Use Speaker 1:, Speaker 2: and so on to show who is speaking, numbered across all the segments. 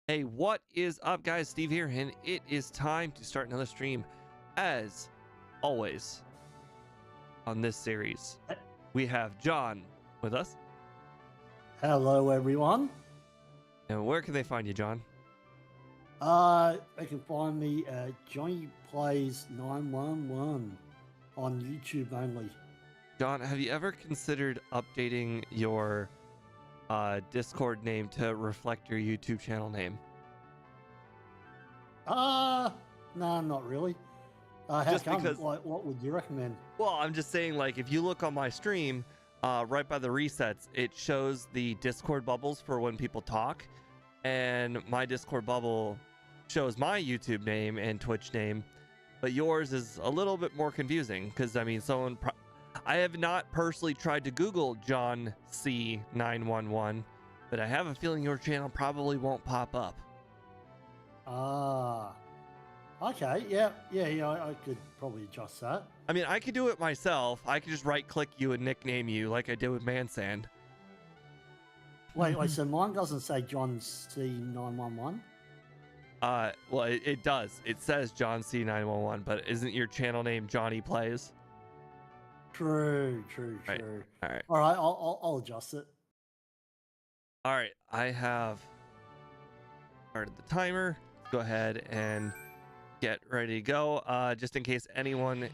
Speaker 1: Hey, what is up, guys? Steve here, and it is time to start another stream. As always, on this series, we have John with us.
Speaker 2: Hello, everyone.
Speaker 1: And where can they find you, John?
Speaker 2: They can find me at Johnny Plays 911 on YouTube only.
Speaker 1: John, have you ever considered updating your Discord name to reflect your YouTube channel name?
Speaker 2: No, not really. How
Speaker 1: Just
Speaker 2: come?
Speaker 1: because-
Speaker 2: What would you recommend?
Speaker 1: Well, I'm just saying, like, if you look on my stream, right by the resets, it shows the Discord bubbles for when people talk, and my Discord bubble shows my YouTube name and Twitch name, but yours is a little bit more confusing because, I mean, I have not personally tried to Google John C 911, but I have a feeling your channel probably won't pop up.
Speaker 2: Okay, yeah, I could probably adjust that.
Speaker 1: I mean, I could do it myself. I could just right-click you and nickname you like I did with Mansand.
Speaker 2: Wait, so mine doesn't say John C 911?
Speaker 1: Well, it does. It says John C 911, but isn't your channel name Johnny Plays?
Speaker 2: True.
Speaker 1: Right. All right.
Speaker 2: All right, I'll adjust it.
Speaker 1: All right, I have started the timer. Go ahead and get ready to go. Just in case anyone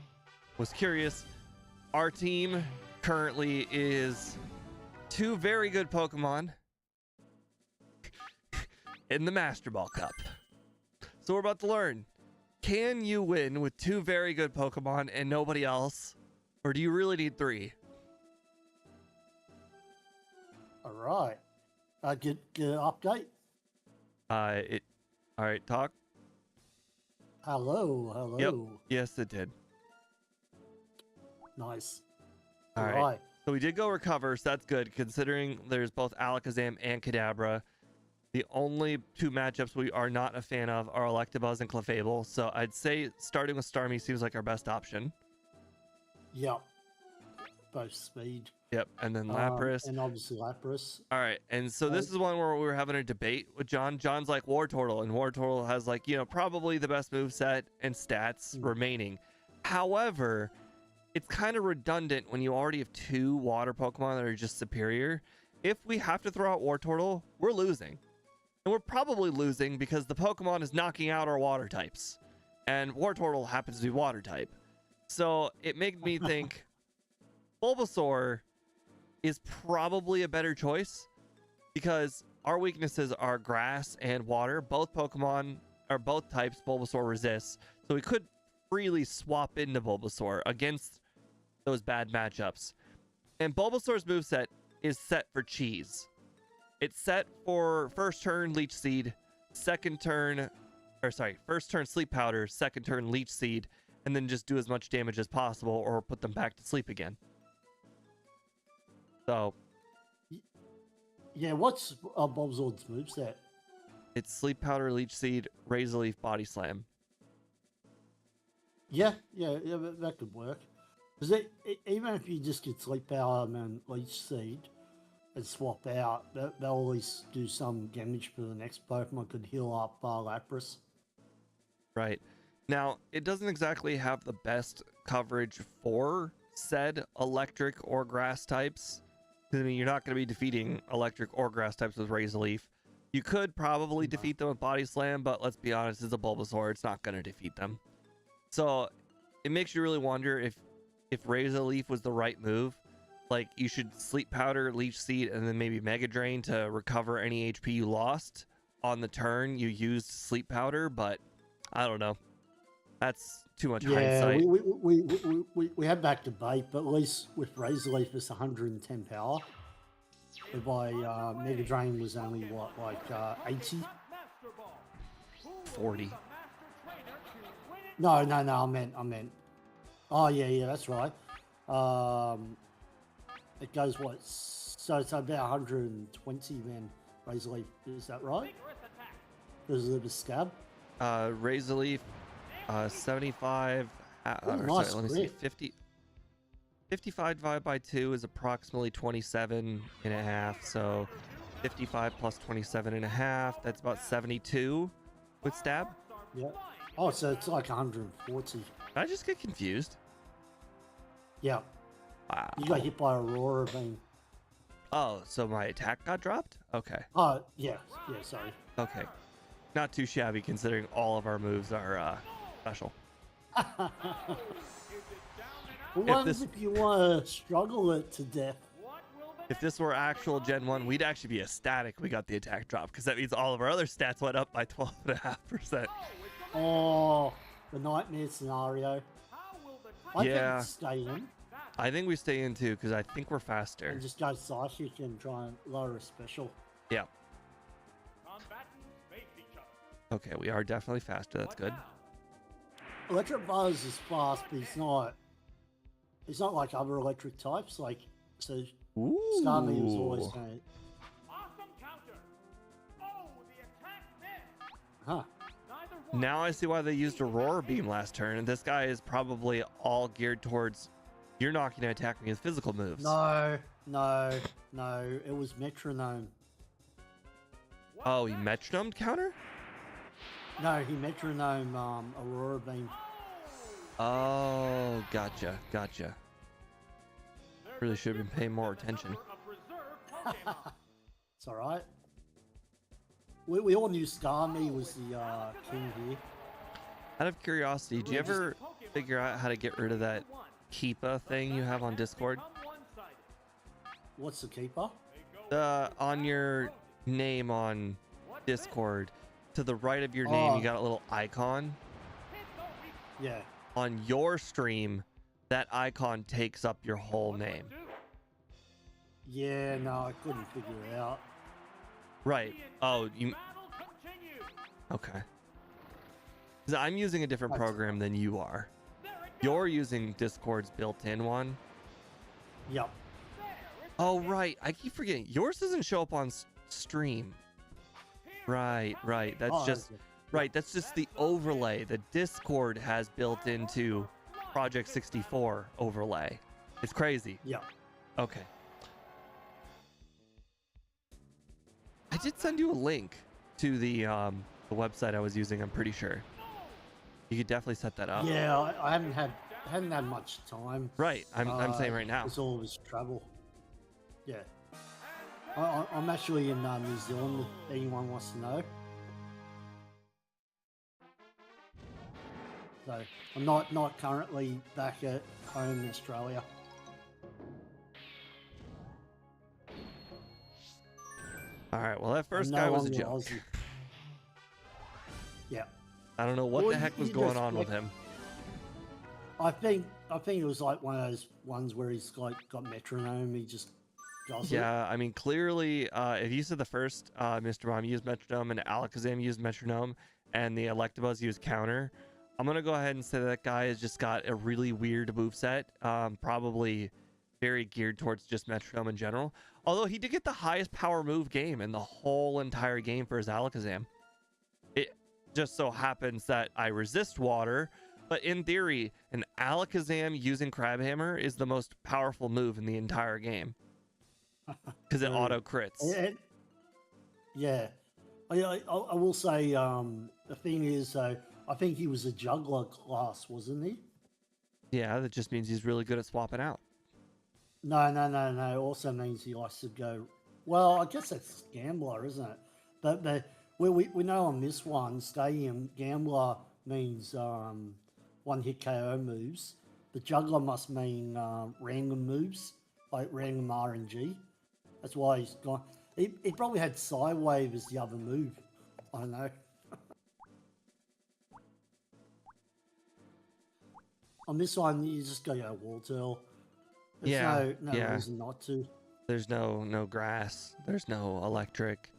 Speaker 1: was curious, our team currently is 2 very good Pokemon in the Master Ball Cup. So we're about to learn, can you win with 2 very good Pokemon and nobody else? Or do you really need 3?
Speaker 2: All right. Get an update.
Speaker 1: All right, talk.
Speaker 2: Hello.
Speaker 1: Yep. Yes, it did.
Speaker 2: Nice.
Speaker 1: All right. So we did go recover, so that's good, considering there's both Alakazam and Kadabra. The only 2 matchups we are not a fan of are Electabuzz and Clefable, so I'd say starting with Starmie seems like our best option.
Speaker 2: Yep. Both speed.
Speaker 1: Yep, and then Lapras.
Speaker 2: And obviously Lapras.
Speaker 1: All right, and so this is one where we were having a debate with John. John's like Wartortle, and Wartortle has, like, you know, probably the best moveset and stats remaining. However, it's kind of redundant when you already have 2 water Pokemon that are just superior. If we have to throw out Wartortle, we're losing. And we're probably losing because the Pokemon is knocking out our water types. And Wartortle happens to be water type. So it made me think Bulbasaur is probably a better choice because our weaknesses are grass and water. Both Pokemon are both types Bulbasaur resists. So we could freely swap into Bulbasaur against those bad matchups. And Bulbasaur's moveset is set for cheese. It's set for first turn Leech Seed, first turn Sleep Powder, second turn Leech Seed, and then just do as much damage as possible or put them back to sleep again. So
Speaker 2: yeah, what's Bulbasaur's moveset?
Speaker 1: It's Sleep Powder, Leech Seed, Razor Leaf, Body Slam.
Speaker 2: Yeah, that could work. Because even if you just get Sleep Powder and Leech Seed and swap out, they'll at least do some damage for the next Pokemon. Could heal up Lapras.
Speaker 1: Right. Now, it doesn't exactly have the best coverage for said electric or grass types. I mean, you're not going to be defeating electric or grass types with Razor Leaf. You could probably defeat them with Body Slam, but let's be honest, it's a Bulbasaur. It's not going to defeat them. So it makes you really wonder if Razor Leaf was the right move. Like, you should Sleep Powder, Leech Seed, and then maybe Mega Drain to recover any HP you lost on the turn you used Sleep Powder, but I don't know. That's too much hindsight.
Speaker 2: We had that debate, but at least with Razor Leaf it's 110 power. Whereby Mega Drain was only what, like 80?
Speaker 1: 40.
Speaker 2: No, I meant. Oh yeah, that's right. It goes what? So it's about 120 then. Razor Leaf, is that right? Because of the scab.
Speaker 1: Razor Leaf, 75.
Speaker 2: Nice.
Speaker 1: Sorry, let me see. 55 divided by 2 is approximately 27.5. So 55 plus 27.5. That's about 72 with stab.
Speaker 2: Yeah. Oh, so it's like 140.
Speaker 1: Did I just get confused?
Speaker 2: Yeah.
Speaker 1: Wow.
Speaker 2: You got hit by Aurora beam.
Speaker 1: Oh, so my attack got dropped? Okay.
Speaker 2: Oh, yeah. Yeah, sorry.
Speaker 1: Okay. Not too shabby considering all of our moves are special.
Speaker 2: Well, if you want to struggle it to death.
Speaker 1: If this were actual Gen 1, we'd actually be ecstatic we got the attack drop because that means all of our other stats went up by 12.5%.
Speaker 2: Oh, the nightmare scenario. I
Speaker 1: Yeah.
Speaker 2: think stay in
Speaker 1: I think we stay in too because I think we're faster.
Speaker 2: and just go psychic and try and lower a special.
Speaker 1: Yeah. Okay, we are definitely faster. That's good.
Speaker 2: Electric Buzz is fast, but he's not. He's not like other electric types. Like so, Starmie was always going. Huh.
Speaker 1: Now I see why they used Aurora Beam last turn, and this guy is probably all geared towards you're not going to attack me with physical moves.
Speaker 2: No, no, no. It was Metronome.
Speaker 1: Oh, he metronomed counter?
Speaker 2: No, he Metronome Aurora Beam.
Speaker 1: Oh, gotcha, gotcha. Really should have been paying more attention.
Speaker 2: It's all right. We all knew Starmie was the king here.
Speaker 1: Out of curiosity, do you ever figure out how to get rid of that Keepa thing you have on Discord?
Speaker 2: What's the keeper?
Speaker 1: On your name on Discord, to the right of your name, you got a little icon.
Speaker 2: Yeah.
Speaker 1: On your stream, that icon takes up your whole name.
Speaker 2: Yeah, no, I couldn't figure it out.
Speaker 1: Right. Oh, you... Okay. 'Cause I'm using a different program than you are. You're using Discord's built-in one.
Speaker 2: Yep.
Speaker 1: Oh, right. I keep forgetting. Yours doesn't show up on stream. Right, right. That's just...
Speaker 2: Okay.
Speaker 1: Right, that's just the overlay the Discord has built into Project 64 overlay. It's crazy.
Speaker 2: Yep.
Speaker 1: Okay. I did send you a link to the website I was using, I'm pretty sure. You could definitely set that up.
Speaker 2: Yeah, I hadn't had much time.
Speaker 1: Right, I'm saying right now.
Speaker 2: It's always travel. Yeah. I'm actually in New Zealand, if anyone wants to know. So I'm not currently back at home in Australia.
Speaker 1: All right, well, that first
Speaker 2: I'm
Speaker 1: guy
Speaker 2: no
Speaker 1: was a
Speaker 2: longer
Speaker 1: joke.
Speaker 2: Aussie. Yeah.
Speaker 1: I don't know what
Speaker 2: Well,
Speaker 1: the heck was
Speaker 2: you
Speaker 1: going
Speaker 2: just
Speaker 1: on with
Speaker 2: like-
Speaker 1: him.
Speaker 2: I think it was like one of those ones where he's like got metronome. He just does it.
Speaker 1: Yeah, I mean, clearly, if you said the first Mr. Bomb used metronome and Alakazam used metronome and the Electabuzz used counter, I'm going to go ahead and say that guy has just got a really weird moveset, probably very geared towards just metronome in general. Although he did get the highest power move game in the whole entire game for his Alakazam. It just so happens that I resist water, but in theory, an Alakazam using Crabhammer is the most powerful move in the entire game. Because it auto crits.
Speaker 2: Yeah. I will say the thing is, I think he was a juggler class, wasn't he?
Speaker 1: Yeah, that just means he's really good at swapping out.
Speaker 2: No. Also means he likes to go. Well, I guess that's gambler, isn't it? But we know on this one, Stadium Gambler means one hit KO moves. The juggler must mean random moves, like random RNG. That's why he's gone. He probably had Psywave as the other move. I don't know. On this one, you just gotta go wall turtle. There's no reason not to.
Speaker 1: There's no grass. There's no electric.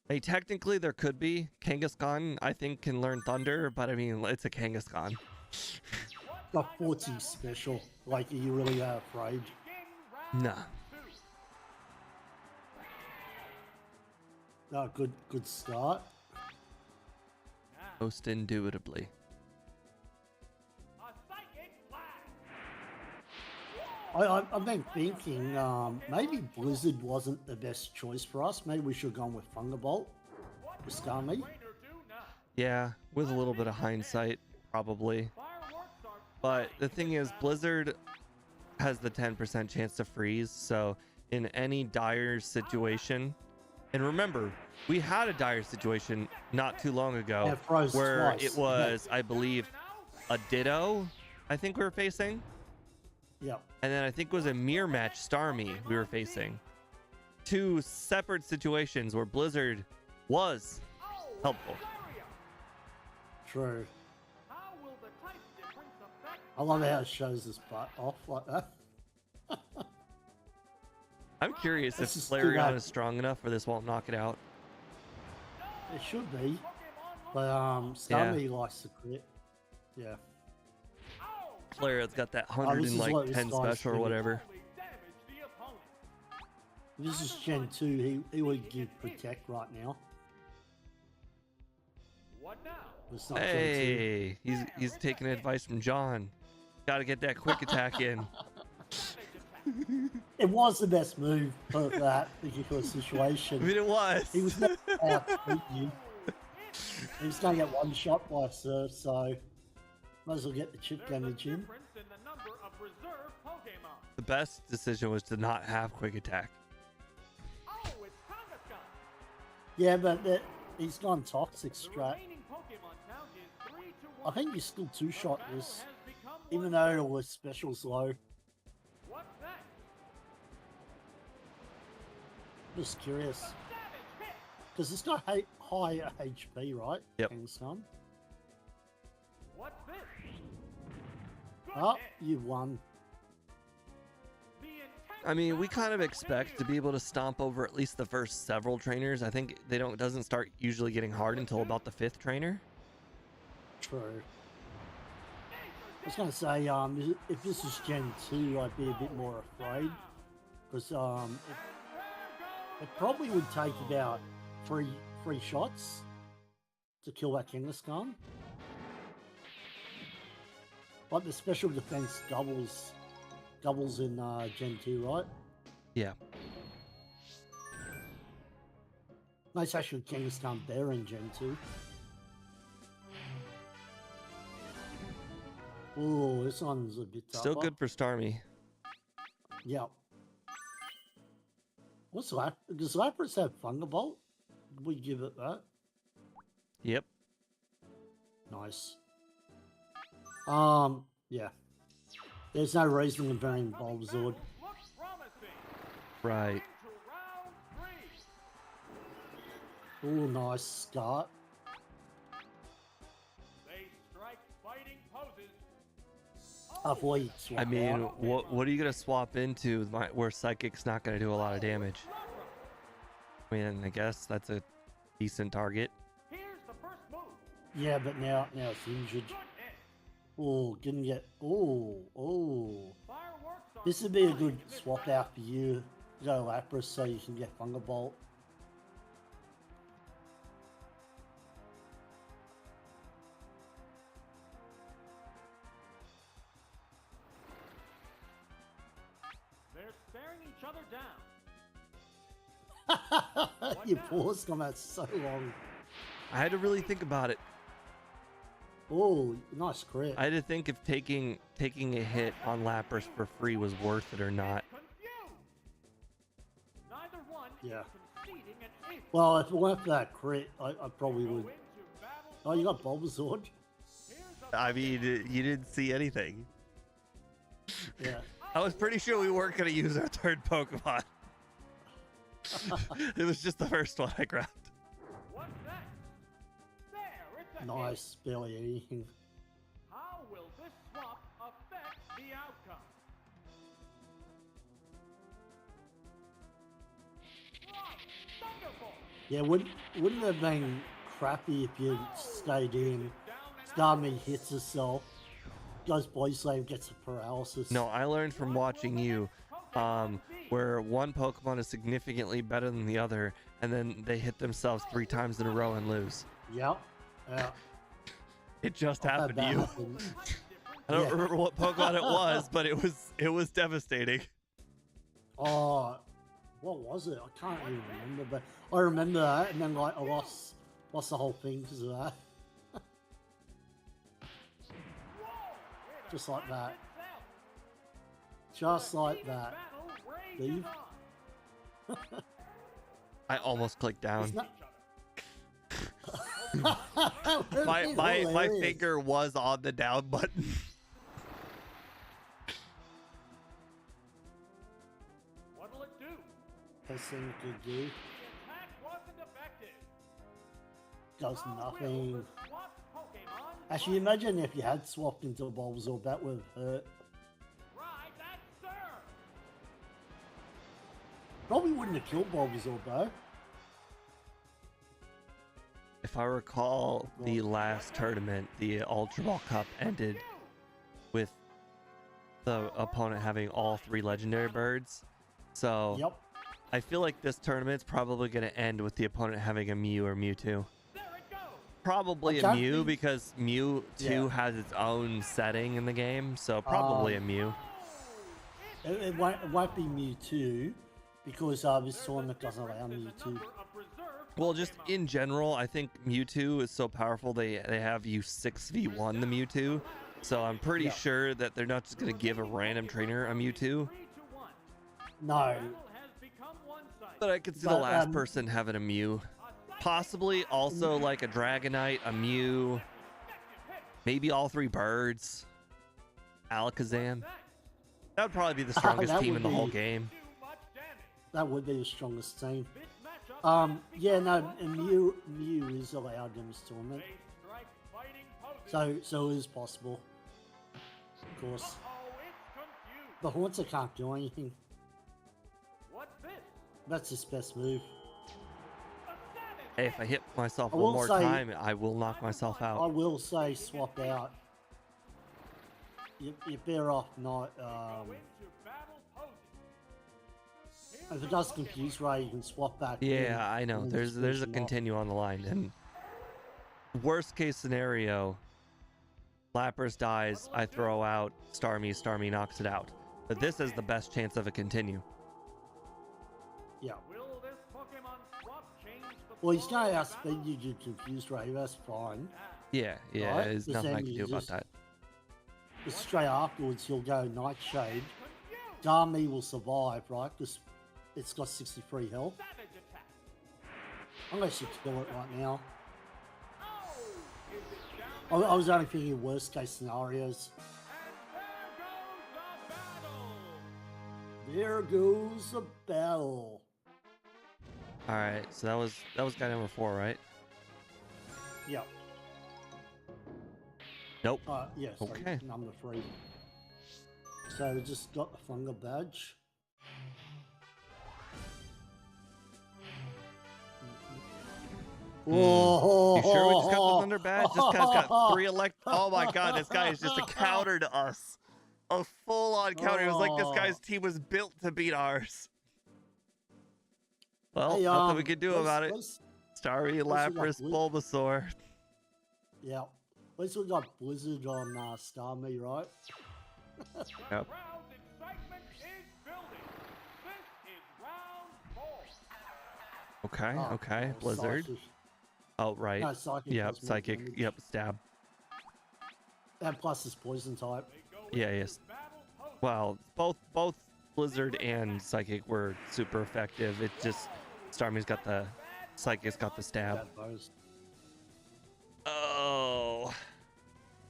Speaker 1: Hey, technically there could be. Kangaskhan, I think, can learn thunder, but I mean, it's a Kangaskhan.
Speaker 2: Got 40 special. Like, are you really afraid?
Speaker 1: Nah.
Speaker 2: No, good start.
Speaker 1: Most indubitably.
Speaker 2: I've been thinking maybe Blizzard wasn't the best choice for us. Maybe we should have gone with Thunderbolt with Starmie.
Speaker 1: Yeah, with a little bit of hindsight, probably. But the thing is, Blizzard has the 10% chance to freeze, so in any dire situation, and remember, we had a dire situation not too long ago where
Speaker 2: twice.
Speaker 1: it was, I believe, a Ditto, I think we were facing.
Speaker 2: Yep.
Speaker 1: And then I think it was a mirror match Starmie we were facing. Two separate situations where Blizzard was helpful.
Speaker 2: True. I love how it shows his butt off like that.
Speaker 1: I'm curious if
Speaker 2: just
Speaker 1: Flareon is strong enough where this won't knock it out.
Speaker 2: It should be. But Starmie likes to crit. Yeah.
Speaker 1: Flareon's got that
Speaker 2: This is what
Speaker 1: 110
Speaker 2: this guy's
Speaker 1: special or
Speaker 2: doing.
Speaker 1: whatever.
Speaker 2: This is Gen 2. He would give Protect right now. It's not Gen
Speaker 1: Hey, he's taking advice from John. Got to get that quick attack in.
Speaker 2: 2. It was the best move for that particular situation.
Speaker 1: I mean, it was.
Speaker 2: He was never out to beat you. He was going to get one shot by Surf, so might as well get the chip damage in.
Speaker 1: The best decision was to not have quick attack.
Speaker 2: Yeah, but he's gone toxic strat. I think you still two-shot this, even though it was specials low. Just curious. Because it's got high HP, right?
Speaker 1: Yep.
Speaker 2: Kingston. Oh, you won.
Speaker 1: I mean, we kind of expect to be able to stomp over at least the first several trainers. I think doesn't start usually getting hard until about the 5th trainer.
Speaker 2: True. I was going to say, if this is Gen 2, I'd be a bit more afraid. Because it probably would take about three shots to kill that Kangaskhan. Like the special defense doubles in Gen 2, right?
Speaker 1: Yeah.
Speaker 2: No, it's actually Kangaskhan better in Gen 2. Oh, this one's a bit tougher.
Speaker 1: Still good for Starmie.
Speaker 2: Yep. What's that? Does Lapras have Thunderbolt? Did we give it that?
Speaker 1: Yep.
Speaker 2: Nice. Yeah. There's no reason to bring Bulbasaur.
Speaker 1: Right.
Speaker 2: Oh, nice start.
Speaker 1: I mean, what are you gonna swap into where Psychic's not gonna do a lot of damage? I mean, I guess that's a decent target.
Speaker 2: Yeah, but now it's injured. Oh, didn't get. Oh. This would be a good swap out for you. Go Lapras so you can get Thunderbolt.
Speaker 3: They're staring each other down.
Speaker 2: Your pause come out so long.
Speaker 1: I had to really think about it.
Speaker 2: Oh, nice crit.
Speaker 1: I had to think if taking a hit on Lapras for free was worth it or not.
Speaker 2: Yeah. Well, if it weren't for that crit, I probably would. Oh, you got Bulbasaur?
Speaker 1: I mean, you didn't see anything.
Speaker 2: Yeah.
Speaker 1: I was pretty sure we weren't going to use our third Pokemon. It was just the first one I grabbed.
Speaker 2: Nice, barely anything.
Speaker 3: How will this swap affect the outcome?
Speaker 2: Yeah, wouldn't it have been crappy if you stayed in? Starmie hits herself, goes Body Slam, gets a paralysis.
Speaker 1: No, I learned from watching you, where one Pokemon is significantly better than the other, and then they hit themselves 3 times in a row and lose.
Speaker 2: Yep. Yeah.
Speaker 1: It just happened to you. I don't
Speaker 2: Yeah.
Speaker 1: remember what Pokemon it was, but it was devastating.
Speaker 2: Oh, what was it? I can't even remember, but I remember that, and then like I lost the whole thing because of that. Just like that. Just like that. Leave.
Speaker 1: I almost clicked down.
Speaker 2: It's not...
Speaker 1: My finger was on the down button.
Speaker 3: What'll it do?
Speaker 2: Best thing it could do.
Speaker 3: The attack wasn't effective.
Speaker 2: Does nothing.
Speaker 3: Will the swapped Pokemon
Speaker 2: Actually, imagine if you had swapped into Bulbasaur, that would have hurt.
Speaker 3: ride that sir?
Speaker 2: Probably wouldn't have killed Bulbasaur though.
Speaker 1: If I recall, the last tournament, the Ultra Ball Cup, ended with the opponent having all 3 legendary birds. So
Speaker 2: Yep.
Speaker 1: I feel like this tournament's probably going to end with the opponent having a Mew or Mewtwo.
Speaker 3: There it goes.
Speaker 1: Probably
Speaker 2: I
Speaker 1: a
Speaker 2: can't
Speaker 1: Mew
Speaker 2: think-
Speaker 1: because Mewtwo
Speaker 2: Yeah.
Speaker 1: has its own setting in the game. So probably a Mew.
Speaker 2: It won't be Mewtwo because this tournament doesn't allow Mewtwo.
Speaker 1: Well, just in general, I think Mewtwo is so powerful they have you 6v1 the Mewtwo. So I'm pretty
Speaker 2: Yeah.
Speaker 1: sure that they're not just going to give a random trainer a Mewtwo.
Speaker 3: 3-1.
Speaker 2: No.
Speaker 3: Battle has become one-sided.
Speaker 1: But I could see the
Speaker 2: But,
Speaker 1: last person having a Mew. Possibly also like a Dragonite, a Mew, maybe all 3 birds, Alakazam. That would probably be the strongest
Speaker 2: That
Speaker 1: team
Speaker 2: would
Speaker 1: in the whole
Speaker 2: be-
Speaker 1: game.
Speaker 3: Too much damage.
Speaker 2: That would be the strongest team.
Speaker 3: This matchup has
Speaker 2: Yeah, no,
Speaker 3: become
Speaker 2: and
Speaker 3: one-sided.
Speaker 2: Mew is allowed in this tournament,
Speaker 3: They strike fighting poses.
Speaker 2: so it is possible. Of course,
Speaker 3: Uh-oh, it's confused.
Speaker 2: the Haunter can't do anything.
Speaker 3: What's this?
Speaker 2: That's his best move.
Speaker 3: A savage.
Speaker 1: Hey, if I hit myself
Speaker 2: I
Speaker 1: one
Speaker 2: will
Speaker 1: more
Speaker 2: say-
Speaker 1: time, I will knock myself
Speaker 2: I
Speaker 1: out.
Speaker 2: will say swap out. You're better off not.
Speaker 3: Go into battle poses.
Speaker 2: If it does confuse Ray, you can swap back.
Speaker 1: Yeah, I know.
Speaker 2: and
Speaker 1: There's
Speaker 2: just
Speaker 1: a
Speaker 2: finish him off.
Speaker 1: continue on the line, and worst case scenario, Lapras dies. I throw out Starmie. Starmie knocks it out. But this is the best chance of a continue.
Speaker 2: Yeah.
Speaker 3: Will this Pokemon swap change the
Speaker 2: Well, he's
Speaker 3: flow
Speaker 2: going to
Speaker 3: of
Speaker 2: outspeed you to confuse Ray. That's fine.
Speaker 1: Yeah, yeah.
Speaker 2: Right,
Speaker 1: There's
Speaker 2: but
Speaker 1: nothing I
Speaker 2: then
Speaker 1: can
Speaker 2: you
Speaker 1: do about
Speaker 2: just-
Speaker 1: that.
Speaker 2: But straight afterwards, he'll go Nightshade.
Speaker 3: confused.
Speaker 2: Darmy will survive, right? Because it's got 63 health.
Speaker 3: Savage attack.
Speaker 2: Unless you kill it right now.
Speaker 3: Oh, is it down?
Speaker 2: I was only thinking worst case scenarios.
Speaker 3: And there goes the battle.
Speaker 2: There goes the battle.
Speaker 1: All right, so that was guy number 4, right?
Speaker 2: Yeah.
Speaker 1: Nope.
Speaker 2: Yeah, sorry,
Speaker 1: Okay.
Speaker 2: number 3. So we just got the Thunder badge. Whoa!
Speaker 1: You sure we just got the Thunder badge? This guy's got 3 elect. Oh my God, this guy is just a counter to us. A full-on counter. It was like this guy's team was built to beat ours. Well,
Speaker 2: Hey,
Speaker 1: nothing we can do
Speaker 2: let's-
Speaker 1: about it.
Speaker 2: let's-
Speaker 1: Starry,
Speaker 2: we got
Speaker 1: Lapras,
Speaker 2: Blue-
Speaker 1: Bulbasaur.
Speaker 2: Yeah. At least we got Blizzard on Starmie, right?
Speaker 3: The
Speaker 1: Yep.
Speaker 3: crowd's excitement is building. This is round 4.
Speaker 1: Okay,
Speaker 2: Oh,
Speaker 1: okay.
Speaker 2: oh,
Speaker 1: Blizzard.
Speaker 2: Psychic.
Speaker 1: Oh, right.
Speaker 2: No, Psychic.
Speaker 1: Yep,
Speaker 2: does more
Speaker 1: Psychic.
Speaker 2: damage.
Speaker 1: Yep, Stab.
Speaker 2: And plus it's poison type.
Speaker 3: They go
Speaker 1: Yeah,
Speaker 3: into
Speaker 1: yes.
Speaker 3: battle poses.
Speaker 1: Well, both Blizzard and Psychic were super effective. It just Starmie's got the Psychic's got the stab.
Speaker 2: Bad bows.
Speaker 1: Oh,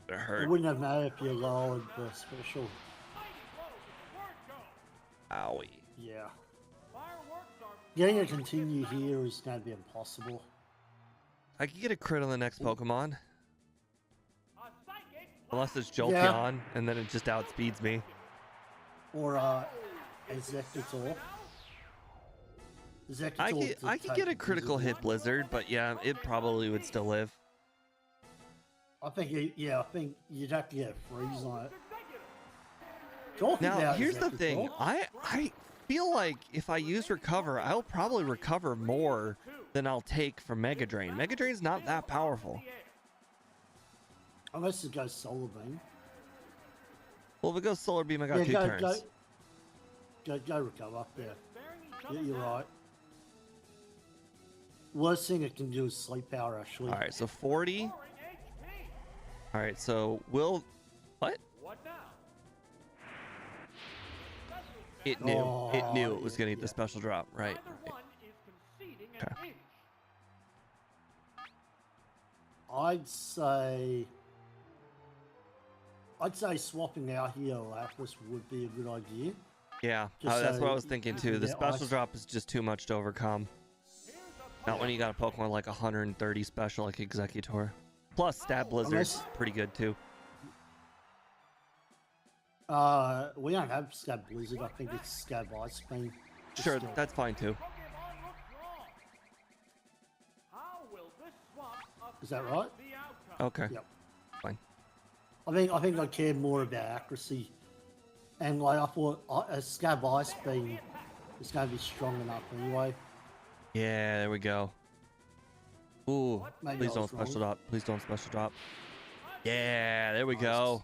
Speaker 1: it
Speaker 2: It
Speaker 1: hurt.
Speaker 2: wouldn't have mattered if you lowered the special.
Speaker 3: Mighty blows. Word go.
Speaker 1: Owie.
Speaker 2: Yeah.
Speaker 3: Fireworks are
Speaker 2: Getting a continue here is going to be impossible.
Speaker 1: I could get a crit on the next Pokemon,
Speaker 3: a psychic.
Speaker 1: unless it's
Speaker 2: Yeah.
Speaker 1: Jolteon, and then it just outspeeds me.
Speaker 2: Or Executor. Executor
Speaker 1: I could get a critical hit Blizzard, but yeah, it probably would still live.
Speaker 2: I think I think you'd have to get a freeze on it. Talking
Speaker 1: Now,
Speaker 2: about
Speaker 1: here's the
Speaker 2: Executor,
Speaker 1: thing. I feel like if I use Recover, I'll probably recover more than I'll take from Mega Drain. Mega Drain's not that powerful.
Speaker 2: Unless it goes Solar Beam.
Speaker 1: Well, if it goes solar beam, I got
Speaker 2: Yeah,
Speaker 1: 2 turns.
Speaker 2: Go recover. Yeah, you're right. Worst thing it can do is sleep power, actually.
Speaker 1: All right, so 40. All right, so will what?
Speaker 3: What now?
Speaker 1: It knew. It knew
Speaker 2: Oh,
Speaker 1: it was gonna get the special drop. Right.
Speaker 3: Neither
Speaker 1: right.
Speaker 3: one is conceding
Speaker 1: Okay.
Speaker 3: an inch.
Speaker 2: I'd say swapping out here Lapras would be a good idea.
Speaker 1: Yeah,
Speaker 2: Just
Speaker 1: that's
Speaker 2: so
Speaker 1: what I was thinking
Speaker 2: you
Speaker 1: too.
Speaker 2: can
Speaker 1: The
Speaker 2: get
Speaker 1: special
Speaker 2: ice.
Speaker 1: drop is just too much to overcome. Not when you got a Pokemon like 130 special like Executor. Plus Stab Blizzard's
Speaker 2: Unless-
Speaker 1: pretty good too.
Speaker 2: We don't have Scab Blizzard. I think it's Scab Ice Beam. Just
Speaker 1: Sure,
Speaker 2: still-
Speaker 1: that's fine too.
Speaker 3: Pokemon looks wrong. How will this swap
Speaker 2: Is that right?
Speaker 3: affect the outcome?
Speaker 1: Okay.
Speaker 2: Yep.
Speaker 1: Fine.
Speaker 2: I think I care more about accuracy, and like I thought, a Scab Ice Beam is going to be strong enough anyway.
Speaker 1: Yeah, there we go. Ooh,
Speaker 2: Maybe
Speaker 1: please
Speaker 2: I
Speaker 1: don't
Speaker 2: was wrong.
Speaker 1: special drop. Please don't special drop. Yeah, there we go.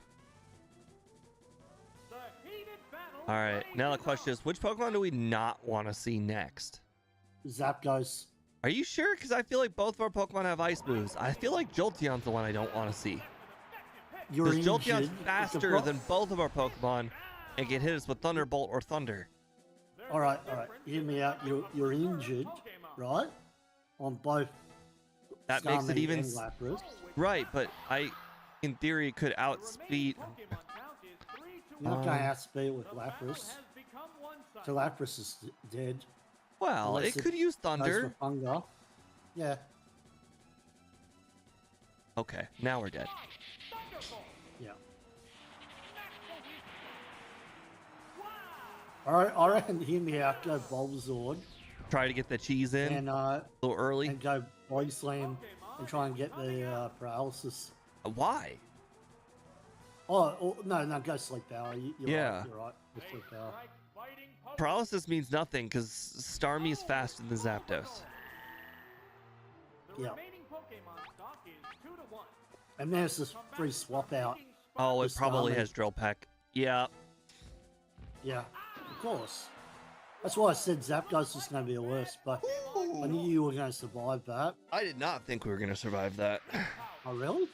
Speaker 3: The heated battle
Speaker 1: All right, now the
Speaker 3: rages
Speaker 1: question
Speaker 3: on.
Speaker 1: is, which Pokemon do we not want to see next?
Speaker 2: Zapdos.
Speaker 1: Are you sure? Because I feel like both of our Pokemon have ice moves. I feel like Jolteon's the one I don't want to see.
Speaker 2: You're
Speaker 1: Because Jolteon's
Speaker 2: injured. It's a
Speaker 1: faster
Speaker 2: pro-
Speaker 1: than both of our Pokemon and can hit us with Thunderbolt or Thunder.
Speaker 2: All right. Hear me out. You're injured, right? On both.
Speaker 1: That makes it
Speaker 2: Starmie
Speaker 1: even
Speaker 2: and Lapras.
Speaker 1: right, but in theory, could outspeed.
Speaker 2: You're not going
Speaker 1: Um,
Speaker 2: to outspeed it with Lapras. So Lapras is dead.
Speaker 1: Well,
Speaker 2: Unless
Speaker 1: it could use
Speaker 2: Goes
Speaker 1: Thunder.
Speaker 2: for Funga. Yeah.
Speaker 1: Okay, now we're dead.
Speaker 2: Yeah. All right. I reckon. Hear me out. Go Bulbasaur
Speaker 1: Try to get the cheese in
Speaker 2: and
Speaker 1: a little early.
Speaker 2: go Body Slam and try and get the paralysis.
Speaker 1: Why?
Speaker 2: Oh no, go Sleep Power. You're
Speaker 1: Yeah.
Speaker 2: right. You're right. Go Sleep Power.
Speaker 1: Paralysis means nothing because Starmie is faster than Zapdos.
Speaker 2: Yeah. And there's this free swap out.
Speaker 1: Oh, it
Speaker 2: Just
Speaker 1: probably
Speaker 2: Starmie.
Speaker 1: has Drill Peck. Yeah.
Speaker 2: Yeah, of course. That's why I said Zapdos was going to be the worst, but I knew you were going to survive that.
Speaker 1: I did not think we were going to survive that.
Speaker 2: Oh, really?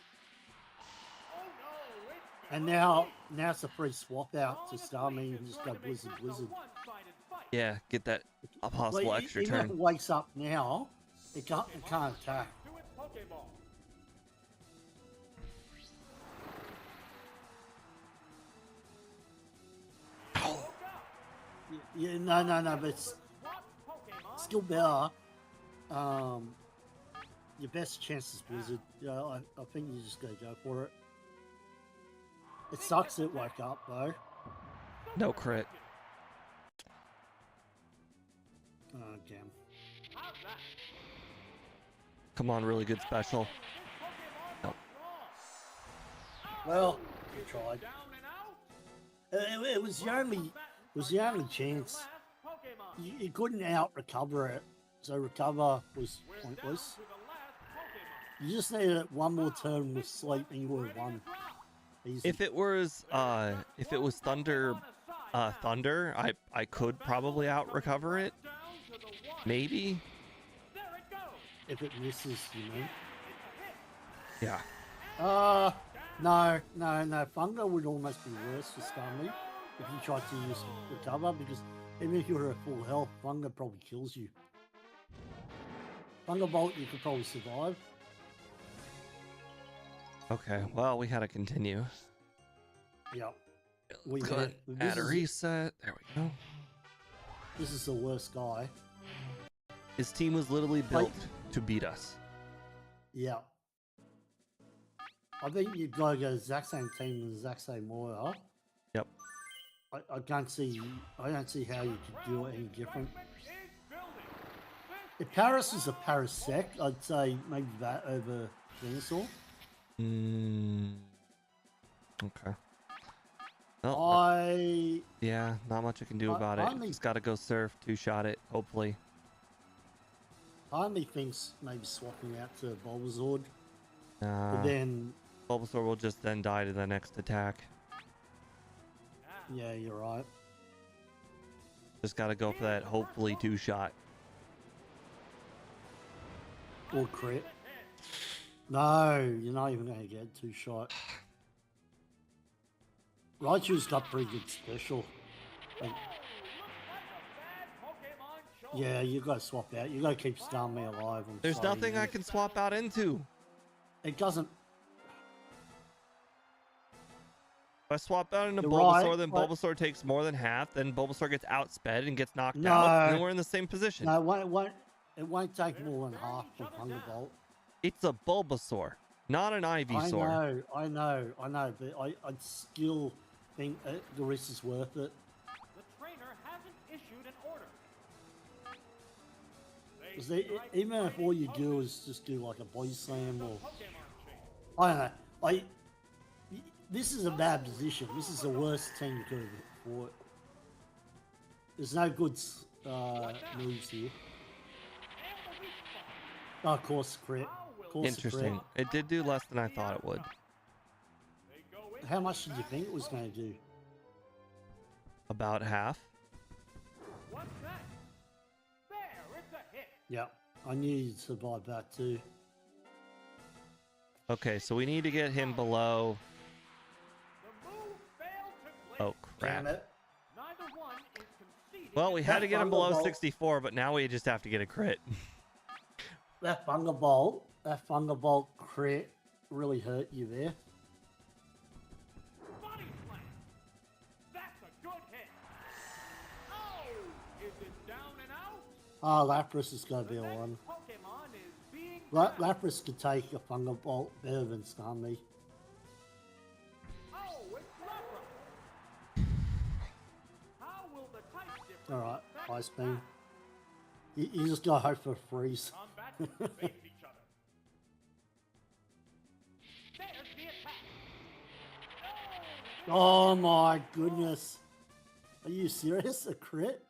Speaker 2: And now it's a free swap out to Starmie and just go Blizzard.
Speaker 1: Yeah, get that a possible
Speaker 2: Like,
Speaker 1: extra
Speaker 2: even if
Speaker 1: turn.
Speaker 2: it wakes up now, it can't attack. Yeah, no, but it's still better. Your best chance is Blizzard. Yeah, I think you just gotta go for it. It sucks it woke up though.
Speaker 1: No crit.
Speaker 2: Oh damn.
Speaker 1: Come on, really good special. No.
Speaker 2: Well, you tried. It was the only chance. You couldn't out recover it, so recover was pointless. You just needed one more turn with sleep and you would have won. Easy.
Speaker 1: If it was Thunder, I could probably out recover it. Maybe.
Speaker 2: If it misses, you mean?
Speaker 1: Yeah.
Speaker 2: No. Funga would almost be worse for Starmie if you tried to use recover, because even if you're at full health, Funga probably kills you. Funga Bolt, you could probably survive.
Speaker 1: Okay. Well, we had to continue.
Speaker 2: Yep. We
Speaker 1: Could
Speaker 2: did.
Speaker 1: add a reset. There we go.
Speaker 2: This is the worst guy.
Speaker 1: His team was literally built to beat us.
Speaker 2: Yeah. I think you've got to go the exact same team and the exact same order.
Speaker 1: Yep.
Speaker 2: I don't see how you could do it any different. If Paris is a Parasect, I'd say maybe that over Venusaur.
Speaker 1: Okay. Well,
Speaker 2: I
Speaker 1: yeah, not much I can do about it.
Speaker 2: only-
Speaker 1: Just gotta go surf, two-shot it, hopefully.
Speaker 2: only thinks maybe swapping out to Bulbasaur, but
Speaker 1: Nah,
Speaker 2: then
Speaker 1: Bulbasaur will just then die to the next attack.
Speaker 2: Yeah, you're right.
Speaker 1: Just got to go for that hopefully 2-shot.
Speaker 2: Or crit. No, you're not even going to get 2-shot. Raichu's got pretty good special. Like, yeah, you got to swap out. You got to keep Starmie alive.
Speaker 1: There's nothing I can swap out into.
Speaker 2: It doesn't.
Speaker 1: If I swap out into
Speaker 2: You're
Speaker 1: Bulbasaur,
Speaker 2: right,
Speaker 1: then
Speaker 2: but-
Speaker 1: Bulbasaur takes more than half. Then Bulbasaur gets outsped and gets knocked
Speaker 2: No.
Speaker 1: out. And then we're in the same position.
Speaker 2: No, it won't take more than half for Thunderbolt.
Speaker 1: It's a Bulbasaur, not an Ivysaur.
Speaker 2: I know, but I'd still think the risk is worth it.
Speaker 3: The trainer hasn't issued an order.
Speaker 2: 'Cause even if all you do is just do like a body slam or
Speaker 3: Pokemon chain.
Speaker 2: I don't know, this is a bad position. This is the worst team you could have fought. There's no good moves here. Oh, of course, crit. Of course,
Speaker 1: Interesting. It did do less than I thought it would.
Speaker 3: They go in.
Speaker 2: How much did you think it was going to do?
Speaker 1: About half.
Speaker 3: What's that? There, it's a hit.
Speaker 2: Yeah, I knew you'd survive that too.
Speaker 1: Okay, so we need to get him below.
Speaker 3: The move failed to click.
Speaker 1: Oh, crap.
Speaker 2: Damn it.
Speaker 3: Neither one is conceding.
Speaker 1: Well, we had to get him below
Speaker 2: Thunderbolt.
Speaker 1: 64, but now we just have to get a crit.
Speaker 2: That Thunderbolt crit really hurt you there.
Speaker 3: Body slam. That's a good hit. Oh, is it down and out?
Speaker 2: Oh, Lapras is going to be
Speaker 3: The
Speaker 2: a
Speaker 3: next
Speaker 2: one.
Speaker 3: Pokemon is being
Speaker 2: Lapras could take a Thunderbolt better than Starmie.
Speaker 3: Oh, it's Lapras. How will the type difference
Speaker 2: Alright,
Speaker 3: affect
Speaker 2: Ice Beam.
Speaker 3: that?
Speaker 2: You just got to hope for a freeze.
Speaker 3: Combatants face each other. There's the attack.
Speaker 2: Oh my goodness. Are you serious? A crit?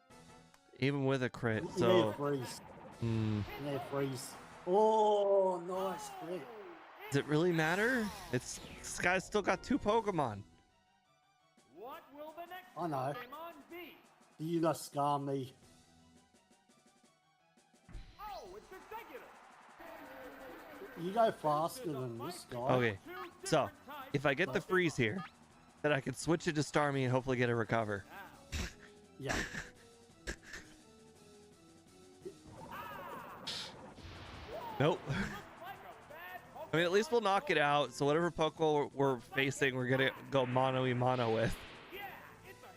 Speaker 1: Even with a crit.
Speaker 2: You need
Speaker 1: So,
Speaker 2: a freeze.
Speaker 1: hmm,
Speaker 2: You need a freeze. Oh, nice crit.
Speaker 1: does it really matter? This guy's still got 2 Pokemon.
Speaker 3: What will the next
Speaker 2: I know.
Speaker 3: Pokemon be?
Speaker 2: You got Scar me.
Speaker 3: Oh, it's Executive.
Speaker 2: You go faster than this guy.
Speaker 1: Okay, so if I get the freeze here, then I can switch it to Starmie and hopefully get a recover.
Speaker 2: Yeah.
Speaker 1: Nope. I mean, at least we'll knock it out. So whatever Pokemon we're facing, we're gonna go mono-y-mono with.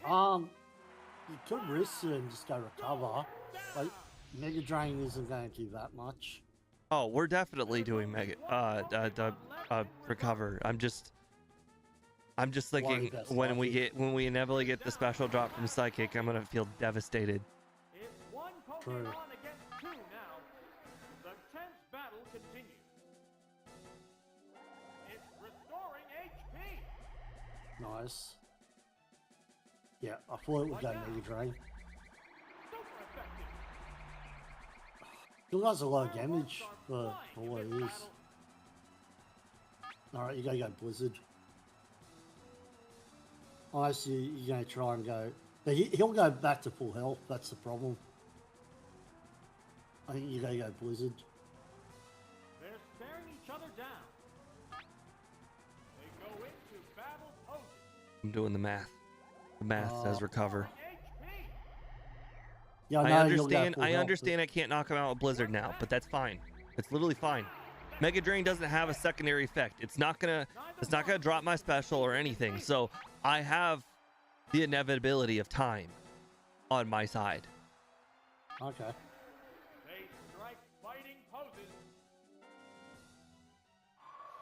Speaker 2: You could risk it and just go recover. Like, Mega Drain isn't going to do that much.
Speaker 1: Oh, we're definitely doing mega recover. I'm just thinking
Speaker 2: that's
Speaker 1: when
Speaker 2: lucky.
Speaker 1: we inevitably get the special drop from Psychic, I'm gonna feel devastated.
Speaker 3: It's one
Speaker 2: True.
Speaker 3: Pokemon against 2 now. The tense battle continues. It's restoring HP.
Speaker 2: Nice. Yeah, I thought it would go Mega Drain.
Speaker 3: Super effective.
Speaker 2: Still does a lot of damage for what it is. Alright, you gotta go Blizzard. Unless you're gonna try and go. But he'll go back to full health, that's the problem. I think you gotta go Blizzard.
Speaker 3: They're staring each other down. They go into battle poses.
Speaker 1: I'm doing the math. The math says recover.
Speaker 3: HP.
Speaker 2: Yeah,
Speaker 1: I
Speaker 2: know he'll go
Speaker 1: understand.
Speaker 2: full
Speaker 1: I
Speaker 2: health,
Speaker 1: understand. I can't knock him out with Blizzard now, but that's fine. It's literally fine. Mega Drain doesn't have a secondary effect. It's not gonna drop my special or anything. So I have the inevitability of time on my side.
Speaker 2: but- Okay.
Speaker 3: They strike fighting poses.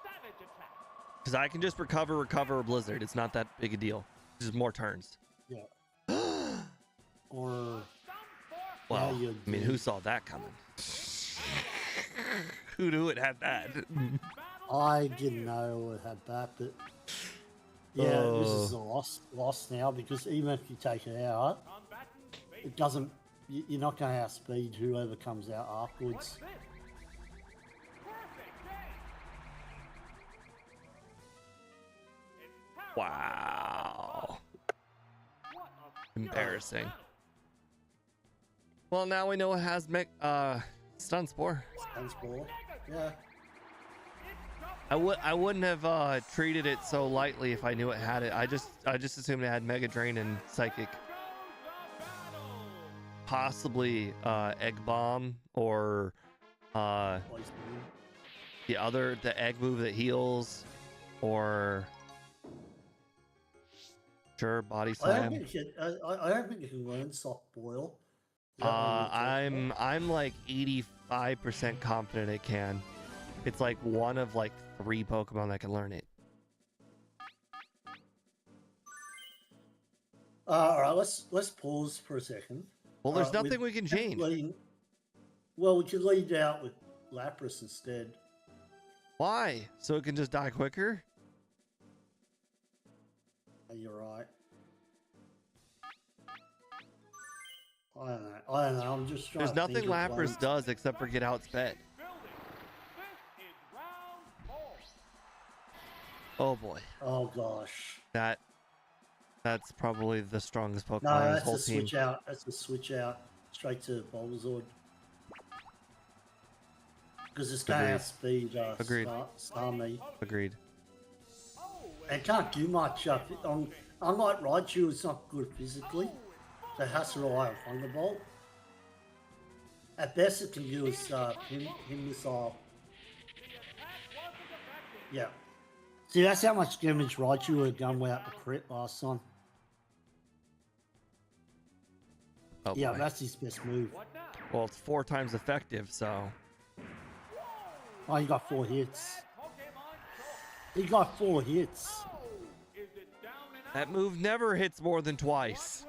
Speaker 3: Savage attack.
Speaker 1: Because I can just recover Blizzard. It's not that big a deal. It's just more turns.
Speaker 2: Yeah. Or
Speaker 1: Well,
Speaker 2: you
Speaker 1: I mean,
Speaker 2: do.
Speaker 1: who saw that coming? Who knew it had that?
Speaker 2: I didn't know it had that, but yeah, this is a loss now because even if you take it out,
Speaker 3: Combatants face.
Speaker 2: it doesn't. You're not going to outspeed whoever comes out
Speaker 3: What's
Speaker 2: afterwards.
Speaker 3: this? Perfect day. It's power.
Speaker 1: Wow. Embarrassing. Well, now we know it has stun spore.
Speaker 2: Sunspore. Yeah.
Speaker 1: I wouldn't have treated it so lightly if I knew it had it. I just assumed it had Mega Drain and Psychic. Possibly Egg Bomb or the egg move that heals, or sure, Body
Speaker 2: I
Speaker 1: Slam.
Speaker 2: I don't think you can learn soft boil. Is that what you're talking about?
Speaker 1: I'm like 85% confident it can. It's like one of like 3 Pokemon that can learn it.
Speaker 2: All right, let's pause for a second.
Speaker 1: Well, there's nothing we can change.
Speaker 2: Well, we could lead out with Lapras instead.
Speaker 1: Why? So it can just die quicker?
Speaker 2: You're right. I don't know. I'm just trying
Speaker 1: There's
Speaker 2: to
Speaker 1: nothing
Speaker 2: think of
Speaker 1: Lapras
Speaker 2: ways.
Speaker 1: does except for get outsped. Oh boy.
Speaker 2: Oh gosh.
Speaker 1: That's probably the strongest Pokemon
Speaker 2: No,
Speaker 1: on this
Speaker 2: that's
Speaker 1: whole
Speaker 2: a
Speaker 1: team.
Speaker 2: switch out. That's a switch out straight to Bulbasaur. Because it's going to outspeed
Speaker 1: Agreed.
Speaker 2: Starmie.
Speaker 1: Agreed.
Speaker 2: And can't do much. Unlike Raichu, it's not good physically. So it has to rely on Thunderbolt. At best, it can do is Pin Missile. Yeah. See, that's how much damage Raichu would have done without the crit last time.
Speaker 1: Oh,
Speaker 2: Yeah,
Speaker 1: boy.
Speaker 2: that's his best move.
Speaker 1: Well, it's 4 times effective, so
Speaker 2: Oh, he got 4 hits. He got 4 hits.
Speaker 1: that move never hits more than twice.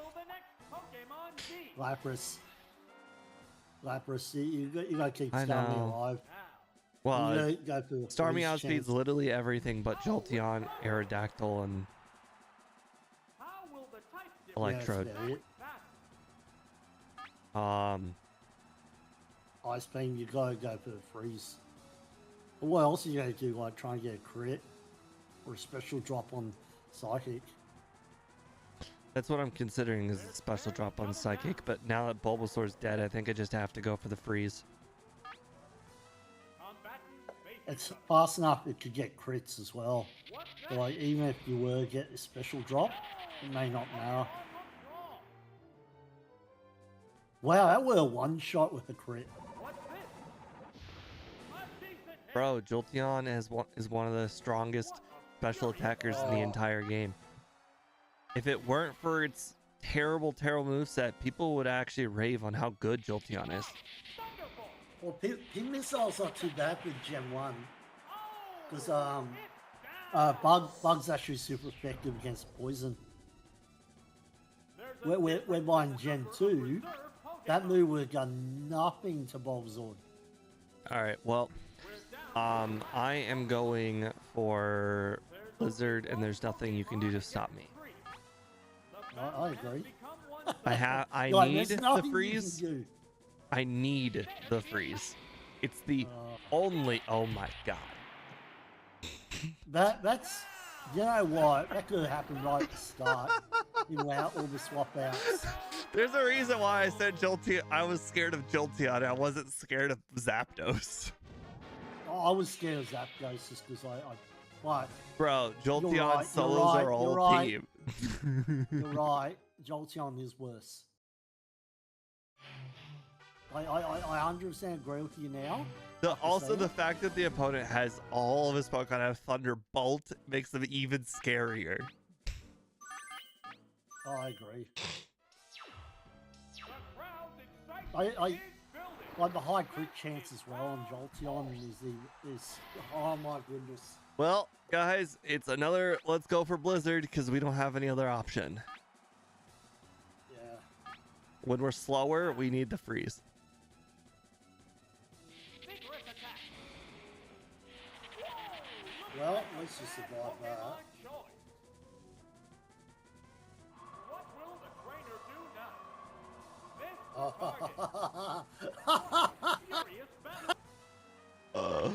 Speaker 2: Lapras. You got to keep
Speaker 1: I
Speaker 2: Starmie
Speaker 1: know.
Speaker 2: alive.
Speaker 1: Well,
Speaker 2: You gotta go for the
Speaker 1: Starmie
Speaker 2: freeze
Speaker 1: outspeeds
Speaker 2: chance.
Speaker 1: literally everything but Jolteon, Aerodactyl, and Electrode.
Speaker 2: Yeah, that's Ice Beam, you gotta go for the freeze. What else are you gonna do? Like try and get a crit or a special drop on Psychic?
Speaker 1: That's what I'm considering is a special drop on Psychic, but now that Bulbasaur's dead, I think I just have to go for the freeze.
Speaker 2: It's fast enough it could get crits as well. But like even if you were to get a special drop, it may not matter. Wow, that were a one shot with a crit.
Speaker 1: Bro, Jolteon is one of the strongest special attackers in the entire game. If it weren't for its terrible moveset, people would actually rave on how good Jolteon is.
Speaker 2: Well, Pin Missile's not too bad with Gen 1. Because Bug's actually super effective against poison. Whereby in Gen 2, that move would have done nothing to Bulbasaur.
Speaker 1: Alright, well, I am going for Blizzard, and there's nothing you can do to stop me.
Speaker 2: I agree.
Speaker 1: I
Speaker 2: Like,
Speaker 1: need
Speaker 2: there's
Speaker 1: the
Speaker 2: nothing you
Speaker 1: freeze.
Speaker 2: can do.
Speaker 1: I need the freeze. It's the only. Oh my god.
Speaker 2: That's, you know what? That could have happened right at the start. Without all the swap outs.
Speaker 1: There's a reason why I said Jolteon. I was scared of Jolteon. I wasn't scared of Zapdos.
Speaker 2: Oh, I was scared of Zapdos just because like,
Speaker 1: Bro, Jolteon
Speaker 2: right,
Speaker 1: solos
Speaker 2: you're
Speaker 1: are
Speaker 2: right,
Speaker 1: all
Speaker 2: you're right.
Speaker 1: team.
Speaker 2: you're right. Jolteon is worse. I 100% agree with you now.
Speaker 1: Also, the fact that the opponent has all of his Pokemon have Thunderbolt makes them even scarier.
Speaker 2: Oh, I agree. I like the high crit chance as well on Jolteon is oh my goodness.
Speaker 1: Well, guys, it's another let's go for Blizzard because we don't have any other option.
Speaker 2: Yeah.
Speaker 1: When we're slower, we need the freeze.
Speaker 2: Well, at least you survived that.
Speaker 3: What will the trainer do now? This furious battle.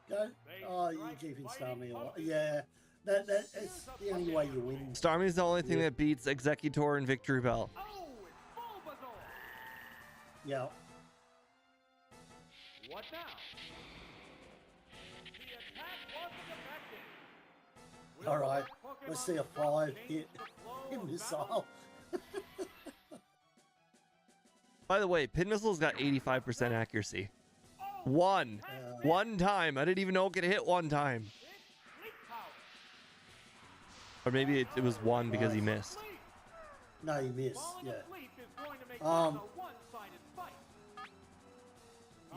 Speaker 2: Go. Oh, you're keeping Starmie alive. Yeah. That's the only way you win.
Speaker 1: Starmie's the only thing that beats Executor and Victory Bell.
Speaker 3: Oh, it's Bulbasaur!
Speaker 2: Yeah.
Speaker 3: What now? The attack wasn't effective. Will
Speaker 2: All right.
Speaker 3: the Pokemon
Speaker 2: Let's see a
Speaker 3: drop
Speaker 2: 5
Speaker 3: change
Speaker 2: hit
Speaker 3: the flow
Speaker 2: hit
Speaker 3: of
Speaker 2: missile.
Speaker 1: By the way, Pin Missile's got 85% accuracy.
Speaker 3: Oh,
Speaker 1: One time. I didn't even know it could hit one time.
Speaker 3: it's Sleep Power.
Speaker 1: Or maybe it was one because he missed.
Speaker 3: Sleep.
Speaker 2: No, you missed.
Speaker 3: Falling
Speaker 2: Yeah.
Speaker 3: asleep is going to make this
Speaker 2: Um,
Speaker 3: a one-sided fight.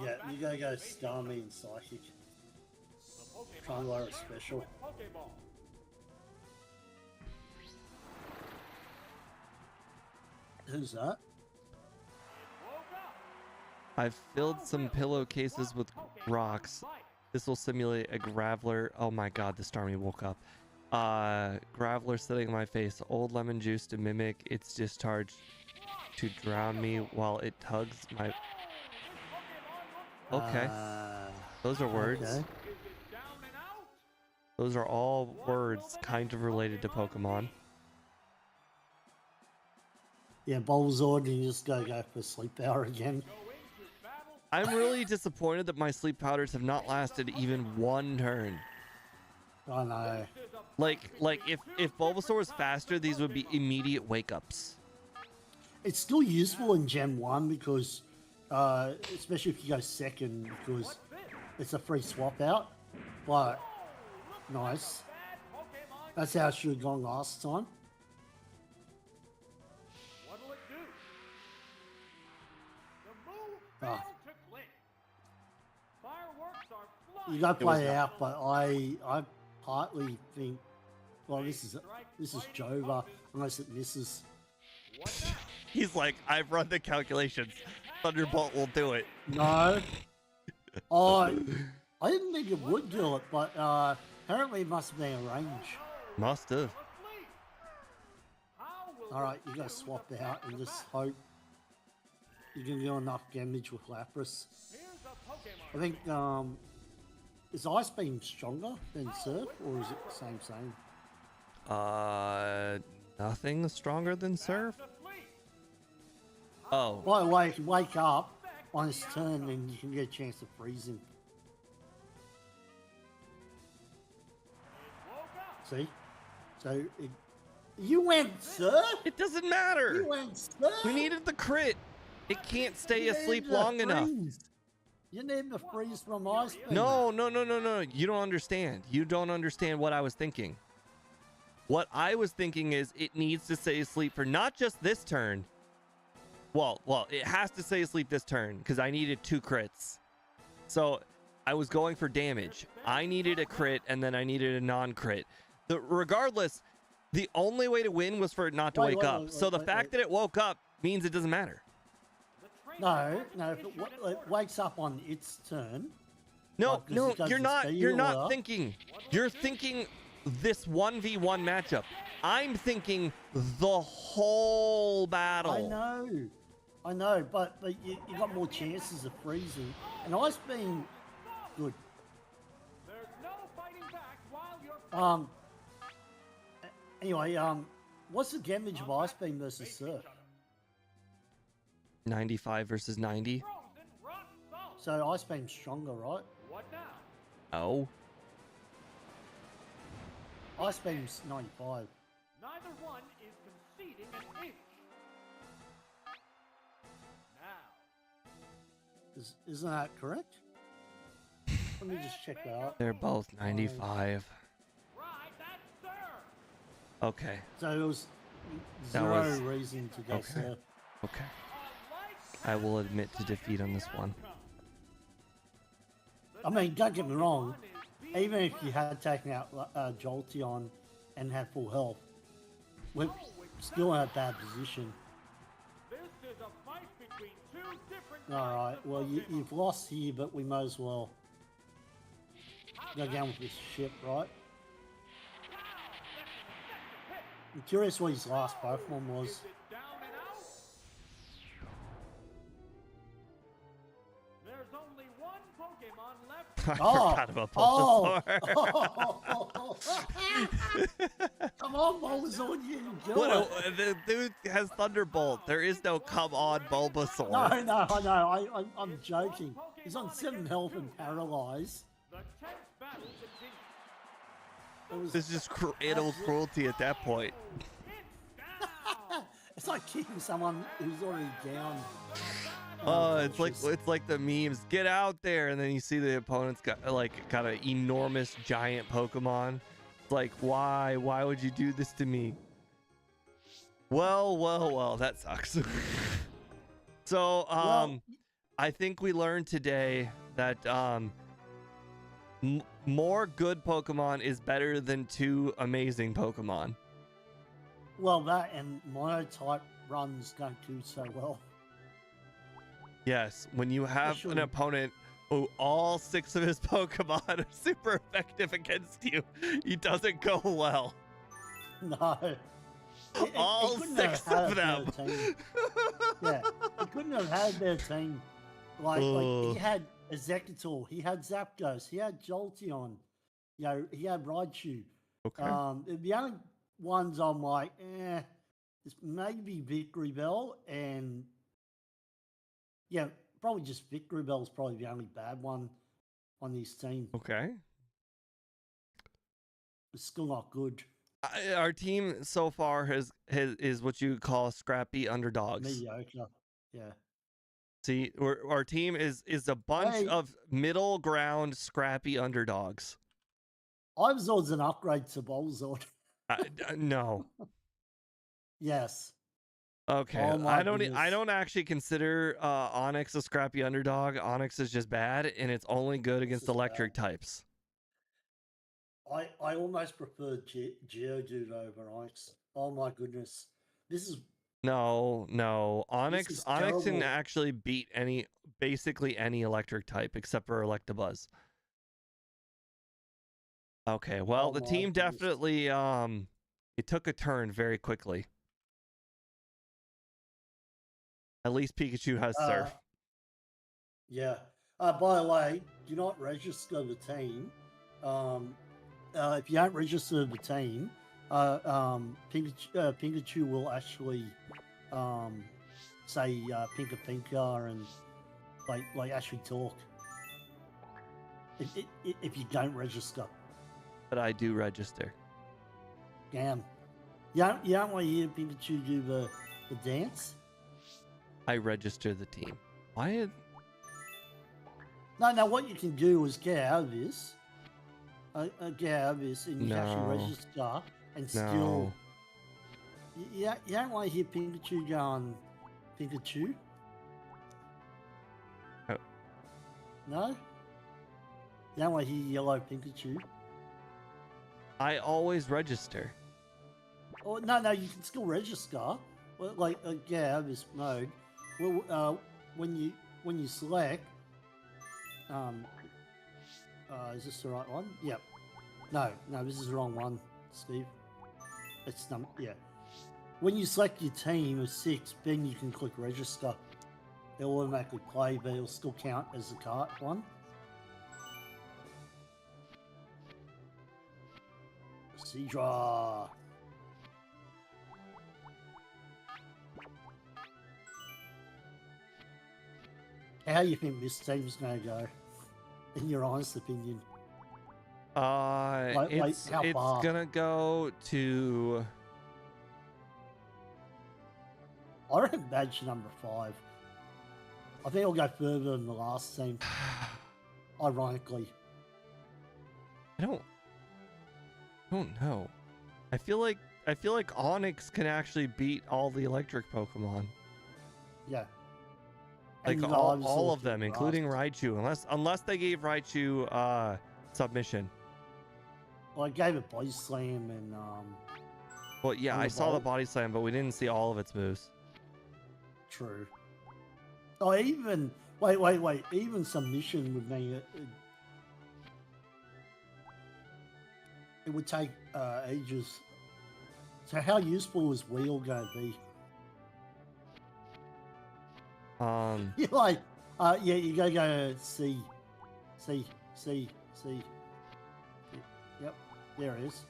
Speaker 2: Yeah,
Speaker 3: Come
Speaker 2: you
Speaker 3: back
Speaker 2: gotta
Speaker 3: to
Speaker 2: go
Speaker 3: basic
Speaker 2: Starmie and Psychic.
Speaker 3: The Pokemon
Speaker 2: Try and lower it
Speaker 3: turn
Speaker 2: special.
Speaker 3: to a Pokeball.
Speaker 2: Who's that?
Speaker 3: It woke up.
Speaker 1: I've filled some pillowcases with rocks. This will simulate a Graveler. Oh my god, the Starmie woke up. Graveler sitting on my face. Old lemon juice to mimic its discharge to drown me while it tugs my... Okay, those are words.
Speaker 2: Okay.
Speaker 3: Is it down and out?
Speaker 1: Those are all words kind of related to Pokemon.
Speaker 2: Yeah, Bulbasaur, and you just go for Sleep Power again.
Speaker 3: Go into battle.
Speaker 1: I'm really disappointed that my sleep powders have not lasted even one turn.
Speaker 2: I know.
Speaker 1: Like if Bulbasaur was faster, these would be immediate wake ups.
Speaker 2: It's still useful in Gen 1 because, especially if you go second, because it's a free swap out. But, nice.
Speaker 3: Bad Pokemon.
Speaker 2: That's how it should have gone last time.
Speaker 3: What'll it do? The move
Speaker 2: Ah.
Speaker 3: failed to click. Fireworks are flying.
Speaker 2: You gotta
Speaker 1: It was
Speaker 2: play it
Speaker 1: not.
Speaker 2: out, but I partly think, well, this is Jova, unless it misses.
Speaker 3: What now?
Speaker 1: He's like, I've run the calculations. Thunderbolt will do it.
Speaker 2: No. Oh, I didn't think it would do it, but apparently it must have been a range.
Speaker 1: Must have.
Speaker 3: Asleep. How will
Speaker 2: All right,
Speaker 3: this
Speaker 2: you gotta
Speaker 3: do
Speaker 2: swap
Speaker 3: the
Speaker 2: out and
Speaker 3: best
Speaker 2: just
Speaker 3: plan?
Speaker 2: hope you can do enough damage with Lapras.
Speaker 3: Here's a Pokemon.
Speaker 2: I think is Ice Beam stronger than Surf, or is it the same?
Speaker 1: Nothing stronger than Surf.
Speaker 3: Fast asleep.
Speaker 1: Oh,
Speaker 2: By the way, if you wake up on his turn, then you can get a chance to freeze him.
Speaker 3: It woke up.
Speaker 2: See? So you went Surf.
Speaker 1: it doesn't matter.
Speaker 2: You went Surf.
Speaker 1: We needed the crit. It can't stay
Speaker 2: You
Speaker 1: asleep
Speaker 2: needed to
Speaker 1: long enough.
Speaker 2: freeze. You need to freeze from Ice Beam.
Speaker 1: No. You don't understand. You don't understand what I was thinking. What I was thinking is it needs to stay asleep for not just this turn. Well, it has to stay asleep this turn because I needed 2 crits. So I was going for damage. I needed a crit and then I needed a non-crit. Regardless, the only way to win was for it not to
Speaker 2: Wait,
Speaker 1: wake
Speaker 2: wait,
Speaker 1: up.
Speaker 2: wait,
Speaker 1: So the
Speaker 2: wait,
Speaker 1: fact
Speaker 2: wait.
Speaker 1: that it woke up means it doesn't matter.
Speaker 3: The trainer
Speaker 2: No,
Speaker 3: hasn't
Speaker 2: if
Speaker 3: issued
Speaker 2: it
Speaker 3: an order.
Speaker 2: wakes up on its turn,
Speaker 1: No,
Speaker 2: Because
Speaker 1: no,
Speaker 2: it does
Speaker 1: you're
Speaker 2: the
Speaker 1: not.
Speaker 2: speed
Speaker 1: You're
Speaker 2: or
Speaker 1: not
Speaker 2: whatever.
Speaker 1: thinking. You're thinking this 1v1 matchup. I'm thinking the whole battle.
Speaker 2: I know, but you got more chances of freezing. And Ice Beam, good.
Speaker 3: There's no fighting back while you're
Speaker 2: Anyway, what's the damage of Ice Beam versus Surf?
Speaker 1: 95 versus 90.
Speaker 3: frozen rock salt.
Speaker 2: So Ice Beam's stronger, right?
Speaker 3: What now?
Speaker 1: Oh,
Speaker 2: Ice Beam's 95.
Speaker 3: Neither one is conceding an inch. Now,
Speaker 2: Isn't that correct? Let me just check that out.
Speaker 1: they're both 95.
Speaker 3: right, that's sir.
Speaker 1: Okay,
Speaker 2: So it was
Speaker 1: That
Speaker 2: zero
Speaker 1: was-
Speaker 2: reason to go
Speaker 1: okay.
Speaker 2: Surf.
Speaker 1: okay.
Speaker 3: A
Speaker 1: I will admit to defeat on this one.
Speaker 2: I mean, don't get me wrong. Even if you had taken out Jolteon and had full health, we're still in a bad position.
Speaker 3: This is a fight between two different
Speaker 2: All right.
Speaker 3: types of
Speaker 2: Well,
Speaker 3: Pokemon.
Speaker 2: you've lost here, but we might as well go down with this ship, right? I'm curious what his last Pokemon was.
Speaker 3: Is it down and out? There's only one Pokemon left.
Speaker 1: I
Speaker 2: Oh,
Speaker 1: forgot about
Speaker 2: oh,
Speaker 1: Bulbasaur.
Speaker 2: come on, Bulbasaur, you can do
Speaker 1: What?
Speaker 2: it.
Speaker 1: The dude has Thunderbolt. There is no come on Bulbasaur.
Speaker 2: No, I know. I'm joking. He's on 7 health and paralyzed.
Speaker 3: The 10th battle continues.
Speaker 2: It was,
Speaker 1: This is just animal cruelty at that point.
Speaker 3: It's down.
Speaker 2: it's like kicking someone who's already down.
Speaker 1: Oh, it's
Speaker 2: unconscious.
Speaker 1: like the memes. Get out there, and then you see the opponent's got like kind of enormous giant Pokemon. It's like, why? Why would you do this to me? Well, that sucks. So,
Speaker 2: Well,
Speaker 1: I think we learned today that more good Pokemon is better than 2 amazing Pokemon.
Speaker 2: well, that and monotype runs don't do so well.
Speaker 1: Yes, when you have an
Speaker 2: Especially-
Speaker 1: opponent who all 6 of his Pokemon are super effective against you, it doesn't go well.
Speaker 2: No. He
Speaker 1: All
Speaker 2: couldn't
Speaker 1: 6
Speaker 2: have had
Speaker 1: of
Speaker 2: a
Speaker 1: them.
Speaker 2: better team. Yeah, he couldn't have had their team. Like
Speaker 1: Ugh.
Speaker 2: he had Executor, he had Zapdos, he had Jolteon, you know, he had Raichu.
Speaker 1: Okay.
Speaker 2: The only ones I'm like, it's maybe Victory Bell and yeah, probably just Victory Bell's probably the only bad one on his team.
Speaker 1: Okay.
Speaker 2: It's still not good.
Speaker 1: Our team so far is what you call scrappy underdogs.
Speaker 2: Mediocre. Yeah.
Speaker 1: See, our team is a bunch
Speaker 2: Hey.
Speaker 1: of middle ground scrappy underdogs.
Speaker 2: Ivysaur's an upgrade to Bulbasaur.
Speaker 1: No.
Speaker 2: Yes.
Speaker 1: Okay.
Speaker 2: Oh my
Speaker 1: I
Speaker 2: goodness.
Speaker 1: don't actually consider Onyx a scrappy underdog. Onyx is just bad, and it's only good against
Speaker 2: is
Speaker 1: electric types.
Speaker 2: I almost prefer Geodude over Onyx. Oh my goodness. This is
Speaker 1: No. Onyx
Speaker 2: is
Speaker 1: can
Speaker 2: terrible.
Speaker 1: actually beat basically any electric type except for Electabuzz. Okay, well,
Speaker 2: Oh
Speaker 1: the
Speaker 2: my
Speaker 1: team
Speaker 2: goodness.
Speaker 1: definitely it took a turn very quickly. At least Pikachu has Surf.
Speaker 2: Yeah. By the way, do not register the team. If you don't register the team, Pikachu will actually say Pinka Pinka and like actually talk. If you don't register,
Speaker 1: But I do register.
Speaker 2: damn. You don't want to hear Pikachu do the dance?
Speaker 1: I register the team. Why?
Speaker 2: No, what you can do is get out of this. Get out of this, and you can
Speaker 1: No.
Speaker 2: actually register and still.
Speaker 1: No.
Speaker 2: You don't want to hear Pikachu going, Pikachu?
Speaker 1: Oh.
Speaker 2: No? You don't want to hear yellow Pikachu?
Speaker 1: I always register.
Speaker 2: Oh, no, you can still register. Well, like, get out of this mode. Well, when you select, is this the right one? Yep. No, this is the wrong one, Steve. It's yeah. When you select your team of 6, then you can click register. It'll automatically play, but it'll still count as the cart one. Seadra. How do you think this team's going to go? In your honest opinion?
Speaker 1: It's
Speaker 2: how far?
Speaker 1: gonna go to.
Speaker 2: I reckon badge number 5. I think it'll go further than the last team. Ironically.
Speaker 1: I don't know. I feel like Onyx can actually beat all the electric Pokemon.
Speaker 2: Yeah.
Speaker 1: Like
Speaker 2: And
Speaker 1: all of
Speaker 2: Ivysaur's
Speaker 1: them,
Speaker 2: getting
Speaker 1: including
Speaker 2: grasped.
Speaker 1: Raichu, unless they gave Raichu submission.
Speaker 2: Well, I gave it Body Slam and
Speaker 1: Well, yeah, I saw the
Speaker 2: Thunderbolt.
Speaker 1: body slam, but we didn't see all of its moves.
Speaker 2: True. Oh, even wait. Even submission would mean it would take ages. So how useful is Wheel going to be?
Speaker 1: Um,
Speaker 2: You're like, yeah, you gotta go see. See. Yep, there it is.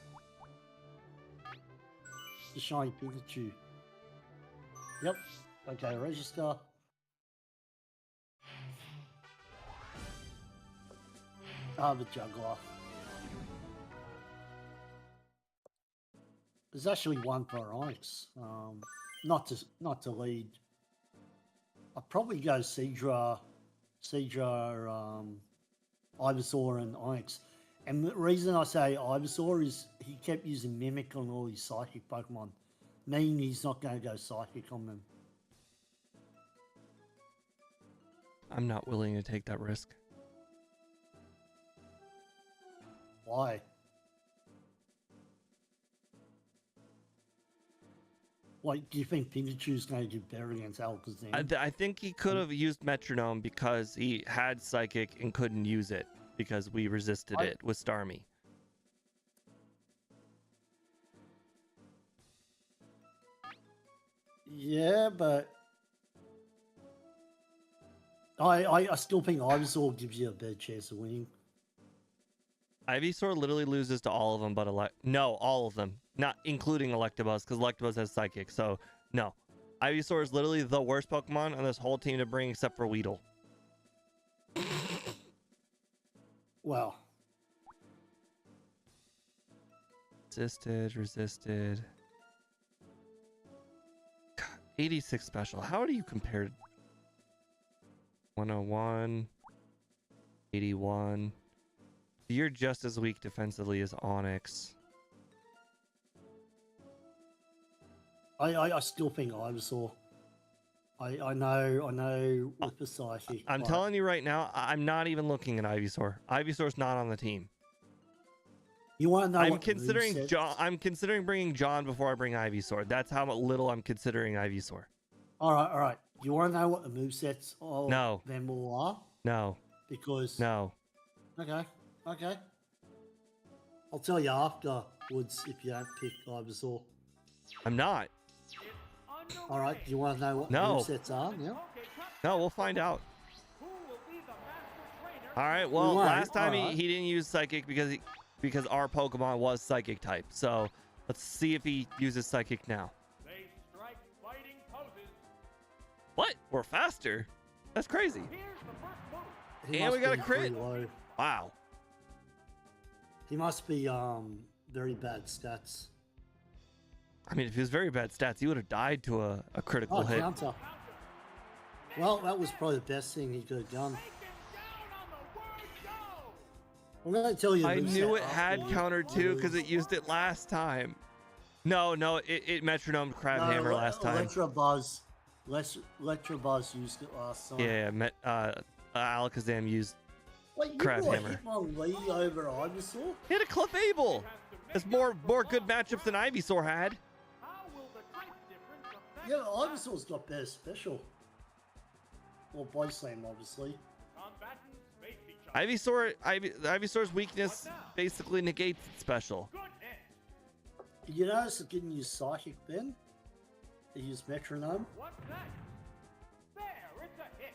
Speaker 2: The shiny Pikachu. Yep. Okay, register. The juggler. There's actually one for Onyx. Not to lead. I'd probably go Seadra, Ivysaur, and Onyx. And the reason I say Ivysaur is he kept using Mimic on all his Psychic Pokemon, meaning he's not going to go Psychic on them.
Speaker 1: I'm not willing to take that risk.
Speaker 2: Why? Like, do you think Pikachu's going to do better against Alakazam?
Speaker 1: I think he could have used Metronome because he had Psychic and couldn't use it because we resisted it with Starmie.
Speaker 2: Yeah, but I still think Ivysaur gives you a better chance of winning.
Speaker 1: Ivysaur literally loses to all of them, but all of them, not including Electabuzz, because Electabuzz has Psychic. So no, Ivysaur is literally the worst Pokemon on this whole team to bring, except for Weedle.
Speaker 2: Well,
Speaker 1: resisted. God, 86 special. How do you compare? 101, 81. You're just as weak defensively as Onyx.
Speaker 2: I still think Ivysaur. I know with the Psychic.
Speaker 1: I'm telling you right now, I'm not even looking at Ivysaur. Ivysaur's not on the team.
Speaker 2: You want to know?
Speaker 1: I'm considering John. I'm considering bringing John before I bring Ivysaur. That's how little I'm considering Ivysaur.
Speaker 2: All right. You want to know what the movesets of
Speaker 1: No.
Speaker 2: them all are?
Speaker 1: No.
Speaker 2: Because
Speaker 1: No.
Speaker 2: Okay. I'll tell you afterwards if you don't pick Ivysaur.
Speaker 1: I'm not.
Speaker 2: All right. Do you want to know what
Speaker 1: No.
Speaker 2: the movesets are? Yeah.
Speaker 1: No, we'll find out. All right. Well, last time he didn't use Psychic because our Pokemon was Psychic type. So let's see if he uses Psychic now.
Speaker 3: They strike fighting poses.
Speaker 1: What? We're faster. That's crazy.
Speaker 3: Here's the first move.
Speaker 2: He
Speaker 1: And we
Speaker 2: must
Speaker 1: got a
Speaker 2: be
Speaker 1: crit.
Speaker 2: pretty low.
Speaker 1: Wow.
Speaker 2: He must be very bad stats.
Speaker 1: I mean, if he was very bad stats, he would have died to a critical hit.
Speaker 2: Counter. Well, that was probably the best thing he could have done. I'm going to tell you.
Speaker 1: I knew it
Speaker 2: moveset
Speaker 1: had
Speaker 2: after
Speaker 1: counter
Speaker 2: you
Speaker 1: too
Speaker 2: lose.
Speaker 1: because it used it last time. No, it metronomed Crab Hammer last time.
Speaker 2: Electrobuzz used it last time.
Speaker 1: Yeah, Alakazam used
Speaker 2: Wait, you
Speaker 1: Crab
Speaker 2: brought
Speaker 1: Hammer.
Speaker 2: Hitmonlee over Ivysaur?
Speaker 1: He had a Clefable. It's more good matchups than Ivysaur had.
Speaker 3: How will the type difference affect
Speaker 2: Yeah, Ivysaur's got better special. Or Body Slam, obviously.
Speaker 3: combatants face each other?
Speaker 1: Ivysaur's weakness basically negates its special.
Speaker 3: Good hit.
Speaker 2: Did you notice it didn't use Psychic then? It used Metronome.
Speaker 3: What's next? There, it's a hit.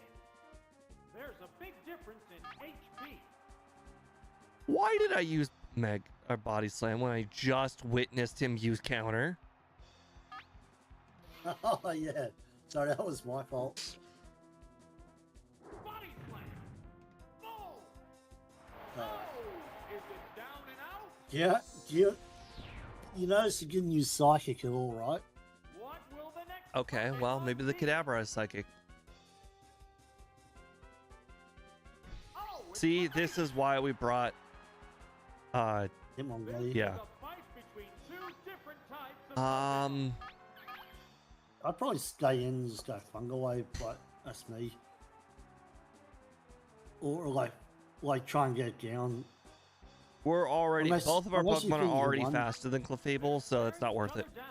Speaker 3: There's a big difference in HP.
Speaker 1: Why did I use Body Slam when I just witnessed him use counter?
Speaker 2: Oh, yeah. Sorry, that was my fault.
Speaker 3: Body slam. Boom.
Speaker 2: Uh,
Speaker 3: Oh, is it down and out?
Speaker 2: yeah, you notice it didn't use Psychic at all, right?
Speaker 3: What will the next
Speaker 1: Okay, well, maybe the
Speaker 3: Pokemon be?
Speaker 1: Kadabra is Psychic.
Speaker 3: Oh, it's
Speaker 1: See,
Speaker 3: a
Speaker 1: this is why we brought
Speaker 2: Hitmonlee.
Speaker 1: yeah.
Speaker 3: a fight between two different types of
Speaker 2: I'd probably stay in and just go Fungal Wave, but that's me. Or like try and get it down.
Speaker 1: We're already
Speaker 2: Unless-
Speaker 1: both of our
Speaker 2: unless you
Speaker 1: Pokemon are
Speaker 2: think you
Speaker 1: already
Speaker 2: won.
Speaker 1: faster than Clefable, so it's not worth it.
Speaker 3: Down.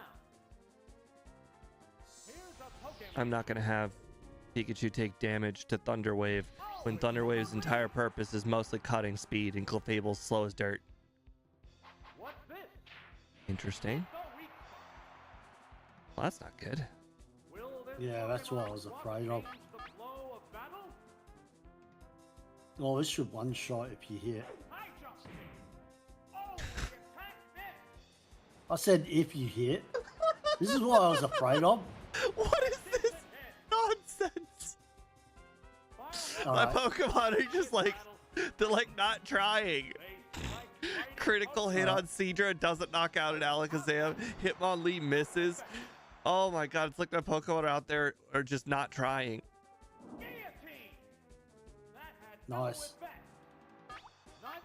Speaker 3: Here's a Pokemon.
Speaker 1: I'm not gonna have Pikachu take damage to Thunder Wave when Thunder Wave's entire purpose is mostly cutting speed and Clefable's slow as dirt.
Speaker 3: What's this?
Speaker 1: Interesting.
Speaker 3: The weak spot.
Speaker 1: Well, that's not good.
Speaker 3: Will this
Speaker 2: Yeah, that's what I
Speaker 3: Pokemon
Speaker 2: was
Speaker 3: swap
Speaker 2: afraid of.
Speaker 3: change the flow of battle?
Speaker 2: Oh, this should one shot if you hit.
Speaker 3: High jump kick. Oh, the attack missed.
Speaker 2: I said if you hit. This is what I was afraid of.
Speaker 1: What is this nonsense? My
Speaker 2: Alright.
Speaker 1: Pokemon are just like, they're like not trying. Critical hit on Seadra, doesn't knock out an Alakazam. Hitmonlee misses. Oh my god, it's like my Pokemon out there are just not trying.
Speaker 2: Nice.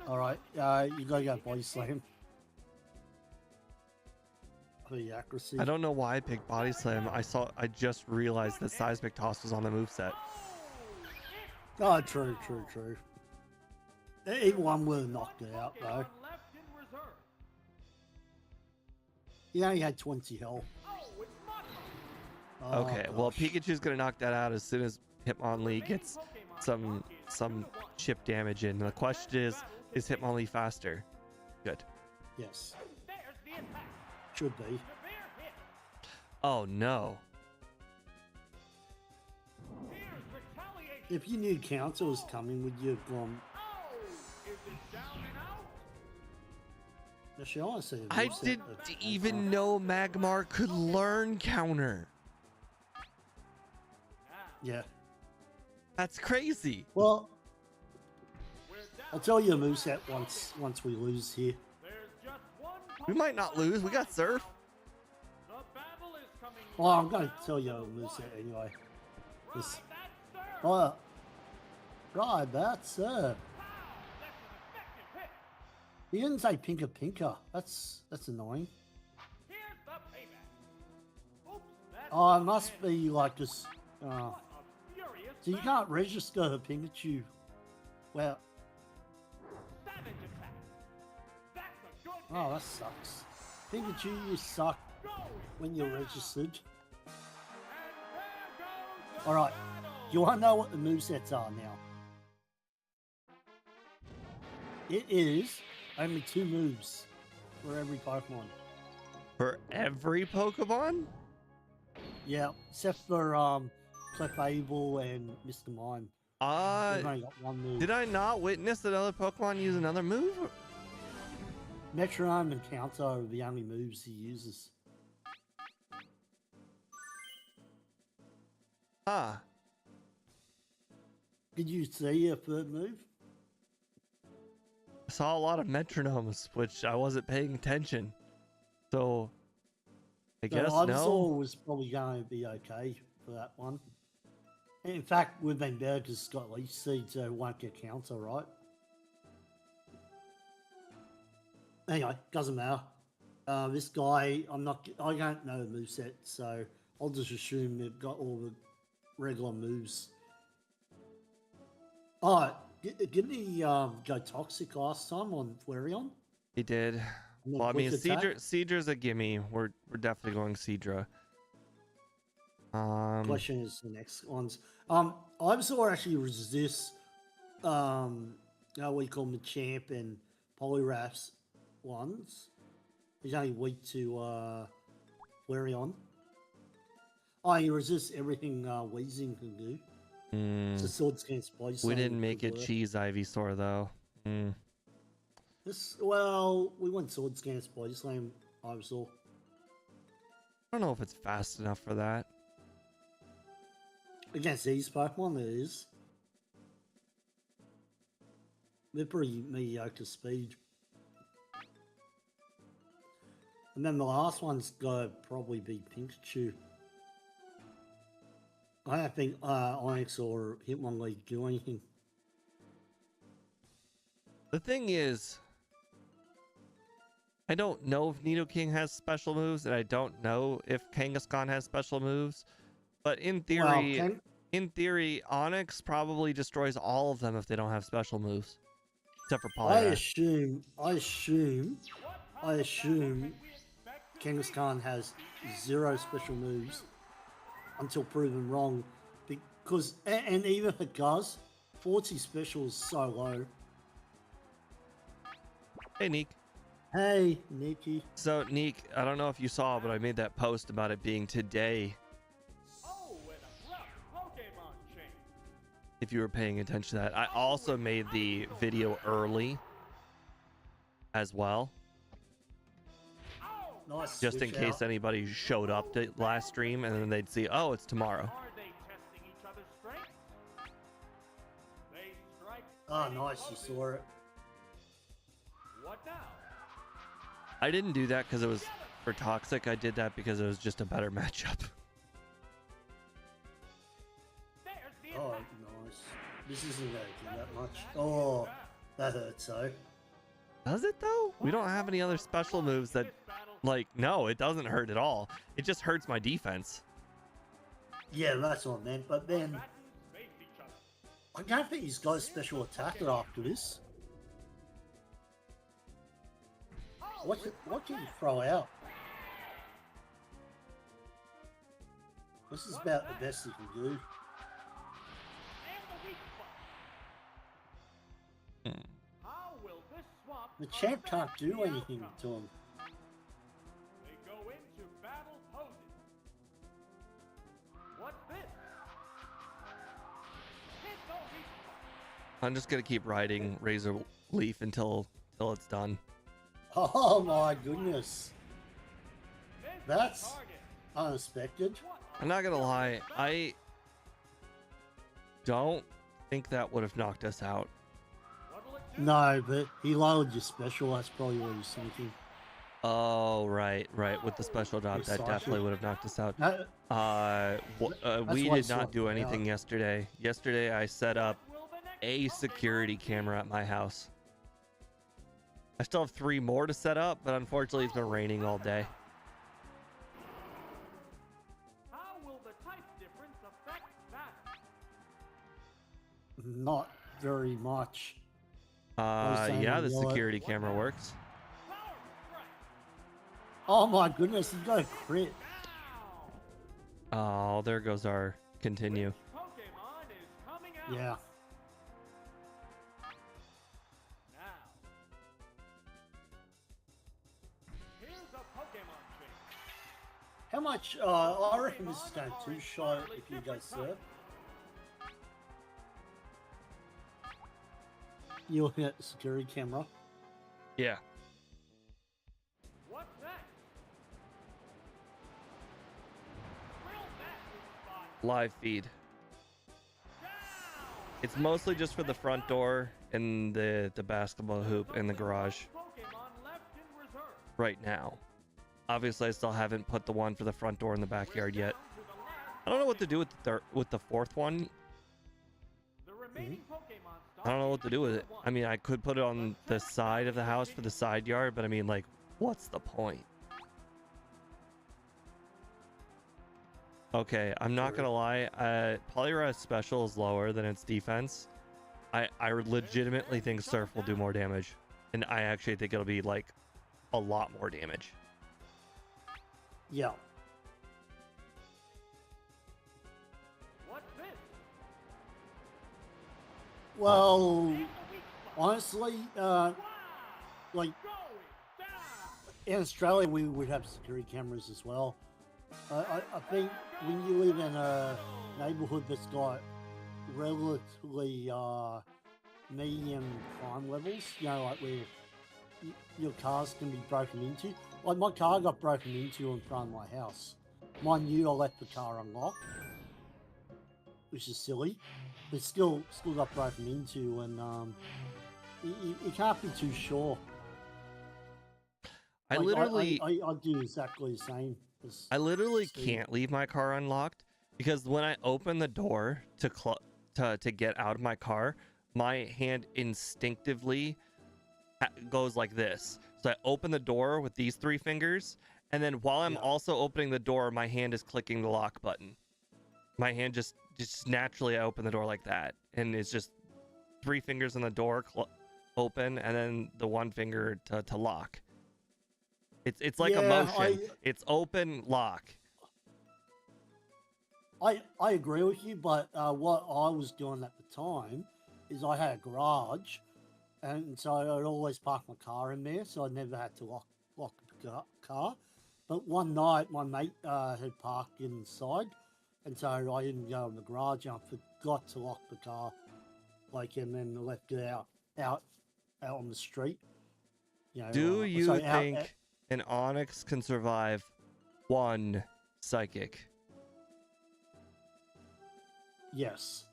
Speaker 2: Alright, you gotta go body slam. For the accuracy.
Speaker 1: I don't know why I picked Body Slam. I just realized that Seismic Toss was on the moveset.
Speaker 2: Oh, true. Even one would have knocked it out, though. He only had 20 health. Oh,
Speaker 1: Okay, well,
Speaker 2: gosh.
Speaker 1: Pikachu's gonna knock that out as soon as Hitmonlee gets some chip damage in. The question is Hitmonlee faster? Good.
Speaker 2: Yes. Should be.
Speaker 1: Oh no.
Speaker 2: If you knew counter was coming, would you have gone? Actually, I want to see the
Speaker 1: I
Speaker 2: moveset
Speaker 1: didn't
Speaker 2: of
Speaker 1: even
Speaker 2: Counter.
Speaker 1: know Magmar could learn counter.
Speaker 2: Yeah.
Speaker 1: That's crazy.
Speaker 2: Well, I'll tell you a moveset once we lose here.
Speaker 1: We might not lose. We got Surf.
Speaker 2: Well, I'm going to tell you a moveset anyway. This. Oh, right, that's He didn't say Pinker. That's annoying. Oh, it must be like this. So you can't register a Pikachu. Well. Oh, that sucks. Pikachu, you suck when you're registered. Alright, you want to know what the movesets are now? It is only 2 moves for every Pokemon.
Speaker 1: For every Pokemon?
Speaker 2: Yeah, except for Clefable and Mr. Mime. They've only got 1 move.
Speaker 1: Did I not witness another Pokemon use another move?
Speaker 2: Metronome and Counter are the only moves he uses.
Speaker 1: Huh.
Speaker 2: Did you see a 3rd move?
Speaker 1: I saw a lot of metronomes, which I wasn't paying attention. So, I guess no.
Speaker 2: Ivysaur was probably going to be okay for that one. In fact, would have been better because it's got Leech Seed, so it won't get Counter, right? Anyway, doesn't matter. This guy, I don't know the moveset, so I'll just assume they've got all the regular moves. Alright, didn't he go Toxic last time on Flareon?
Speaker 1: He did.
Speaker 2: And then
Speaker 1: Well, I mean,
Speaker 2: Quick Attack?
Speaker 1: Seadra's a gimme. We're definitely going Seadra.
Speaker 2: Question is the next ones. Ivysaur actually resists how we call them, the Champ and Poliwrath's ones. He's only weak to Flareon. Oh, he resists everything Weezing can do. It's a Swords Can't Spice.
Speaker 1: We didn't make it Cheese Ivysaur though.
Speaker 2: Well, we went Swords Can't Spice Slam Ivysaur.
Speaker 1: I don't know if it's fast enough for that.
Speaker 2: Against these Pokemon, it is. They're pretty mediocre speed. And then the last one's gotta probably be Pikachu. I don't think Onix or Hitmonlee do anything.
Speaker 1: The thing is, I don't know if Nidoking has special moves, and I don't know if Kangaskhan has special moves. But in theory, Onix probably destroys all of them if they don't have special moves, except for Poliwrath.
Speaker 2: I assume Kangaskhan has 0 special moves until proven wrong, because and even if it does, 40 special is so low.
Speaker 1: Hey, Neek.
Speaker 2: Hey, Nikki.
Speaker 1: So, Neek, I don't know if you saw, but I made that post about it being today.
Speaker 3: Oh, and a rough Pokemon chain.
Speaker 1: if you were paying attention to that. I also made the video early as well,
Speaker 2: Nice.
Speaker 1: just in
Speaker 2: switch
Speaker 1: case
Speaker 2: out.
Speaker 1: anybody showed up to last stream and then they'd see, oh, it's tomorrow.
Speaker 3: Are they testing each other's strengths? They strike.
Speaker 2: Oh, nice. You saw it.
Speaker 3: What now?
Speaker 1: I didn't do that because it was for Toxic. I did that because it was just a better matchup.
Speaker 3: There's the
Speaker 2: Oh,
Speaker 3: attack.
Speaker 2: nice. This isn't going to do that much. Oh, that hurts, though.
Speaker 1: Does it though? We don't have any other special moves that, like, no, it doesn't hurt at all. It just hurts my defense.
Speaker 2: Yeah, that's what I meant. But then,
Speaker 3: Combatants face each other.
Speaker 2: I don't think he's got a special attacker after this. What can you throw out? This is about the best he can do.
Speaker 3: And the weak spot.
Speaker 1: Hmm.
Speaker 3: How will this swap?
Speaker 2: The champ can't
Speaker 3: affect
Speaker 2: do
Speaker 3: the
Speaker 2: anything
Speaker 3: outcome?
Speaker 2: to him.
Speaker 3: They go into battle poses. What's this? Hit the weak spot.
Speaker 1: I'm just gonna keep riding Razor Leaf until it's done.
Speaker 2: Oh my goodness.
Speaker 3: Miss
Speaker 2: That's
Speaker 3: the target.
Speaker 2: unexpected.
Speaker 3: What
Speaker 1: I'm not gonna lie, I don't think that would have knocked us out.
Speaker 3: What'll it do?
Speaker 2: No, but he lowered your special. That's probably what he's thinking.
Speaker 1: Oh, right. With the special drop, that
Speaker 2: Precisely.
Speaker 1: definitely would have knocked us out.
Speaker 2: No,
Speaker 1: We
Speaker 2: why I
Speaker 1: did not
Speaker 2: swapped
Speaker 1: do
Speaker 2: it
Speaker 1: anything
Speaker 2: out.
Speaker 1: yesterday. Yesterday, I set up
Speaker 3: Will the next
Speaker 1: a
Speaker 3: Pokemon
Speaker 1: security
Speaker 3: be?
Speaker 1: camera at my house. I still have 3 more to set up, but unfortunately, it's been raining all day.
Speaker 3: How will the type difference affect that?
Speaker 2: not very much. saying
Speaker 1: Yeah,
Speaker 2: on
Speaker 1: the
Speaker 2: the other-
Speaker 1: security camera works.
Speaker 3: Power strike.
Speaker 2: Oh my goodness, he got a crit.
Speaker 3: Now.
Speaker 1: Oh, there goes our continue.
Speaker 3: Which Pokemon is coming out?
Speaker 2: Yeah.
Speaker 3: Now. Here's a Pokemon change.
Speaker 2: How much? I reckon this is going too shy if you go Surf. You'll hit security camera.
Speaker 1: Yeah.
Speaker 3: What's next? Drill that weak spot.
Speaker 1: Live feed.
Speaker 3: Down.
Speaker 1: It's mostly just for the front door and the basketball hoop in the garage
Speaker 3: Pokemon left in reserve.
Speaker 1: right now. Obviously, I still haven't put the one for the front door in the backyard yet.
Speaker 3: Down to the last
Speaker 1: I don't know what to do with the fourth one.
Speaker 3: The remaining Pokemon
Speaker 1: I don't know what to do with it. I mean, I could put it on the side of the house for the side yard, but I mean, like, what's the point? Okay, I'm not gonna lie. Polyra's special is lower than its defense. I legitimately think Surf will do more damage, and I actually think it'll be like a lot more damage.
Speaker 2: Yeah.
Speaker 3: What's this?
Speaker 2: Well,
Speaker 3: And the weak spot.
Speaker 2: honestly,
Speaker 3: Wow.
Speaker 2: like
Speaker 3: Going down.
Speaker 2: in Australia, we would have security cameras as well. I think when you live in a neighborhood that's got relatively medium crime levels, you know, like where your cars can be broken into. Like my car got broken into in front of my house. Mind you, I left the car unlocked, which is silly. But still got broken into, and you can't be too sure.
Speaker 1: I
Speaker 2: Like,
Speaker 1: literally,
Speaker 2: I do exactly the same. As
Speaker 1: I literally
Speaker 2: Steve.
Speaker 1: can't leave my car unlocked because when I open the door to get out of my car, my hand instinctively goes like this. So I open the door with these 3 fingers, and then while I'm
Speaker 2: Yeah.
Speaker 1: also opening the door, my hand is clicking the lock button. My hand just naturally, I open the door like that, and it's just 3 fingers on the door open, and then the 1 finger to lock. It's like a
Speaker 2: Yeah,
Speaker 1: motion. It's open, lock.
Speaker 2: I agree with you, but what I was doing at the time is I had a garage, and so I'd always park my car in there, so I never had to lock the car. But one night, my mate had parked inside, And so I didn't go in the garage and I forgot to lock the car. Like, and then left it out on the street. You know,
Speaker 1: Do you
Speaker 2: so
Speaker 1: think an Onyx can survive one psychic?
Speaker 2: Yes.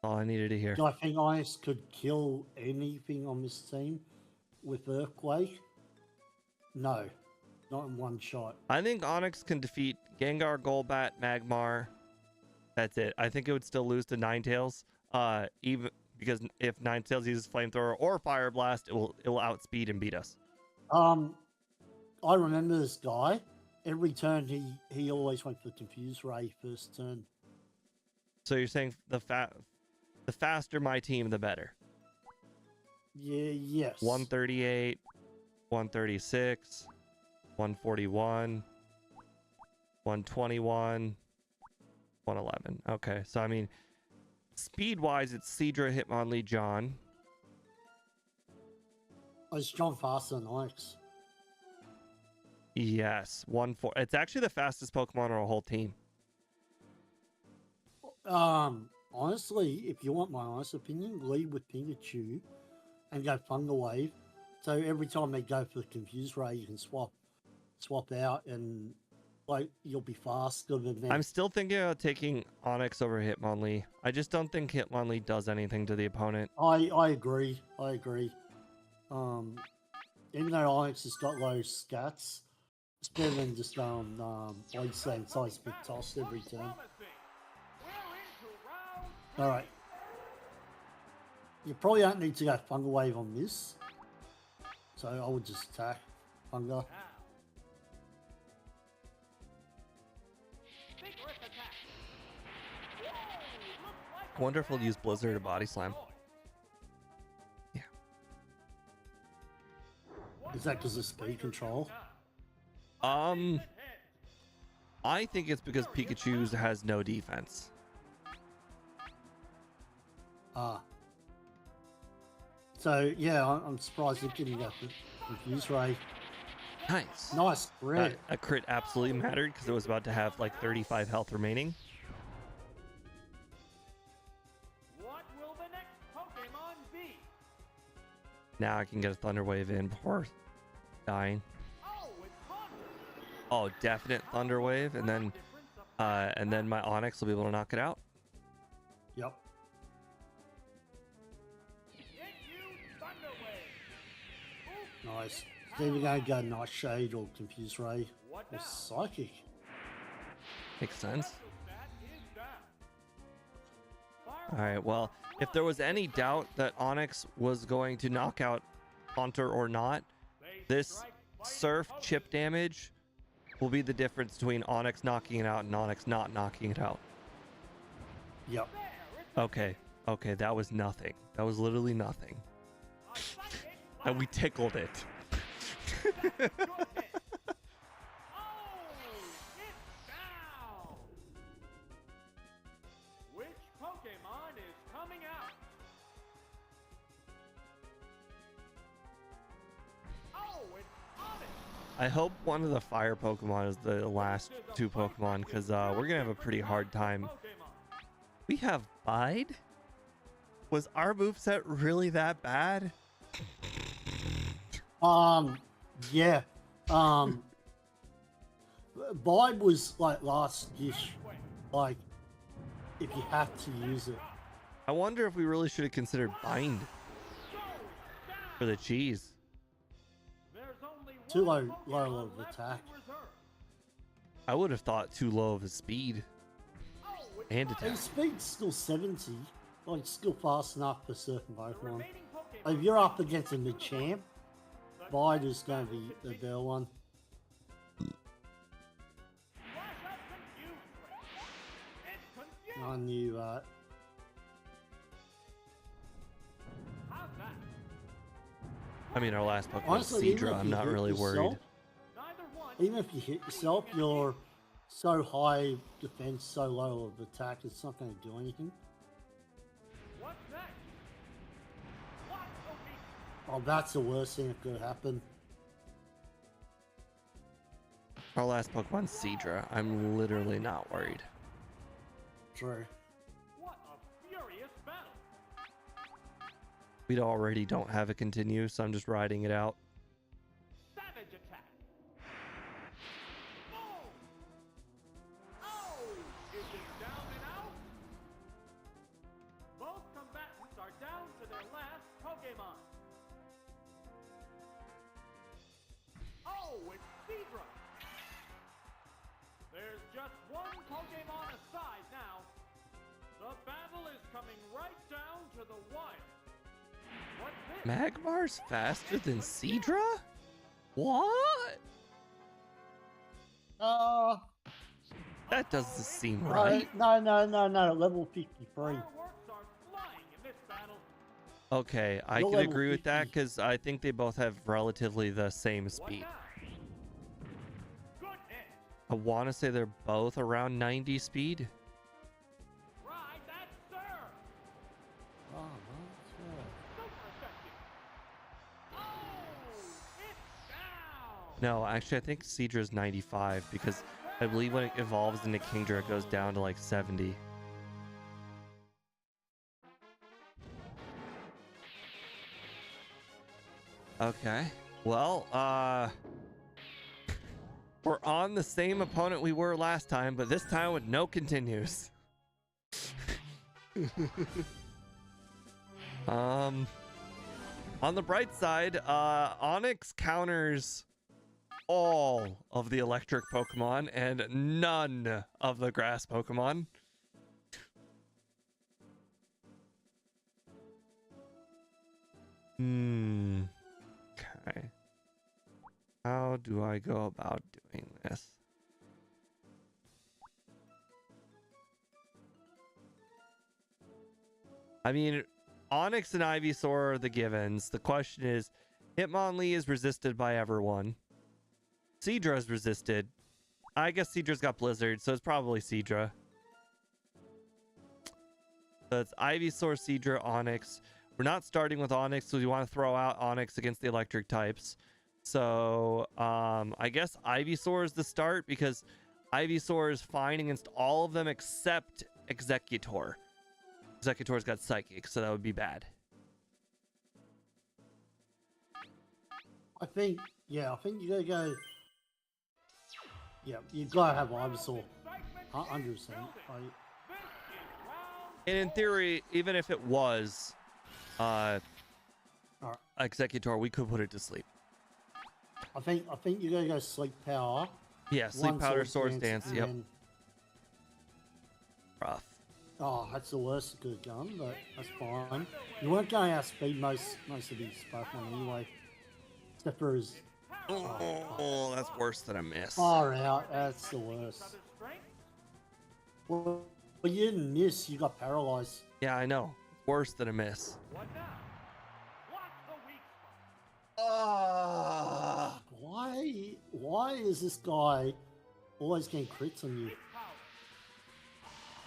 Speaker 1: All I needed to hear.
Speaker 2: Do I think Ice could kill anything on this team with Earthquake? No, not in one shot.
Speaker 1: I think Onyx can defeat Gengar, Golbat, Magmar. That's it. I think it would still lose to Ninetales. Even because if Ninetales uses Flamethrower or Fire Blast, it will outspeed and beat us.
Speaker 2: I remember this guy. Every turn he always went for Confuse Ray first turn.
Speaker 1: So you're saying the faster my team, the better.
Speaker 2: Yeah, yes.
Speaker 1: 138, 136, 141, 121, 111. Okay, so I mean, speed-wise, it's Seadra, Hitmonlee, John.
Speaker 2: Oh, it's John faster than Onyx.
Speaker 1: Yes, 1-4. It's actually the fastest Pokemon on our whole team.
Speaker 2: Honestly, if you want my honest opinion, lead with Pikachu and go Thunder Wave. So every time they go for Confuse Ray, you can swap out and like you'll be faster than them.
Speaker 1: I'm still thinking about taking Onyx over Hitmonlee. I just don't think Hitmonlee does anything to the opponent.
Speaker 2: I agree. Even though Onyx has got low scats, it's better than just Blade Slam size big toss every turn. Alright. You probably don't need to go Thunder Wave on this. So I would just attack Thunder.
Speaker 1: I wonder if he'll use Blizzard or Body Slam. Yeah.
Speaker 2: Is that because of speed control?
Speaker 1: I think it's because Pikachu has no defense.
Speaker 2: So yeah, I'm surprised it didn't go for Confuse Ray.
Speaker 1: Nice.
Speaker 2: Nice crit.
Speaker 1: A crit absolutely mattered because it was about to have like 35 health remaining.
Speaker 3: What will the next Pokemon be?
Speaker 1: Now I can get a Thunder Wave in before dying.
Speaker 3: Oh, it's Thunder.
Speaker 1: Oh, definite Thunder Wave, and then my Onyx will be able to knock it out.
Speaker 2: Yep. Nice. Then we're going to go Nightshade or Confuse Ray or Psychic.
Speaker 1: Makes sense. Alright, well, if there was any doubt that Onyx was going to knock out Haunter or not, this Surf chip damage will be the difference between Onyx knocking it out and Onyx not knocking it out.
Speaker 2: Yep.
Speaker 1: Okay, that was nothing. That was literally nothing. And we tickled it.
Speaker 3: Which Pokemon is coming out? Oh, it's Onyx.
Speaker 1: I hope one of the fire Pokemon is the last two Pokemon, because we're gonna have a pretty hard time. We have Bide? Was our moveset really that bad?
Speaker 2: Yeah. Bide was like last dish. Like, if you have to use it.
Speaker 1: I wonder if we really should have considered Bind for the cheese.
Speaker 2: Too low of attack.
Speaker 1: I would have thought too low of a speed and attack.
Speaker 2: His speed's still 70. Like, still fast enough for certain Pokemon. If you're up against a mid-champ, Bide is going to be the better one. I knew
Speaker 1: I mean, our last Pokemon,
Speaker 2: honestly,
Speaker 1: Seadra, I'm not really worried.
Speaker 2: Even if you hit yourself, you're so high defense, so low of attack, it's not going to do anything. Oh, that's the worst thing that could happen.
Speaker 1: Our last Pokemon, Seadra, I'm literally not worried.
Speaker 2: True.
Speaker 3: What a furious battle!
Speaker 1: We already don't have it continue, so I'm just riding it out.
Speaker 3: Savage attack! Boom! Oh! Is it down and out? Both combatants are down to their last Pokemon. Oh, it's Zebra! There's just one Pokemon aside now. The battle is coming right down to the wire. What's this?
Speaker 1: Magmar's faster than Seadra? What? That doesn't seem right.
Speaker 2: No. Level 53.
Speaker 3: Fireworks are flying in this battle.
Speaker 1: Okay, I
Speaker 2: You're
Speaker 1: can
Speaker 2: level
Speaker 1: agree with that
Speaker 2: 50.
Speaker 1: because I think they both have relatively the same
Speaker 3: What
Speaker 1: speed.
Speaker 3: now? Good hit.
Speaker 1: I want to say they're both around 90 speed.
Speaker 3: Ride that, sir.
Speaker 2: Oh, that's
Speaker 3: Super effective. Oh, it's down.
Speaker 1: No, actually, I think Seadra's 95 because I believe when it evolves into Kingdra, it goes down to like 70. Okay. Well, we're on the same opponent we were last time, but this time with no continues. On the bright side, Onyx counters all of the electric Pokemon and none of the grass Pokemon. Okay. How do I go about doing this? I mean, Onyx and Ivysaur are the givens. The question is, Hitmonlee is resisted by everyone. Seadra is resisted. I guess Seadra's got Blizzard, so it's probably Seadra. So it's Ivysaur, Seadra, Onyx. We're not starting with Onyx, so we want to throw out Onyx against the electric types. So I guess Ivysaur is the start because Ivysaur is fine against all of them except Executor. Executor's got Psychic, so that would be bad.
Speaker 2: I think you gotta go. Yeah, you gotta have Ivysaur. 100%.
Speaker 1: And in theory, even if it was Executor, we could put it to sleep.
Speaker 2: I think you gotta go Sleep Power.
Speaker 1: Yeah, Sleep
Speaker 2: one
Speaker 1: Powder, Swords Dance.
Speaker 2: and
Speaker 1: Yep.
Speaker 2: then-
Speaker 1: Rough.
Speaker 2: Oh, that's the worst it could have done, but that's fine. You weren't going out speed most of these Pokemon anyway. Except for his
Speaker 1: Oh, that's worse than a miss.
Speaker 2: far out. That's the worst. Well, you didn't miss. You got paralyzed.
Speaker 1: Yeah, I know. Worse than a miss.
Speaker 3: What now? Block the weak spot.
Speaker 2: Why is this guy always getting crits on you?
Speaker 3: Power.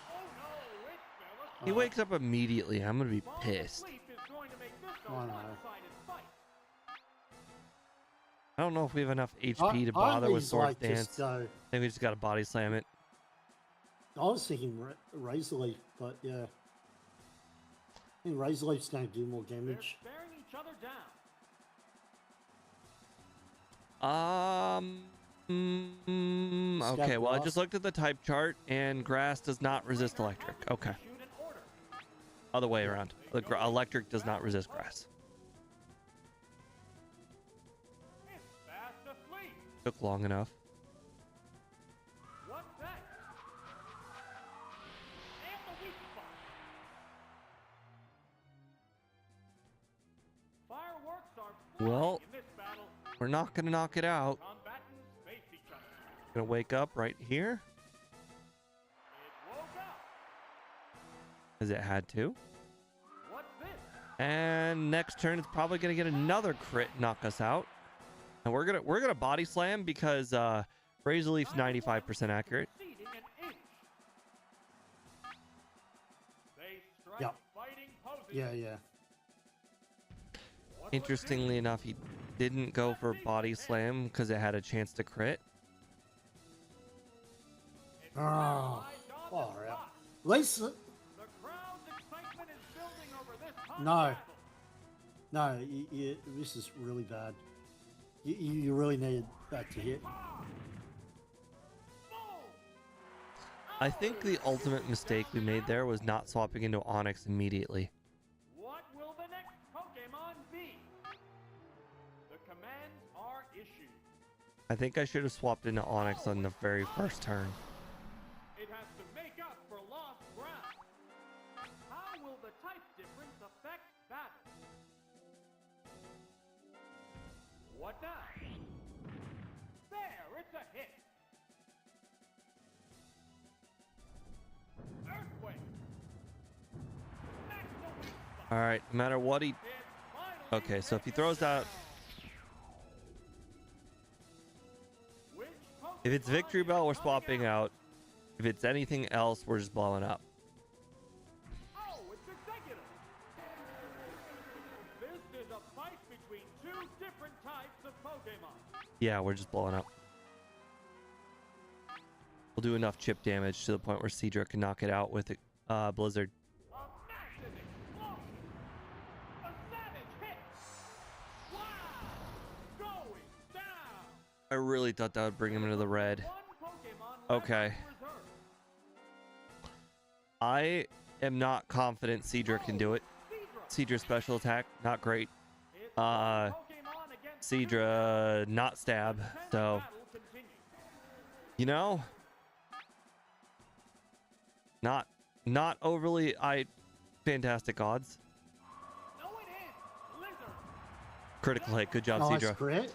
Speaker 3: Oh no, it's Bella.
Speaker 1: He wakes up immediately. I'm gonna be
Speaker 3: Falling
Speaker 1: pissed.
Speaker 3: asleep is going to make this a
Speaker 2: I know.
Speaker 3: one-sided fight.
Speaker 1: I don't know if we have enough HP to bother with Swords Dance.
Speaker 2: Just go.
Speaker 1: I think we just gotta body slam it.
Speaker 2: I was thinking Razor Leaf, but yeah. I think Razor Leaf's going to do more
Speaker 3: They're
Speaker 2: damage.
Speaker 3: staring each other down.
Speaker 1: Okay, well, I
Speaker 2: Grass.
Speaker 1: just looked at the type chart, and grass does not resist electric. Okay.
Speaker 3: Shoot an order.
Speaker 1: Other way around. Electric does not resist grass.
Speaker 3: It's fast asleep.
Speaker 1: Took long enough.
Speaker 3: What's that? And the weak spot. Fireworks are flying
Speaker 1: Well,
Speaker 3: in this battle.
Speaker 1: we're not gonna knock it out.
Speaker 3: Combatants face each other.
Speaker 1: Gonna wake up right here,
Speaker 3: It woke up.
Speaker 1: as it had to.
Speaker 3: What's this?
Speaker 1: And next turn, it's probably gonna get another crit, knock us out. And we're gonna body slam because Razor Leaf's 95% accurate.
Speaker 3: Exceeding an inch. They strike
Speaker 2: Yep.
Speaker 3: fighting poses.
Speaker 2: Yeah.
Speaker 3: What was
Speaker 1: Interestingly enough, he didn't go for body slam because it had a chance to crit.
Speaker 3: this? It's
Speaker 2: Ah,
Speaker 3: right on the
Speaker 2: far out.
Speaker 3: spot.
Speaker 2: least
Speaker 3: The crowd's excitement is building over this hot
Speaker 2: No.
Speaker 3: battle.
Speaker 2: no, this is really bad. You really needed that to hit.
Speaker 3: Boom!
Speaker 1: I think the ultimate mistake we made there was not swapping into Onyx immediately.
Speaker 3: What will the next Pokemon be? The commands are issued.
Speaker 1: I think I should have swapped into Onyx on the very first turn.
Speaker 3: It has to make up for lost ground. How will the type difference affect battle? What now? There, it's a hit. Earthquake. That's the weak spot.
Speaker 1: All right, no matter what he...
Speaker 3: It's finally
Speaker 1: Okay, so if he
Speaker 3: taken
Speaker 1: throws out...
Speaker 3: down. Which
Speaker 1: If it's
Speaker 3: Pokemon
Speaker 1: Victory
Speaker 3: is
Speaker 1: Bell, we're
Speaker 3: coming
Speaker 1: swapping out. If it's anything else, we're just blowing up.
Speaker 3: Oh, it's executive. This is a fight between two different types of Pokemon.
Speaker 1: Yeah, we're just blowing up. We'll do enough chip damage to the point where Seadra can knock it out with Blizzard.
Speaker 3: A massive explosion. A savage hit. Wow. Going down.
Speaker 1: I really thought that would bring him into the red.
Speaker 3: One Pokemon left
Speaker 1: Okay.
Speaker 3: in reserve.
Speaker 1: I am not confident Seadra can do it.
Speaker 3: Seadra.
Speaker 1: Seadra special attack, not great.
Speaker 3: It's one Pokemon against two.
Speaker 1: Seadra, not stab.
Speaker 3: Tense
Speaker 1: So,
Speaker 3: battle continues.
Speaker 1: you know, not overly fantastic odds.
Speaker 3: No, it is. Lizard.
Speaker 1: Critical hit. Good job,
Speaker 2: Nice
Speaker 1: Seadra.
Speaker 2: crit.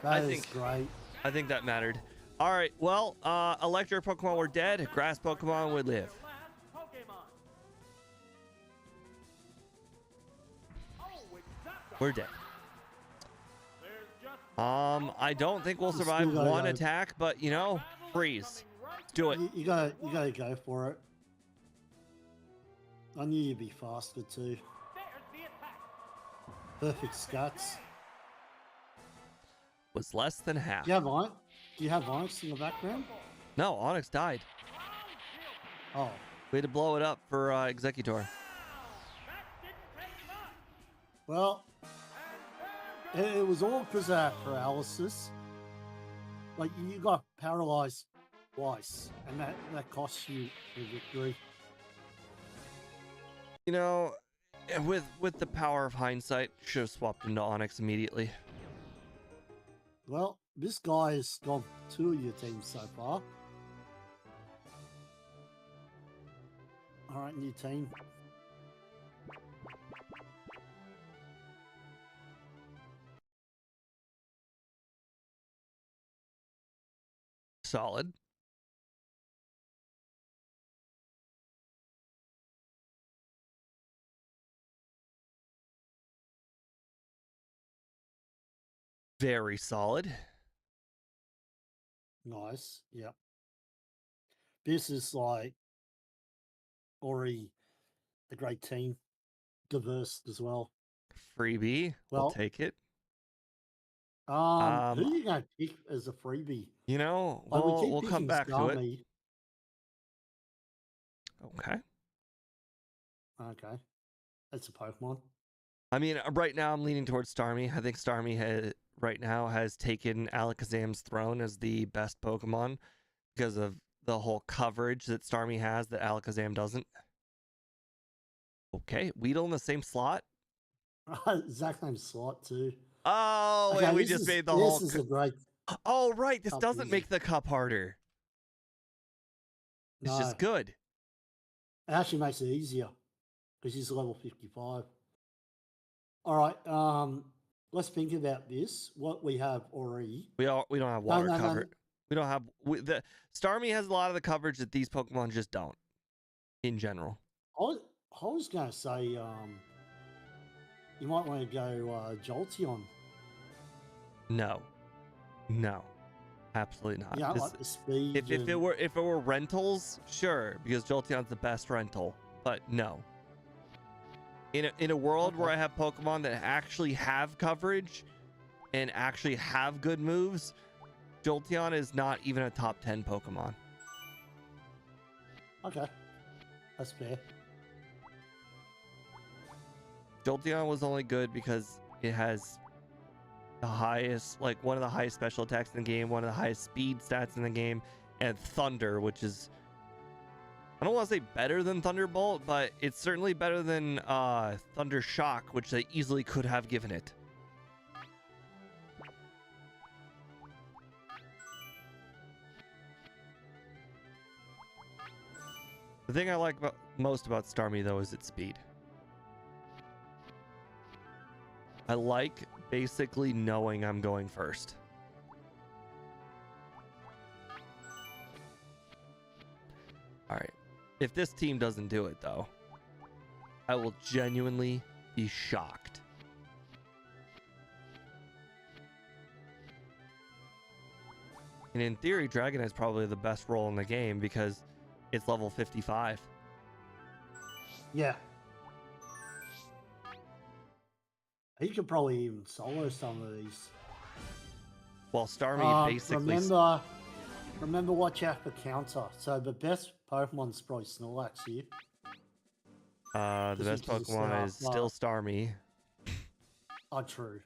Speaker 3: Oh.
Speaker 1: I
Speaker 2: That is
Speaker 1: think-
Speaker 2: great.
Speaker 1: I think that mattered. All right. Well, electric Pokemon were dead. Grass Pokemon would live.
Speaker 3: Their last Pokemon. Oh, it's Zapdos.
Speaker 1: We're dead.
Speaker 3: There's just
Speaker 1: I don't think we'll survive
Speaker 2: Still gotta
Speaker 1: one
Speaker 2: go.
Speaker 1: attack, but you know, freeze. Let's do it.
Speaker 2: You gotta go for it. I knew you'd be faster too.
Speaker 3: There's the attack.
Speaker 2: Perfect stats.
Speaker 1: Was less than half.
Speaker 2: Do you have Onyx in the background?
Speaker 1: No, Onyx died.
Speaker 2: Oh,
Speaker 1: We had to blow it up for Executor.
Speaker 3: That didn't take much.
Speaker 2: well,
Speaker 3: And there
Speaker 2: it was all because of that paralysis. Like you got paralyzed twice, and that cost you the victory.
Speaker 1: You know, with the power of hindsight, should have swapped into Onyx immediately.
Speaker 2: Well, this guy has gone 2 of your teams so far. All right, new team.
Speaker 1: Solid. Very solid.
Speaker 2: Nice. Yep. This is like already a great team, diverse as well.
Speaker 1: Freebie. We'll
Speaker 2: Well,
Speaker 1: take it.
Speaker 2: who
Speaker 1: Um,
Speaker 2: are you going to pick as a freebie?
Speaker 1: You know,
Speaker 2: Like, we keep
Speaker 1: we'll come
Speaker 2: picking
Speaker 1: back to it.
Speaker 2: Starmie.
Speaker 1: Okay.
Speaker 2: Okay, that's a Pokemon.
Speaker 1: I mean, right now I'm leaning towards Starmie. I think Starmie right now has taken Alakazam's throne as the best Pokemon because of the whole coverage that Starmie has that Alakazam doesn't. Okay, Weedle in the same slot.
Speaker 2: Exact same slot too.
Speaker 1: Oh,
Speaker 2: Okay,
Speaker 1: and we
Speaker 2: this
Speaker 1: just
Speaker 2: is-
Speaker 1: made the
Speaker 2: this
Speaker 1: whole.
Speaker 2: is a great.
Speaker 1: Oh, right. This
Speaker 2: cup
Speaker 1: doesn't
Speaker 2: easy.
Speaker 1: make the cup harder. It's
Speaker 2: No,
Speaker 1: just good.
Speaker 2: it actually makes it easier because he's level 55. All right, let's think about this. What we have already.
Speaker 1: We don't have water
Speaker 2: no, no.
Speaker 1: cover. We don't have the Starmie has a lot of the coverage that these Pokemon just don't. In general,
Speaker 2: I was going to say, you might want to go Jolteon.
Speaker 1: no, absolutely not.
Speaker 2: Yeah,
Speaker 1: This-
Speaker 2: like the speed.
Speaker 1: if it were rentals, sure, because Jolteon's the best rental. But no. In a world where
Speaker 2: Okay.
Speaker 1: I have Pokemon that actually have coverage and actually have good moves, Jolteon is not even a top 10 Pokemon.
Speaker 2: Okay, That's fair.
Speaker 1: Jolteon was only good because it has the highest, like one of the highest special attacks in the game, one of the highest speed stats in the game, and Thunder, which is, I don't want to say better than Thunderbolt, but it's certainly better than Thunder Shock, which they easily could have given it. The thing I like most about Starmie, though, is its speed. I like basically knowing I'm going first. All right. If this team doesn't do it, though, I will genuinely be shocked. And in theory, Dragon is probably the best role in the game because it's level 55.
Speaker 2: Yeah. He could probably even solo some of these.
Speaker 1: Well, Starmie basically...
Speaker 2: Remember watch out for counter. So the best Pokemon's probably Snorlax here.
Speaker 1: The best Pokemon is still Starmie.
Speaker 2: Oh, true.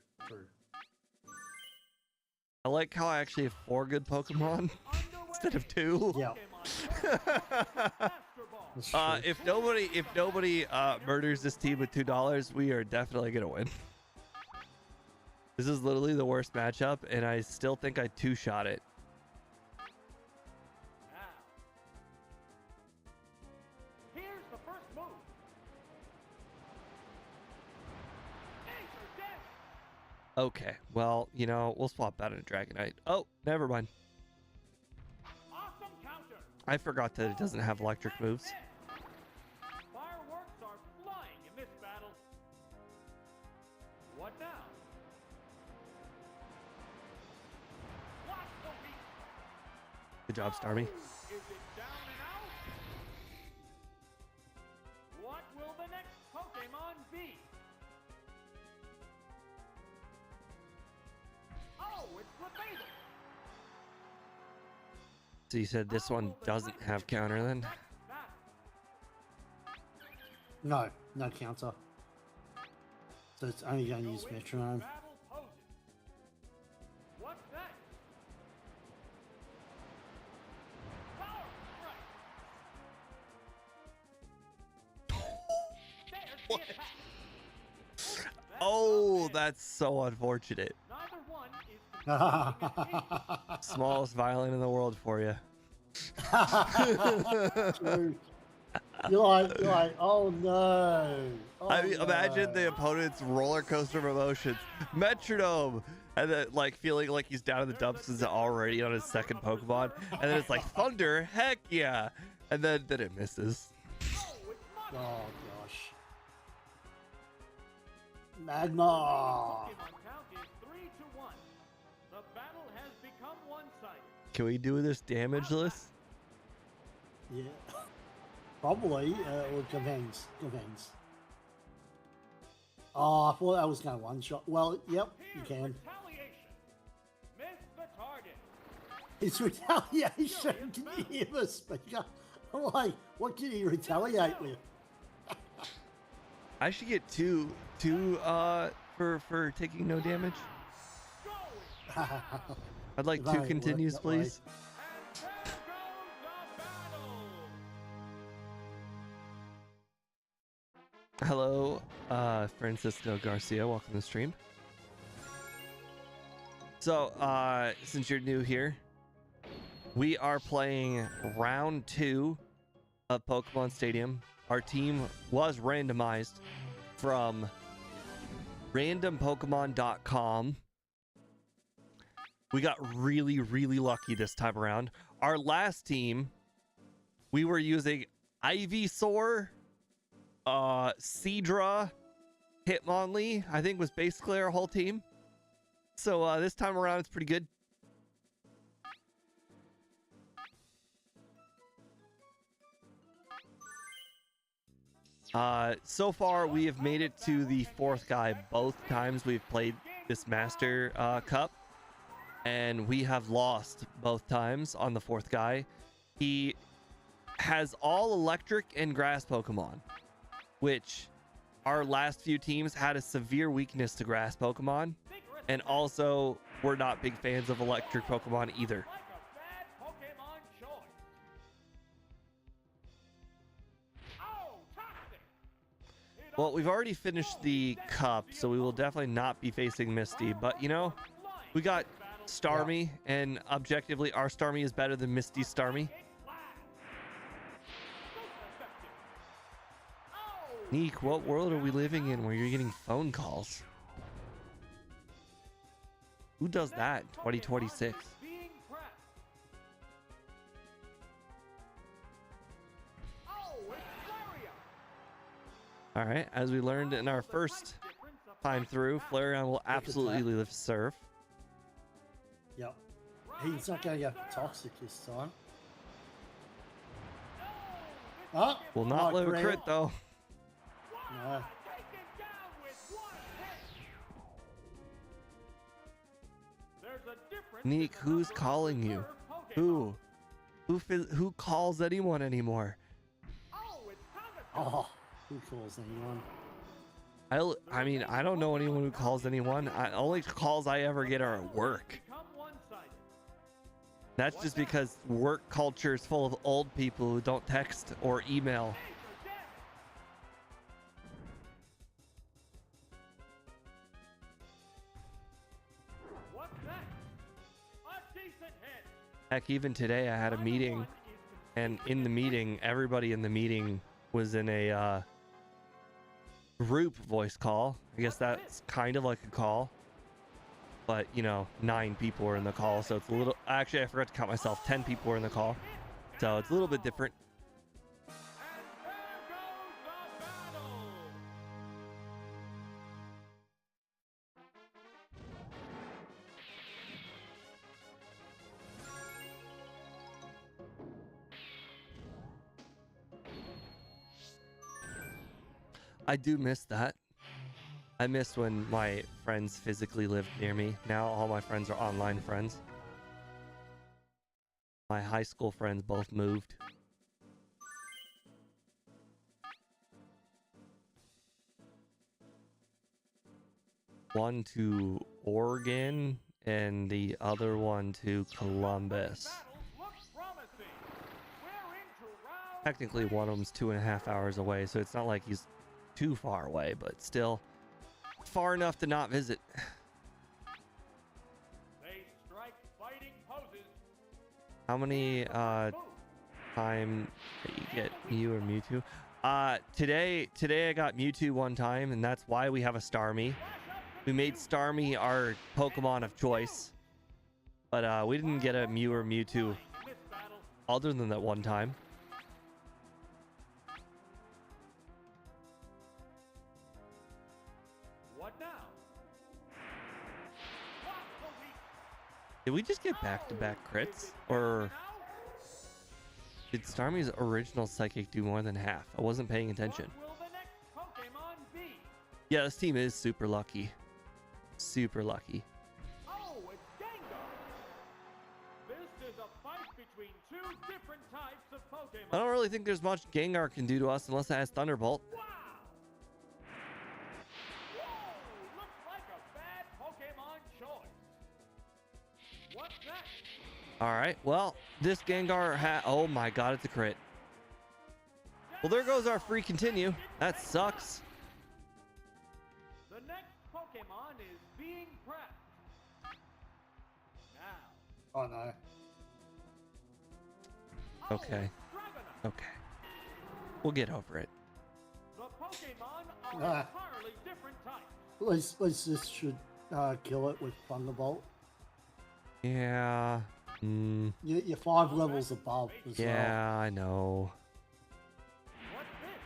Speaker 1: I like how I actually have 4 good Pokemon instead of 2.
Speaker 2: Yeah.
Speaker 1: If nobody murders this team with $2, we are definitely gonna win. This is literally the worst matchup, and I still think I 2-shot it.
Speaker 3: Here's the first move.
Speaker 1: Okay, well, you know, we'll swap that into Dragonite. Oh, never mind.
Speaker 3: Awesome counter.
Speaker 1: I forgot that it doesn't have electric moves.
Speaker 3: Fireworks are flying in this battle. What now? Watch the beat.
Speaker 1: Good job, Starmie.
Speaker 3: Is it down and out? What will the next Pokemon be? Oh, it's Lebedo.
Speaker 1: So you said this one doesn't have counter then?
Speaker 2: No counter. So it's only going to use Metronome.
Speaker 3: Battle poses. What's that? Power strike. There's the attack.
Speaker 1: Oh, that's so unfortunate.
Speaker 3: Neither one is
Speaker 1: Smallest violin in the world for you.
Speaker 2: True. You're like, oh no. Oh,
Speaker 1: I mean, imagine
Speaker 2: no.
Speaker 1: the opponent's roller coaster of emotions. Metronome! And then, like, feeling like he's down in the dumps because he's already on his second Pokemon. And then it's like, Thunder, heck yeah! And then it misses.
Speaker 2: Oh gosh. Magma.
Speaker 3: Pokemon count is 3-1. The battle has become one-sided.
Speaker 1: Can we do this damageless?
Speaker 2: Yeah. Probably. Or depends. Oh, I thought that was going to one-shot. Well, yep, you
Speaker 3: Here's
Speaker 2: can.
Speaker 3: retaliation. Miss the target.
Speaker 2: It's retaliation. Can you hear the speaker? I'm like, what did he retaliate with?
Speaker 1: I should get two for taking no damage. I'd like
Speaker 2: If
Speaker 1: 2
Speaker 2: only it worked
Speaker 1: continues,
Speaker 2: that way.
Speaker 1: please.
Speaker 3: And there goes the battle.
Speaker 1: Hello, Francisco Garcia. Welcome to the stream. So, since you're new here, we are playing round 2 of Pokemon Stadium. Our team was randomized from randompokemon.com. We got really, really lucky this time around. Our last team, we were using Ivysaur, Seadra, Hitmonlee, I think was basically our whole team. So this time around, it's pretty good. So far, we have made it to the 4th guy both times we've played this Master Cup. And we have lost both times on the 4th guy. He has all electric and grass Pokemon, which our last few teams had a severe weakness to grass Pokemon, and also we're not big fans of electric Pokemon either.
Speaker 3: Like a bad Pokemon choice. Oh, toxic. It
Speaker 1: Well, we've already finished the cup, so we will definitely not be facing Misty, but you know, we got Starmie, and objectively our Starmie is better than Misty's Starmie. Neek, what world are we living in where you're getting phone calls? Who does that? 2026.
Speaker 3: being pressed. Oh, it's Flareon.
Speaker 1: All right, as we learned in our first time through, Flareon will absolutely live serve.
Speaker 2: Yep. He's not going to go for toxic this time. Oh,
Speaker 1: Will not live a
Speaker 2: crit.
Speaker 1: crit though.
Speaker 2: No.
Speaker 3: Taken down with one hit. There's a difference in
Speaker 1: Neek,
Speaker 3: the
Speaker 1: who's
Speaker 3: number of
Speaker 1: calling you?
Speaker 3: reserve Pokemon.
Speaker 1: Who calls anyone anymore?
Speaker 3: Oh, it's Counterspell.
Speaker 2: Oh, who calls anyone?
Speaker 1: I mean, I don't know anyone who calls anyone. Only calls I ever get are at work.
Speaker 3: Become one-sided.
Speaker 1: That's just because work culture is full of old people who don't text or email.
Speaker 3: Major damage. What's next? A decent hit.
Speaker 1: Heck, even today I had a meeting, and in the meeting, everybody in the meeting was in a group voice call. I guess that's kind of like a call, but you know, 9 people were in the call, so it's a little, actually I forgot to count myself, 10 people were in the call, so it's a little bit different.
Speaker 3: And there goes the battle.
Speaker 1: I do miss that. I miss when my friends physically lived near me. Now all my friends are online friends. My high school friends both moved. One to Oregon and the other one to Columbus.
Speaker 3: Battles look promising. We're into round
Speaker 1: Technically one of them's 2.5 hours away, so it's not like he's too far away, but still far enough to not visit.
Speaker 3: They strike fighting poses.
Speaker 1: How many
Speaker 3: Move.
Speaker 1: time that you get Mew or Mewtwo? Today I got Mewtwo one time, and that's why we have a Starmie. We made Starmie our Pokemon of choice, but we didn't get a Mew or Mewtwo
Speaker 3: In this battle,
Speaker 1: other than that one time.
Speaker 3: what now? What the weak?
Speaker 1: Did we just get back-to-back crits, or did Starmie's original Psychic do more than half? I wasn't paying attention.
Speaker 3: What will the next Pokemon be?
Speaker 1: Yeah, this team is super lucky. Super lucky.
Speaker 3: Oh, it's Gengar. This is a fight between two different types of Pokemon.
Speaker 1: I don't really think there's much Gengar can do to us unless it has Thunderbolt.
Speaker 3: Wow! Whoa! Looks like a bad Pokemon choice. What's next?
Speaker 1: All right, well, this Gengar oh my god, it's a crit. Well, there goes our free continue. That sucks.
Speaker 3: The next Pokemon is being prepped. Now.
Speaker 2: Oh no.
Speaker 3: Oh,
Speaker 1: Okay.
Speaker 3: Dragonite.
Speaker 1: Okay. We'll get over it.
Speaker 3: The Pokemon are
Speaker 2: Ah.
Speaker 3: entirely different types.
Speaker 2: At least this should kill it with Thunderbolt.
Speaker 1: Yeah.
Speaker 2: You're 5 levels above as well.
Speaker 1: Yeah, I know.
Speaker 3: What's this?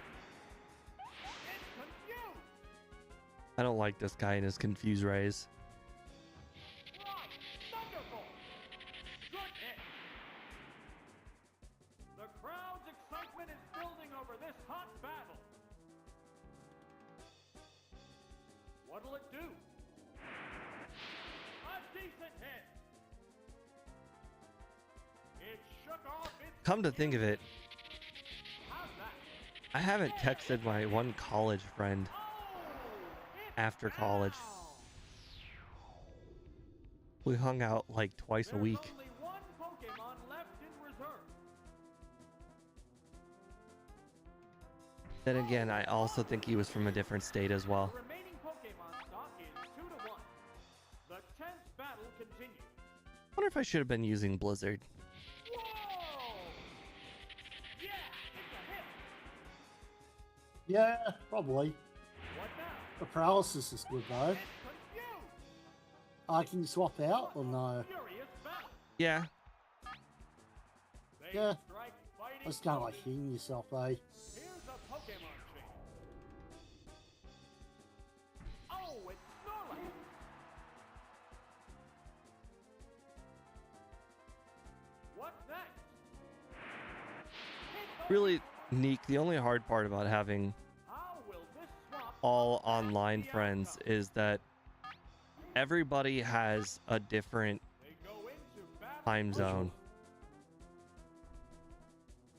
Speaker 3: It's confused.
Speaker 1: I don't like this guy and his confused rays.
Speaker 3: Right. Thunderbolt. Good hit. The crowd's excitement is building over this hot battle. What'll it do? A decent hit. It shook off its
Speaker 1: Come to think of it, I haven't texted my one college friend after college. We hung out like twice a week.
Speaker 3: Only one Pokemon left in reserve.
Speaker 1: Then again, I also think he was from a different state as well.
Speaker 3: The remaining Pokemon stock is 2-1. The tense battle continues.
Speaker 1: I wonder if I should have been using Blizzard.
Speaker 3: Whoa! Yeah, it's a hit.
Speaker 2: Yeah, probably.
Speaker 3: What now?
Speaker 2: The paralysis is good though.
Speaker 3: It's confused.
Speaker 2: Can you swap out or no?
Speaker 3: Furious battle.
Speaker 1: Yeah.
Speaker 3: They
Speaker 2: Yeah.
Speaker 3: strike fighting.
Speaker 2: That's kind of like healing yourself, eh?
Speaker 3: Here's a Pokemon chain. Oh, it's Snorlax. What's next?
Speaker 1: Really, Neek, the only hard part about having
Speaker 3: How will this swap
Speaker 1: all online friends is that everybody has a different
Speaker 3: they go into battle?
Speaker 1: time zone.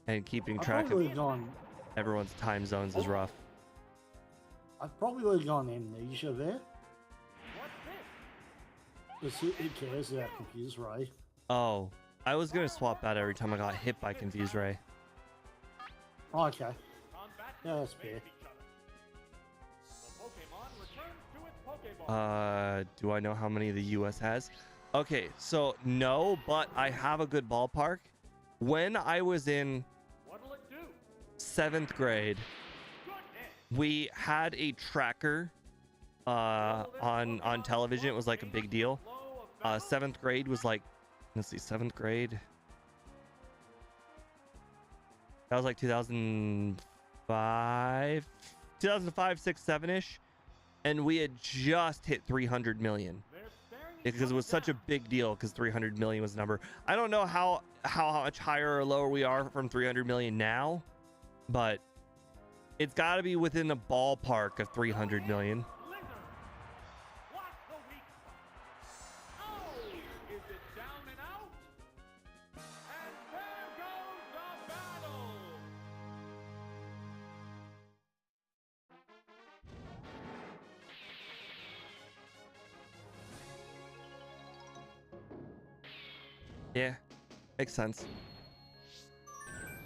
Speaker 1: And keeping
Speaker 2: I
Speaker 1: track
Speaker 2: probably
Speaker 1: of
Speaker 2: would have gone.
Speaker 1: everyone's time zones is rough.
Speaker 2: I probably would have gone amnesia there.
Speaker 3: What's this?
Speaker 2: Because who cares about Confuse Ray?
Speaker 1: Oh, I was gonna swap out every time I got hit by Confuse Ray.
Speaker 2: Oh, okay.
Speaker 3: Combat
Speaker 2: Yeah, that's
Speaker 3: face
Speaker 2: fair.
Speaker 3: each other. The Pokemon returns to its Pokeball.
Speaker 1: Do I know how many the US has? Okay, so no, but I have a good ballpark. When I was in
Speaker 3: What'll it do?
Speaker 1: 7th grade,
Speaker 3: Good hit.
Speaker 1: we had a tracker on television. It was like a big deal.
Speaker 3: Flow of battle.
Speaker 1: 7th grade was like, let's see, 7th grade. That was like 2005, 6, 7-ish. And we had just hit 300 million.
Speaker 3: They're staring each
Speaker 1: Because it was
Speaker 3: other
Speaker 1: such a
Speaker 3: down.
Speaker 1: big deal because 300 million was the number. I don't know how much higher or lower we are from 300 million now, but it's got to be within the ballpark of 300 million.
Speaker 3: Blizzard. What's the weak spot? Oh, is it down and out? And there goes the battle.
Speaker 1: Yeah, makes sense.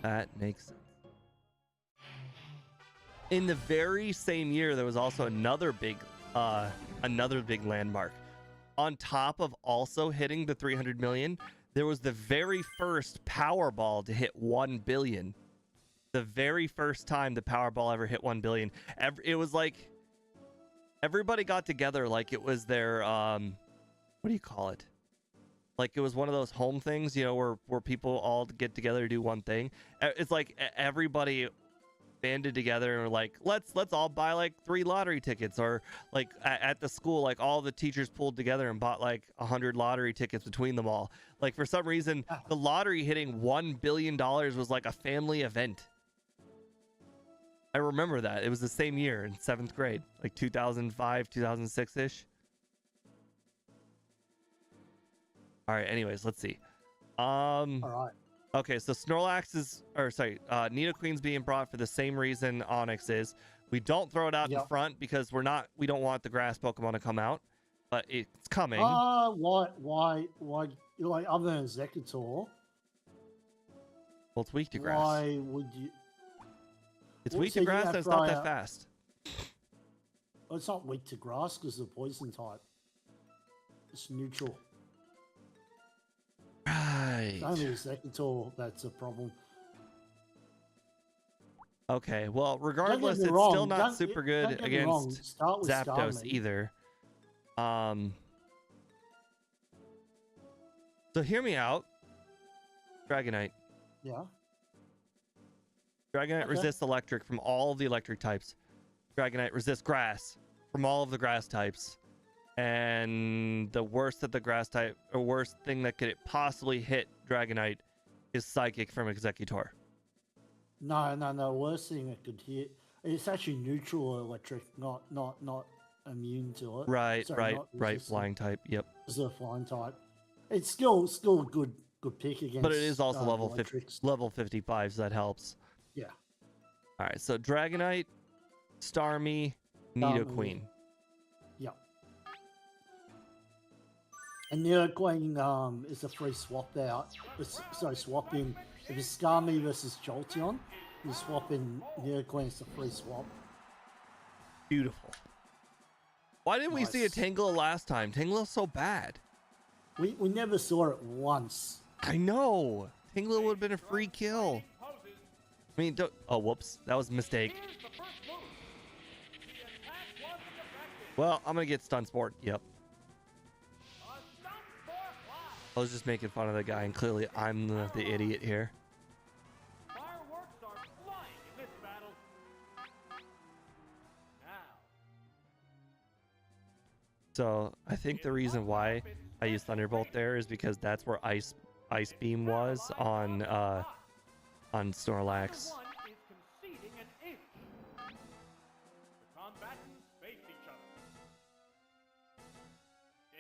Speaker 1: That makes sense. In the very same year, there was also another big landmark. On top of also hitting the 300 million, there was the very first Powerball to hit 1 billion. The very first time the Powerball ever hit 1 billion. It was like everybody got together like it was their what do you call it? Like it was one of those home things, you know, where people all get together to do one thing. It's like everybody banded together and were like, let's all buy like 3 lottery tickets, or like at the school, like all the teachers pulled together and bought like 100 lottery tickets between them all. Like for some reason, the lottery hitting $1 billion was like a family event. I remember that. It was the same year in 7th grade, like 2005, 2006-ish. All right, anyways, let's see.
Speaker 2: All right.
Speaker 1: Okay, so Snorlax is, or sorry, Nidoqueen's being brought for the same reason Onyx is. We don't throw it out in
Speaker 2: Yep.
Speaker 1: front because we don't want the grass Pokemon to come out, but it's coming.
Speaker 2: Why, like, other than Executor,
Speaker 1: Well, it's weak to grass.
Speaker 2: why would you?
Speaker 1: It's
Speaker 2: Well,
Speaker 1: weak
Speaker 2: so
Speaker 1: to
Speaker 2: you
Speaker 1: grass
Speaker 2: have
Speaker 1: and it's not
Speaker 2: to,
Speaker 1: that fast.
Speaker 2: Well, it's not weak to grass because it's a poison type. It's neutral.
Speaker 1: Right.
Speaker 2: It's only Executor that's a problem.
Speaker 1: Okay, well,
Speaker 2: Don't get
Speaker 1: regardless,
Speaker 2: me
Speaker 1: it's
Speaker 2: wrong,
Speaker 1: still not
Speaker 2: don't-
Speaker 1: super
Speaker 2: don't
Speaker 1: good
Speaker 2: get me wrong,
Speaker 1: against
Speaker 2: start with
Speaker 1: Zapdos
Speaker 2: Starmie.
Speaker 1: either. So hear me out. Dragonite.
Speaker 2: Yeah.
Speaker 1: Dragonite
Speaker 2: Okay.
Speaker 1: resists electric from all of the electric types. Dragonite resists grass from all of the grass types. And the worst that the grass type, or worst thing that could possibly hit Dragonite is Psychic from Executor.
Speaker 2: No. Worst thing it could hit. It's actually neutral electric, not immune to it.
Speaker 1: Right,
Speaker 2: Sorry, not
Speaker 1: right.
Speaker 2: resistant.
Speaker 1: Flying type. Yep.
Speaker 2: It's a flying type. It's still a good pick against.
Speaker 1: But it is also level 50,
Speaker 2: electrics.
Speaker 1: level 55, so that helps.
Speaker 2: Yeah.
Speaker 1: All right, so Dragonite, Starmie,
Speaker 2: Starmie.
Speaker 1: Nidoqueen.
Speaker 2: Yeah. And Nidoqueen is a free swap out. Sorry, swap in. If it's Starmie versus Jolteon, you swap in Nidoqueen, it's a free swap.
Speaker 1: Beautiful. Why didn't we see a
Speaker 2: Nice.
Speaker 1: Tangela last time? Tangela's so bad.
Speaker 2: We never saw it once.
Speaker 1: I know. Tangela would have been a free kill. I mean, oh, whoops. That was a mistake.
Speaker 3: Here's the first move. The attack wasn't effective.
Speaker 1: Well, I'm going to get Stun Sport. Yep.
Speaker 3: A stun for fly.
Speaker 1: I was just making fun of the guy, and clearly I'm the idiot here.
Speaker 3: Fireworks are flying in this battle. Now,
Speaker 1: So I think the reason why I used Thunderbolt there is because that's where Ice Beam was on Snorlax.
Speaker 3: one is conceding an inch. The combatants face each other.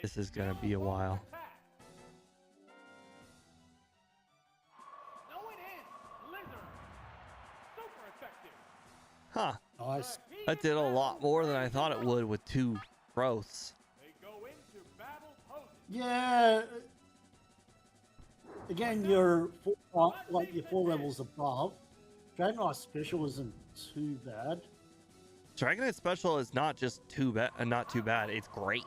Speaker 1: This is gonna be a while.
Speaker 3: No, it is Lizard. Super effective.
Speaker 1: Huh.
Speaker 2: Nice.
Speaker 1: That did a lot more than I thought it would with 2 growths.
Speaker 3: They go into battle poses.
Speaker 2: Yeah. Again, you're your 4 levels above. Dragonite Special isn't too bad.
Speaker 1: Dragonite Special is not just not too bad. It's great.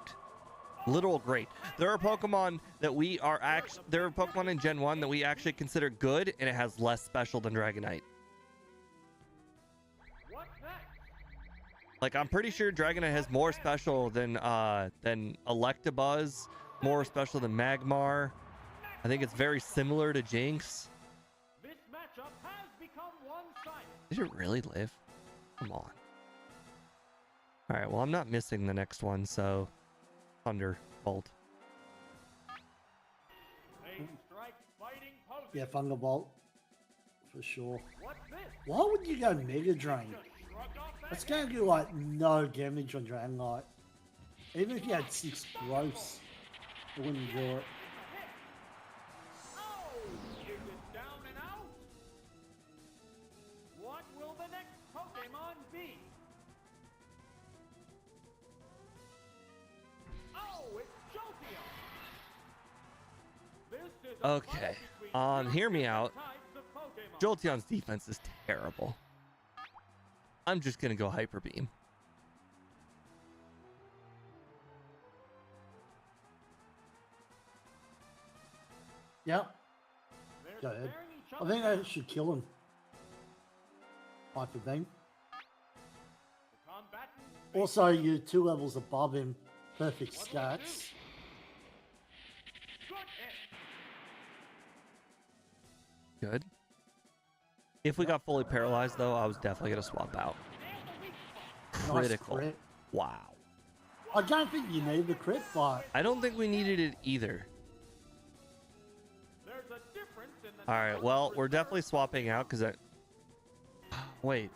Speaker 1: Literal great. There are Pokemon that there are Pokemon in Gen 1 that we actually consider good, and it has less special than Dragonite.
Speaker 3: What's next?
Speaker 1: Like, I'm pretty sure Dragonite has more special than Electabuzz, more special than Magmar. I think it's very similar to Jinx.
Speaker 3: This matchup has become one-sided.
Speaker 1: Did it really live? Come on. All right, well, I'm not missing the next one, so Thunderbolt.
Speaker 3: They strike fighting poses.
Speaker 2: Yeah, Thunderbolt. For sure.
Speaker 3: What's this?
Speaker 2: Why would you go Mega Drain?
Speaker 3: Just shrugged off that
Speaker 2: It's going to do like no damage on Dragonite. Even if you had 6 growths, it wouldn't do it.
Speaker 3: Oh, is it down and out? What will the next Pokemon be? Oh, it's Jolteon. This is a
Speaker 1: Okay,
Speaker 3: fight between
Speaker 1: hear me
Speaker 3: two
Speaker 1: out.
Speaker 3: types of Pokemon.
Speaker 1: Jolteon's defense is terrible. I'm just gonna go Hyper Beam.
Speaker 2: Yep.
Speaker 3: They're
Speaker 2: Go ahead.
Speaker 3: staring each
Speaker 2: I
Speaker 3: other
Speaker 2: think
Speaker 3: down.
Speaker 2: I should kill him. Hyper Beam.
Speaker 3: The combatants face
Speaker 2: Also, you're 2 levels above him. Perfect stats.
Speaker 3: good hit.
Speaker 1: Good. If we got fully paralyzed, though, I was definitely gonna swap out.
Speaker 3: And the weak spot.
Speaker 2: Nice
Speaker 1: Critical.
Speaker 2: crit.
Speaker 1: Wow.
Speaker 2: I don't think you need the crit, but
Speaker 1: I don't think we needed it either.
Speaker 3: There's a difference in the
Speaker 1: All right, well, we're definitely swapping out because I. Wait.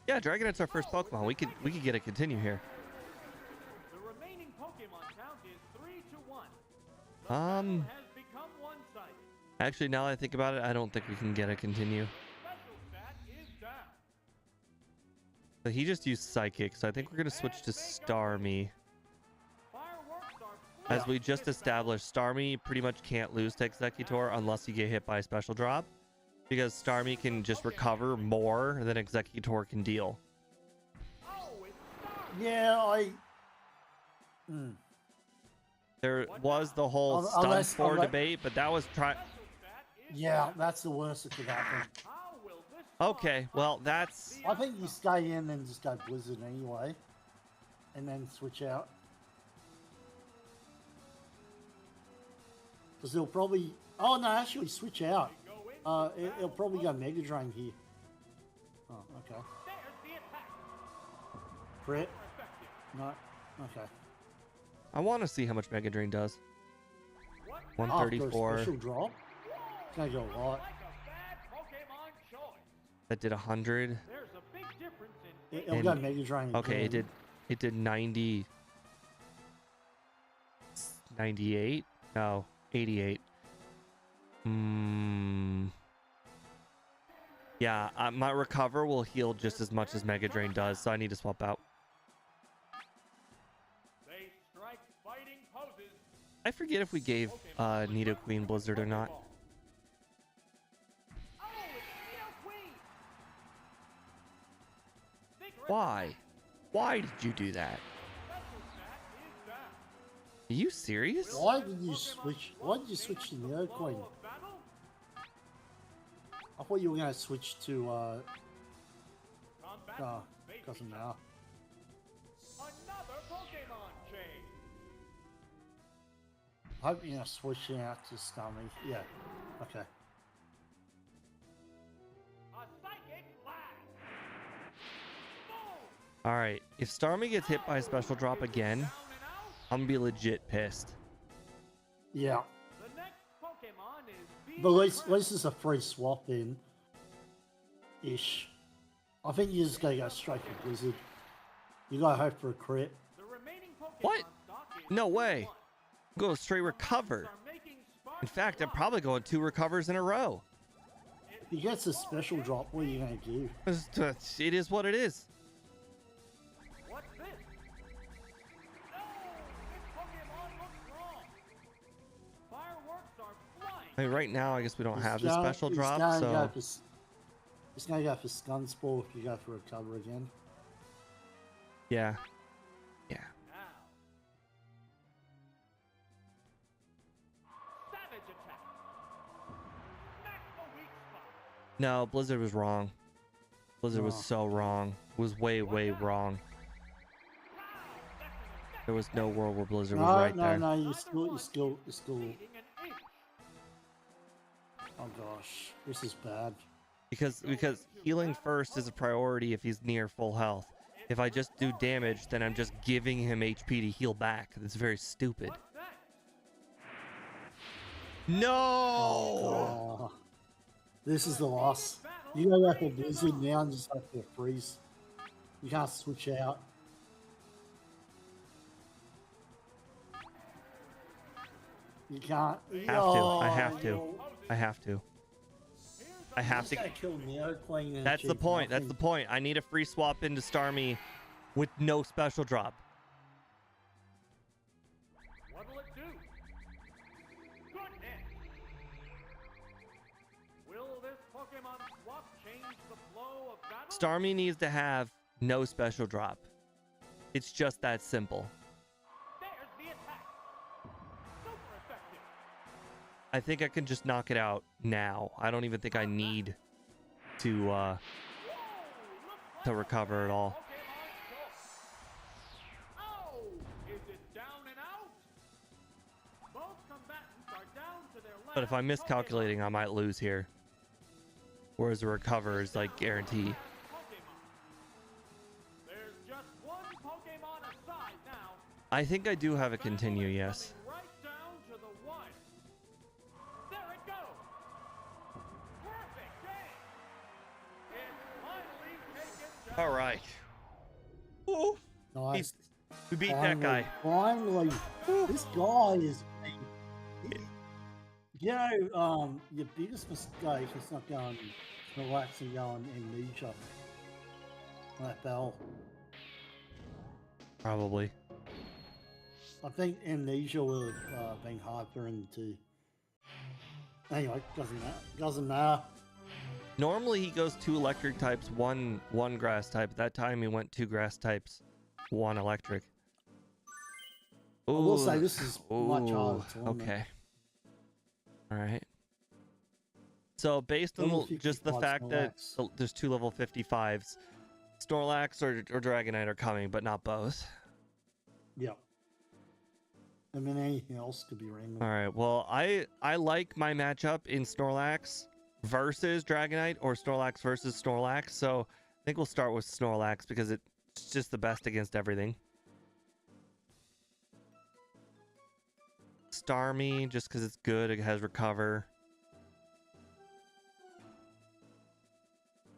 Speaker 1: Yeah, Dragonite's our first Pokemon. We could get a continue here.
Speaker 3: The remaining Pokemon count is 3-1. The
Speaker 1: Um.
Speaker 3: battle has become one-sided.
Speaker 1: Actually, now that I think about it, I don't think we can get a continue.
Speaker 3: Special stat is down.
Speaker 1: But he just used Psychic, so I think we're gonna switch to Starmie.
Speaker 3: Fireworks are
Speaker 1: As
Speaker 3: flying
Speaker 1: we just
Speaker 3: this
Speaker 1: established, Starmie pretty much can't lose to Executor unless you get hit by a special drop, because Starmie can just recover more than Executor can deal.
Speaker 3: battle. Oh, it's Starmie.
Speaker 2: yeah,
Speaker 1: There was the whole
Speaker 2: Unless-
Speaker 1: stun spore
Speaker 2: unless-
Speaker 1: debate, but that was
Speaker 3: Special stat is
Speaker 2: yeah,
Speaker 3: down.
Speaker 2: that's the worst that could happen.
Speaker 3: How will this
Speaker 1: okay.
Speaker 3: one
Speaker 1: Well,
Speaker 3: fight
Speaker 1: that's
Speaker 3: the
Speaker 2: I think you stay in and just go Blizzard anyway, and then switch out. Because they'll probably. Oh no, actually switch out.
Speaker 3: go in?
Speaker 2: It'll probably go Mega Drain here. Oh, okay.
Speaker 3: There's the attack.
Speaker 2: Crit?
Speaker 3: Effective.
Speaker 2: No. Okay.
Speaker 1: I want to see how much Mega Drain does.
Speaker 3: What?
Speaker 2: After a
Speaker 1: 134.
Speaker 2: special drop, it's gonna go a lot.
Speaker 3: Like a bad Pokemon choice.
Speaker 1: That did 100.
Speaker 3: There's a big difference in
Speaker 2: It'll
Speaker 1: And-
Speaker 2: go Mega Drain.
Speaker 1: Okay,
Speaker 2: again.
Speaker 1: it did 90. 98? No, 88. Yeah, my recover will heal just as much as Mega Drain does, so I need to swap out.
Speaker 3: They strike fighting poses.
Speaker 1: I forget if we gave Nidoqueen Blizzard or not.
Speaker 3: Oh, it's Nidoqueen! Secret
Speaker 1: Why? Why did you do that?
Speaker 3: special stat is down.
Speaker 1: Are you serious?
Speaker 2: Why did you switch? Why did you switch to Neo Queen?
Speaker 3: Flow of battle.
Speaker 2: I thought you were going to switch to
Speaker 3: Combat. Baby
Speaker 2: doesn't
Speaker 3: shot.
Speaker 2: matter.
Speaker 3: Another Pokemon chain.
Speaker 2: I hope you're switching out to Stomach. Yeah. Okay.
Speaker 3: A psychic blast. Boom!
Speaker 1: All right, if Starmie gets hit by a special drop again,
Speaker 3: Down and out.
Speaker 1: I'm gonna be legit pissed.
Speaker 2: Yeah.
Speaker 3: The next Pokemon is
Speaker 2: But at least it's a free swap in. Ish. I think you just gotta go straight for Blizzard. You gotta hope for a crit.
Speaker 3: The remaining Pokemon
Speaker 1: What?
Speaker 3: stock is
Speaker 1: No way.
Speaker 3: 1.
Speaker 1: Go straight recover.
Speaker 3: Are making sparks
Speaker 1: In fact, I'm
Speaker 3: fly.
Speaker 1: probably going 2 recovers in a row.
Speaker 2: If he gets a special drop, what are you gonna do?
Speaker 1: It is what it is.
Speaker 3: What's this? No! This Pokemon looks wrong. Fireworks are flying.
Speaker 1: I mean, right now, I guess we don't
Speaker 2: He's
Speaker 1: have the
Speaker 2: gonna-
Speaker 1: special
Speaker 2: he's
Speaker 1: drop,
Speaker 2: gonna
Speaker 1: so
Speaker 2: go for It's gonna go for Scunspore if you go for recover again.
Speaker 1: yeah. Yeah.
Speaker 3: Now. Savage attack. Smack the weak spot.
Speaker 1: No, Blizzard was wrong. Blizzard was
Speaker 2: Oh.
Speaker 1: so wrong. It was way, way wrong.
Speaker 3: Wow, that's an effective
Speaker 1: There was no world where Blizzard was
Speaker 2: No,
Speaker 1: right
Speaker 2: no,
Speaker 1: there.
Speaker 2: no,
Speaker 3: Neither one
Speaker 2: you
Speaker 3: is
Speaker 2: still.
Speaker 3: succeeding an inch.
Speaker 2: Oh gosh, this is bad.
Speaker 1: Because healing first is a priority if he's near full health. If I just do damage, then I'm just giving him HP to heal back. That's very stupid.
Speaker 3: What's that?
Speaker 1: No!
Speaker 2: Oh, this is the loss. You go back to Blizzard now and just have to freeze. You can't switch out. You can't.
Speaker 1: I have to. I have to. I have
Speaker 2: Just
Speaker 1: to.
Speaker 2: gotta kill Neo Queen and
Speaker 1: That's the
Speaker 2: achieve
Speaker 1: point. That's the
Speaker 2: nothing.
Speaker 1: point. I need a free swap into Starmie with no special drop.
Speaker 3: What'll it do? Goodness! Will this Pokemon swap change the flow of battle?
Speaker 1: Starmie needs to have no special drop. It's just that simple.
Speaker 3: There's the attack. Super effective.
Speaker 1: I think I can just knock it out now. I don't even think I need to
Speaker 3: Whoa! Looks
Speaker 1: to
Speaker 3: like
Speaker 1: recover at all.
Speaker 3: Pokemon choke. Oh! Is it down and out? Both combatants are down to their last
Speaker 1: But if I'm
Speaker 3: Pokemon.
Speaker 1: miscalculating, I might lose here. Whereas a recover is like guaranteed.
Speaker 3: There's just one Pokemon aside now.
Speaker 1: I think I do have a continue, yes.
Speaker 3: Coming right down to the wire. There it goes. Perfect game. It's finally taken down.
Speaker 1: All right. Ooh,
Speaker 2: Nice.
Speaker 1: we beat that guy.
Speaker 2: Finally, this guy is. You know, your biggest mistake is not going relax and going amnesia. That bell.
Speaker 1: Probably.
Speaker 2: I think amnesia would have been hard for him to. Anyway, doesn't matter. Doesn't matter.
Speaker 1: Normally he goes 2 electric types, one grass type. That time he went 2 grass types, 1 electric.
Speaker 2: I will say
Speaker 1: Ooh,
Speaker 2: this is much harder
Speaker 1: ooh,
Speaker 2: to win.
Speaker 1: okay. All right. So based on
Speaker 2: Level
Speaker 1: just the
Speaker 2: 55
Speaker 1: fact that
Speaker 2: Snorlax.
Speaker 1: there's 2 level 55s, Snorlax or Dragonite are coming, but not both.
Speaker 2: Yep. I mean, anything else could be random.
Speaker 1: All right. Well, I like my matchup in Snorlax versus Dragonite or Snorlax versus Snorlax. So I think we'll start with Snorlax because it's just the best against everything. Starmie just because it's good. It has recover.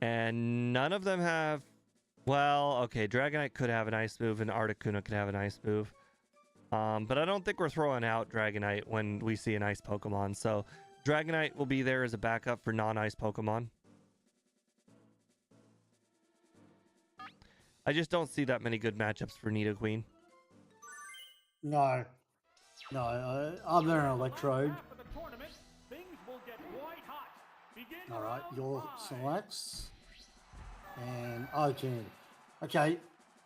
Speaker 1: And none of them have. Well, okay. Dragonite could have an ice move, and Articuno could have an ice move. But I don't think we're throwing out Dragonite when we see an ice Pokemon. So Dragonite will be there as a backup for non-ice Pokemon. I just don't see that many good matchups for Nidoqueen.
Speaker 2: No. No, other than Electrode.
Speaker 3: Half of the tournament, things will get white hot. Begin
Speaker 2: Alright,
Speaker 3: round
Speaker 2: your
Speaker 3: 5.
Speaker 2: selects. And okay. Okay,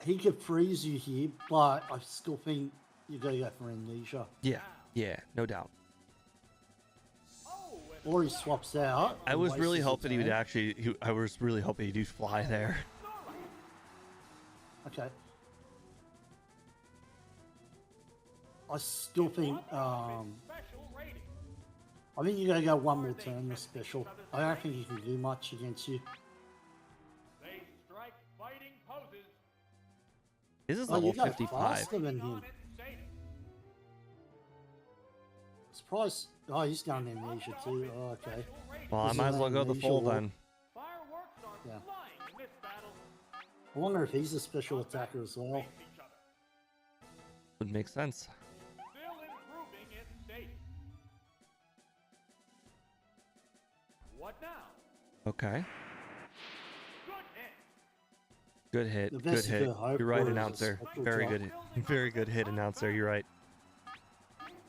Speaker 2: he could freeze you here, but I still think you gotta go for Amnesia.
Speaker 1: Yeah, yeah, no doubt.
Speaker 3: Oh, and
Speaker 2: Or he swaps out.
Speaker 1: I
Speaker 2: and
Speaker 1: was
Speaker 2: wastes
Speaker 1: really
Speaker 2: his
Speaker 1: hoping he would
Speaker 2: attack.
Speaker 1: actually. I was really hoping he'd do fly there.
Speaker 2: Okay. I still think
Speaker 3: special rating.
Speaker 2: I think you gotta go one more turn with special. I don't think he can do much against you.
Speaker 3: They strike fighting poses.
Speaker 1: This is
Speaker 2: Oh,
Speaker 1: level
Speaker 2: you go
Speaker 1: 55.
Speaker 2: faster than him.
Speaker 3: On and stating.
Speaker 2: Surprise! Oh, he's going Amnesia too. Oh, okay.
Speaker 3: Special rating.
Speaker 1: Well, I
Speaker 2: This
Speaker 1: might
Speaker 2: is
Speaker 1: as well go the
Speaker 2: Amnesia
Speaker 1: full
Speaker 2: War.
Speaker 1: then.
Speaker 3: Fireworks are
Speaker 2: Yeah.
Speaker 3: flying in this battle.
Speaker 2: I wonder if he's a special attacker as well.
Speaker 3: Face each other.
Speaker 1: Would make sense.
Speaker 3: Still improving in state. What now?
Speaker 1: Okay.
Speaker 3: Good hit.
Speaker 1: Good hit.
Speaker 2: The
Speaker 1: Good
Speaker 2: best you
Speaker 1: hit.
Speaker 2: could hope
Speaker 1: You're right,
Speaker 2: for is a
Speaker 1: announcer.
Speaker 2: special
Speaker 1: Very
Speaker 2: drop.
Speaker 1: good. Very good hit, announcer. You're right.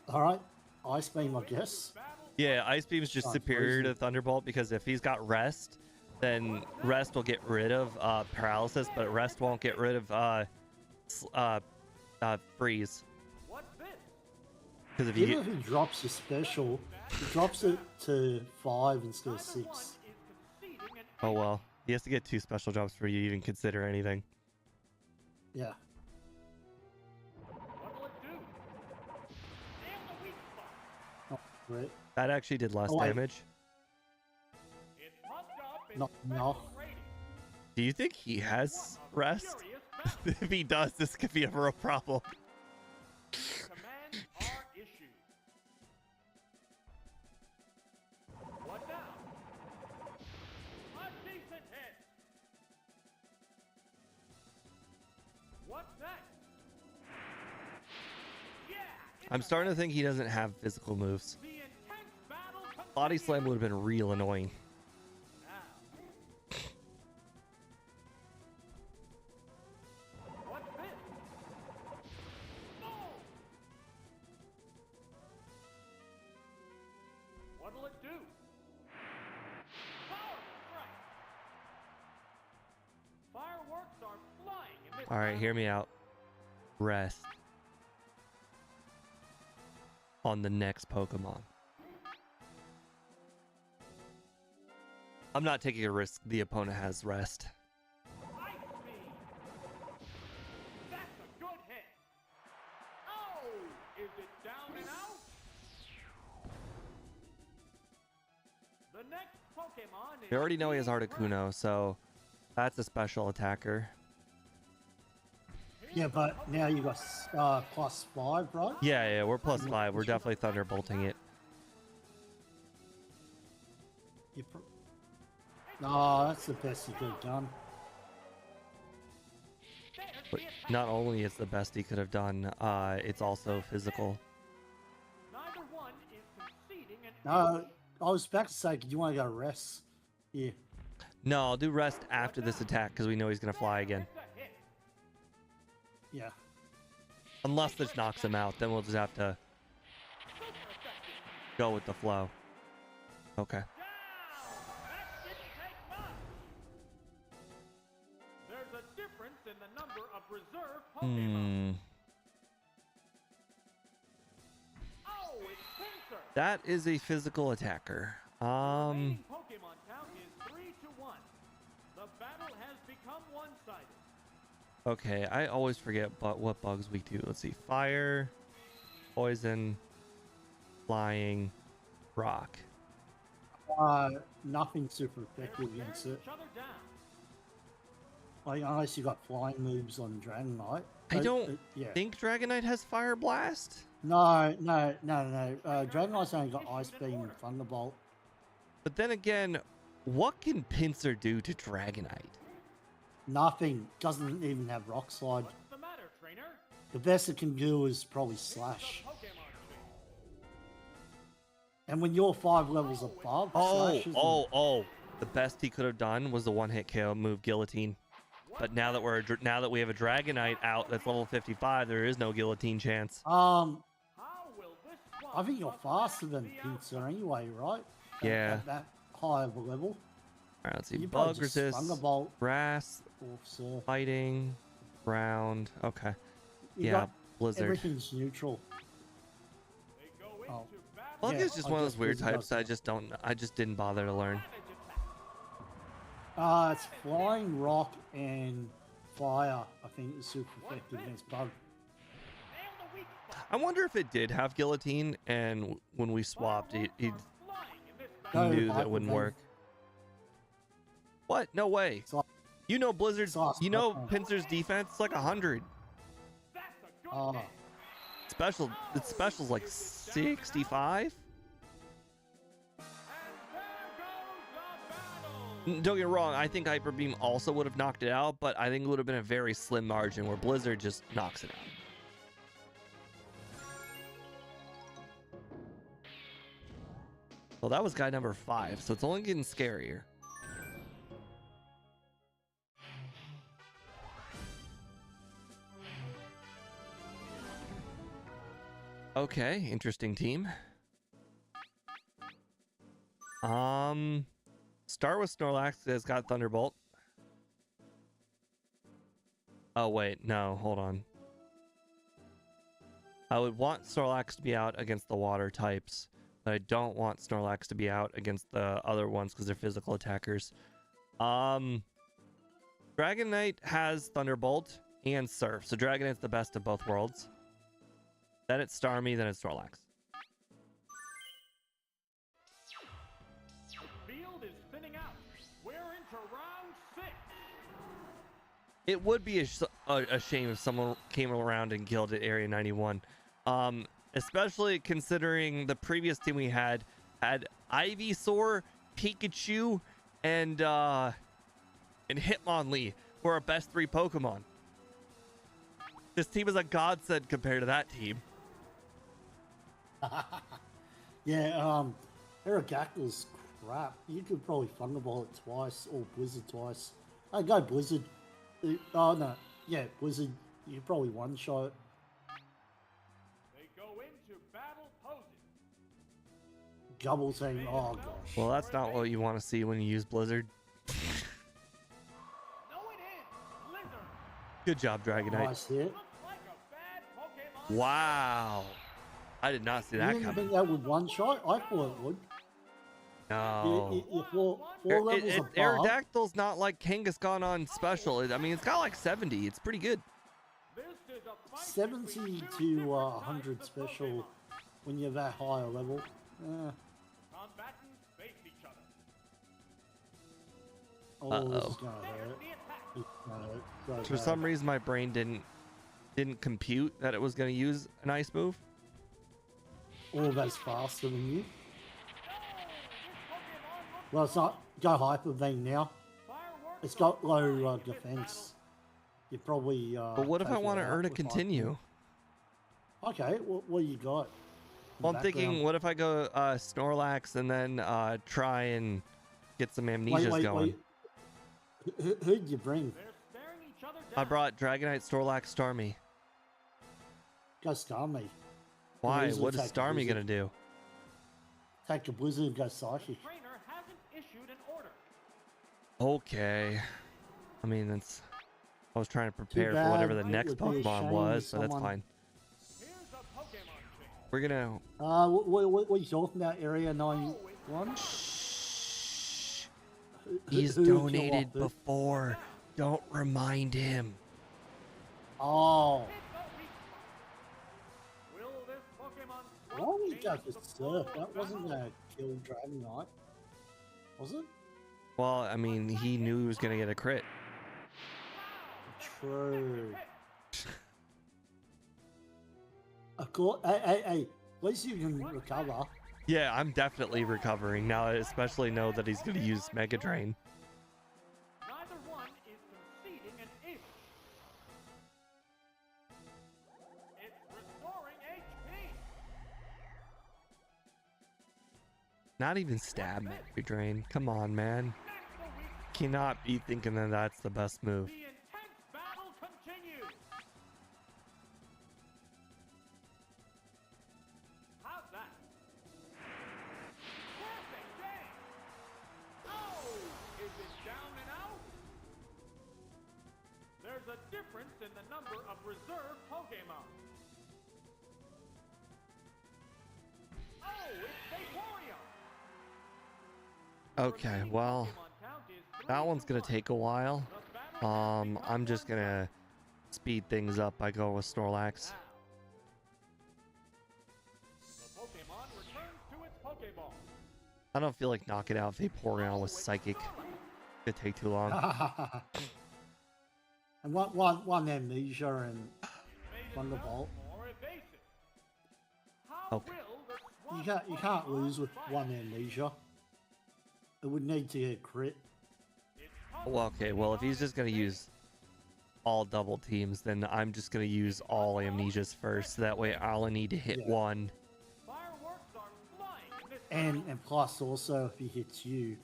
Speaker 2: All right, Ice Beam, I guess.
Speaker 1: Yeah, Ice Beam is just
Speaker 2: Oh,
Speaker 1: superior to
Speaker 2: crazy.
Speaker 1: Thunderbolt because if he's got Rest, then Rest will get rid of Paralysis, but Rest won't get rid of Freeze.
Speaker 3: What's this?
Speaker 1: Because if you
Speaker 2: Even
Speaker 1: get,
Speaker 2: if he drops his special, he drops it to 5 instead of
Speaker 3: Neither
Speaker 2: 6.
Speaker 3: one is conceding an
Speaker 1: oh well, he has to get 2 special drops for you to even consider anything.
Speaker 2: Yeah.
Speaker 3: What'll it do? Nail the weak spot.
Speaker 2: Not great.
Speaker 1: That actually did less
Speaker 2: Oh, wait.
Speaker 3: It
Speaker 1: damage.
Speaker 3: pumped up its
Speaker 2: No,
Speaker 3: special
Speaker 2: no.
Speaker 3: rating.
Speaker 1: Do you think he has Rest?
Speaker 3: Furious battle.
Speaker 1: If he does, this could be a real problem.
Speaker 3: Commands are issued. What now? A decent hit. What's next? Yeah.
Speaker 1: I'm starting to think he doesn't have physical moves.
Speaker 3: The intense battle
Speaker 1: Body
Speaker 3: continues.
Speaker 1: Slam would have been real annoying.
Speaker 3: Now. What's this? Oh! What'll it do? Power strike! Fireworks are flying in this
Speaker 1: All right,
Speaker 3: battle.
Speaker 1: hear me out. Rest on the next Pokemon. I'm not taking a risk. The opponent has Rest.
Speaker 3: Ice Beam! That's a good hit! Oh! Is it down and out? The next Pokemon is...
Speaker 1: We already know he has
Speaker 3: being
Speaker 1: Articuno, so that's a special attacker.
Speaker 2: Yeah, but now you got +5, right?
Speaker 1: Yeah, we're +5. We're definitely Thunderbolting it.
Speaker 2: No, that's the best you could have done.
Speaker 1: But not only is the best he could have done, it's also physical.
Speaker 3: Neither one is conceding an
Speaker 2: No, I was about to say, do you want to go rest? Yeah.
Speaker 1: No, I'll do Rest after this attack because we know he's going to fly again.
Speaker 3: It's a hit.
Speaker 2: Yeah.
Speaker 1: Unless this knocks him out, then we'll just have to
Speaker 3: Super effective.
Speaker 1: go with the flow. Okay.
Speaker 3: Down! That didn't take much. There's a difference in the number of reserve Pokemon. Oh, it's Pinsir.
Speaker 1: That is a physical attacker.
Speaker 3: Remaining Pokemon count is 3-1. The battle has become one-sided.
Speaker 1: Okay, I always forget what bugs we do. Let's see. Fire, poison, flying, rock.
Speaker 2: Nothing super effective against
Speaker 3: Tearing
Speaker 2: it.
Speaker 3: each other down.
Speaker 2: Like, unless you got flying moves on Dragonite.
Speaker 1: I don't
Speaker 2: Yeah.
Speaker 1: think Dragonite has Fire Blast.
Speaker 2: No. Dragonite's only got Ice Beam and Thunderbolt.
Speaker 1: But then again, what can Pinsir do to Dragonite?
Speaker 2: Nothing. Doesn't even have Rock Slide.
Speaker 3: What's the matter, trainer?
Speaker 2: The best it can do is probably Slash.
Speaker 3: The Pokemon tree.
Speaker 2: And when you're 5 levels above, Slash isn't-
Speaker 1: Oh. The best he could have done was the one-hit KO move, Guillotine. But now that we have a Dragonite out that's level 55, there is no guillotine chance.
Speaker 3: How will this
Speaker 2: I think you're faster than Pincer anyway, right?
Speaker 1: Yeah.
Speaker 2: At that high of a level.
Speaker 1: All right, let's see.
Speaker 2: You
Speaker 1: Bug
Speaker 2: probably just
Speaker 1: resist,
Speaker 2: Thunderbolt
Speaker 1: grass,
Speaker 2: or Surf.
Speaker 1: fighting, ground. Okay.
Speaker 2: You
Speaker 1: Yeah,
Speaker 2: got
Speaker 1: blizzard.
Speaker 2: Everything's neutral.
Speaker 3: They go into
Speaker 2: Oh.
Speaker 3: battle.
Speaker 1: Bug
Speaker 2: Yeah,
Speaker 1: is just
Speaker 2: I
Speaker 1: one of
Speaker 2: guess
Speaker 1: those weird
Speaker 2: blizzard
Speaker 1: types
Speaker 2: does
Speaker 1: that I just didn't bother to learn.
Speaker 2: It's flying, rock, and fire. I think is super effective against Bug.
Speaker 3: Nail the weak spot.
Speaker 1: I wonder if it did have guillotine, and when we swapped, he
Speaker 3: Fireworks are flying in this battle.
Speaker 2: No,
Speaker 1: knew that
Speaker 2: Hyper
Speaker 1: wouldn't
Speaker 2: Vane.
Speaker 1: work. What? No way.
Speaker 2: It's like,
Speaker 1: You know Blizzard's,
Speaker 2: It's awesome.
Speaker 1: you know Pincer's defense, it's like 100.
Speaker 3: That's a good
Speaker 2: uh,
Speaker 3: hit.
Speaker 1: Its special's like 65.
Speaker 3: And there goes the battle.
Speaker 1: Don't get me wrong, I think Hyper Beam also would have knocked it out, but I think it would have been a very slim margin where Blizzard just knocks it out. Well, that was guy number 5, so it's only getting scarier. Okay, interesting team. Start with Snorlax that's got Thunderbolt. Oh wait, no, hold on. I would want Snorlax to be out against the water types, but I don't want Snorlax to be out against the other ones because they're physical attackers. Dragonite has Thunderbolt and Surf, so Dragonite's the best of both worlds. Then it's Starmie, then it's Snorlax.
Speaker 3: The field is thinning out. We're into round 6.
Speaker 1: It would be a shame if someone came around and killed at Area 91. Especially considering the previous team we had Ivysaur, Pikachu, and Hitmonlee were our best 3 Pokemon. This team is a godsend compared to that team.
Speaker 2: yeah, Aerodactyl's crap. You could probably Thunderbolt it twice or Blizzard twice. I'd go Blizzard. Oh no, yeah, Blizzard. You probably one shot.
Speaker 3: They go into battle posing.
Speaker 2: Gobble saying, oh gosh.
Speaker 1: Well, that's not what you want to see when you use Blizzard.
Speaker 3: No, it is. Blizzard.
Speaker 1: Good job, Dragonite.
Speaker 2: Nice hit.
Speaker 3: Looks like a bad Pokemon.
Speaker 1: Wow. I did not see
Speaker 2: You
Speaker 1: that
Speaker 2: didn't
Speaker 1: coming.
Speaker 2: think that would one shot? I thought it would.
Speaker 1: No.
Speaker 2: You're four levels above.
Speaker 1: Aerodactyl's not like Kangaskhan on special. I mean, it's got like 70. It's pretty good.
Speaker 3: This is a fight
Speaker 2: 70
Speaker 3: between two
Speaker 2: to
Speaker 3: different
Speaker 2: 100
Speaker 3: versions of
Speaker 2: special
Speaker 3: Pokemon.
Speaker 2: when you're that higher level.
Speaker 3: Combatants face each other.
Speaker 2: Oh, this is
Speaker 1: Uh-oh.
Speaker 2: gonna
Speaker 3: There's
Speaker 2: hurt.
Speaker 3: the attack.
Speaker 2: It's gonna hurt so
Speaker 1: For
Speaker 2: bad.
Speaker 1: some reason, my brain didn't compute that it was going to use an ice move.
Speaker 2: All that's faster than you.
Speaker 3: No, this Pokemon looks
Speaker 2: Well, it's not. Go Hyper Vane now.
Speaker 3: fireworks.
Speaker 2: It's got
Speaker 3: are
Speaker 2: low
Speaker 3: flying in this
Speaker 2: defense. You probably.
Speaker 1: But what if I
Speaker 2: take it
Speaker 1: want to
Speaker 2: out
Speaker 1: earn a
Speaker 2: with Hyper.
Speaker 1: continue?
Speaker 2: Okay, what you got?
Speaker 1: Well, I'm
Speaker 2: Background.
Speaker 1: thinking, what if I go Snorlax and then try and get some amnesias going?
Speaker 2: Who'd you bring?
Speaker 3: They're staring each other down.
Speaker 1: I brought Dragonite, Snorlax, Starmie.
Speaker 2: Go Starmie.
Speaker 1: Why?
Speaker 2: easily
Speaker 1: What is
Speaker 2: take the
Speaker 1: Starmie
Speaker 2: Blizzard.
Speaker 1: going to do?
Speaker 2: Take a Blizzard and go Psychic.
Speaker 3: Trainer hasn't issued an order.
Speaker 1: Okay. I mean, that's... I was trying to prepare for
Speaker 2: bad.
Speaker 1: whatever the
Speaker 2: It
Speaker 1: next
Speaker 2: would be a
Speaker 1: Pokemon
Speaker 2: shame
Speaker 1: was,
Speaker 2: if
Speaker 1: so that's
Speaker 2: someone-
Speaker 1: fine.
Speaker 3: Here's a Pokemon change.
Speaker 1: We're gonna...
Speaker 2: What are you talking about? Area 91?
Speaker 1: Shh.
Speaker 2: Who-
Speaker 1: He's
Speaker 2: who would you
Speaker 1: donated
Speaker 2: want? Who-
Speaker 1: before. Don't remind him.
Speaker 2: Oh,
Speaker 3: It's a weak spot. Will this Pokemon
Speaker 2: why would you go
Speaker 3: change
Speaker 2: for
Speaker 3: the flow
Speaker 2: Surf?
Speaker 3: of
Speaker 2: That wasn't
Speaker 3: battle?
Speaker 2: gonna kill Dragonite, was it?
Speaker 1: Well, I mean, he knew he was gonna get a crit.
Speaker 2: True. Of course. Hey, at least you can recover.
Speaker 1: Yeah, I'm definitely recovering now. I especially know that he's gonna use Mega Drain.
Speaker 3: Neither one is conceding an inch. It's restoring HP.
Speaker 1: Not even stab Mega Drain. Come on, man.
Speaker 3: That's the weak spot.
Speaker 1: Cannot be thinking that that's the best move.
Speaker 3: The there's a difference in the number of reserve Pokemon. Oh, it's Vaporeon!
Speaker 1: Okay, well, that one's gonna take a while. I'm just gonna speed things up by going with Snorlax.
Speaker 3: The Pokemon returns to its Pokeball.
Speaker 1: I don't feel like knocking out Vaporeon with Psychic. It'd take too long.
Speaker 2: And one amnesia and Thunderbolt.
Speaker 3: More evasive. How
Speaker 1: Okay.
Speaker 3: will the
Speaker 2: You can't lose with one amnesia. It would need to get crit.
Speaker 1: Well, okay, well, if he's just gonna use all double teams, then I'm just gonna use all amnesias first. So that way I'll need to hit
Speaker 2: Yeah.
Speaker 1: one.
Speaker 3: Fireworks are flying in this
Speaker 2: And plus also if he hits you,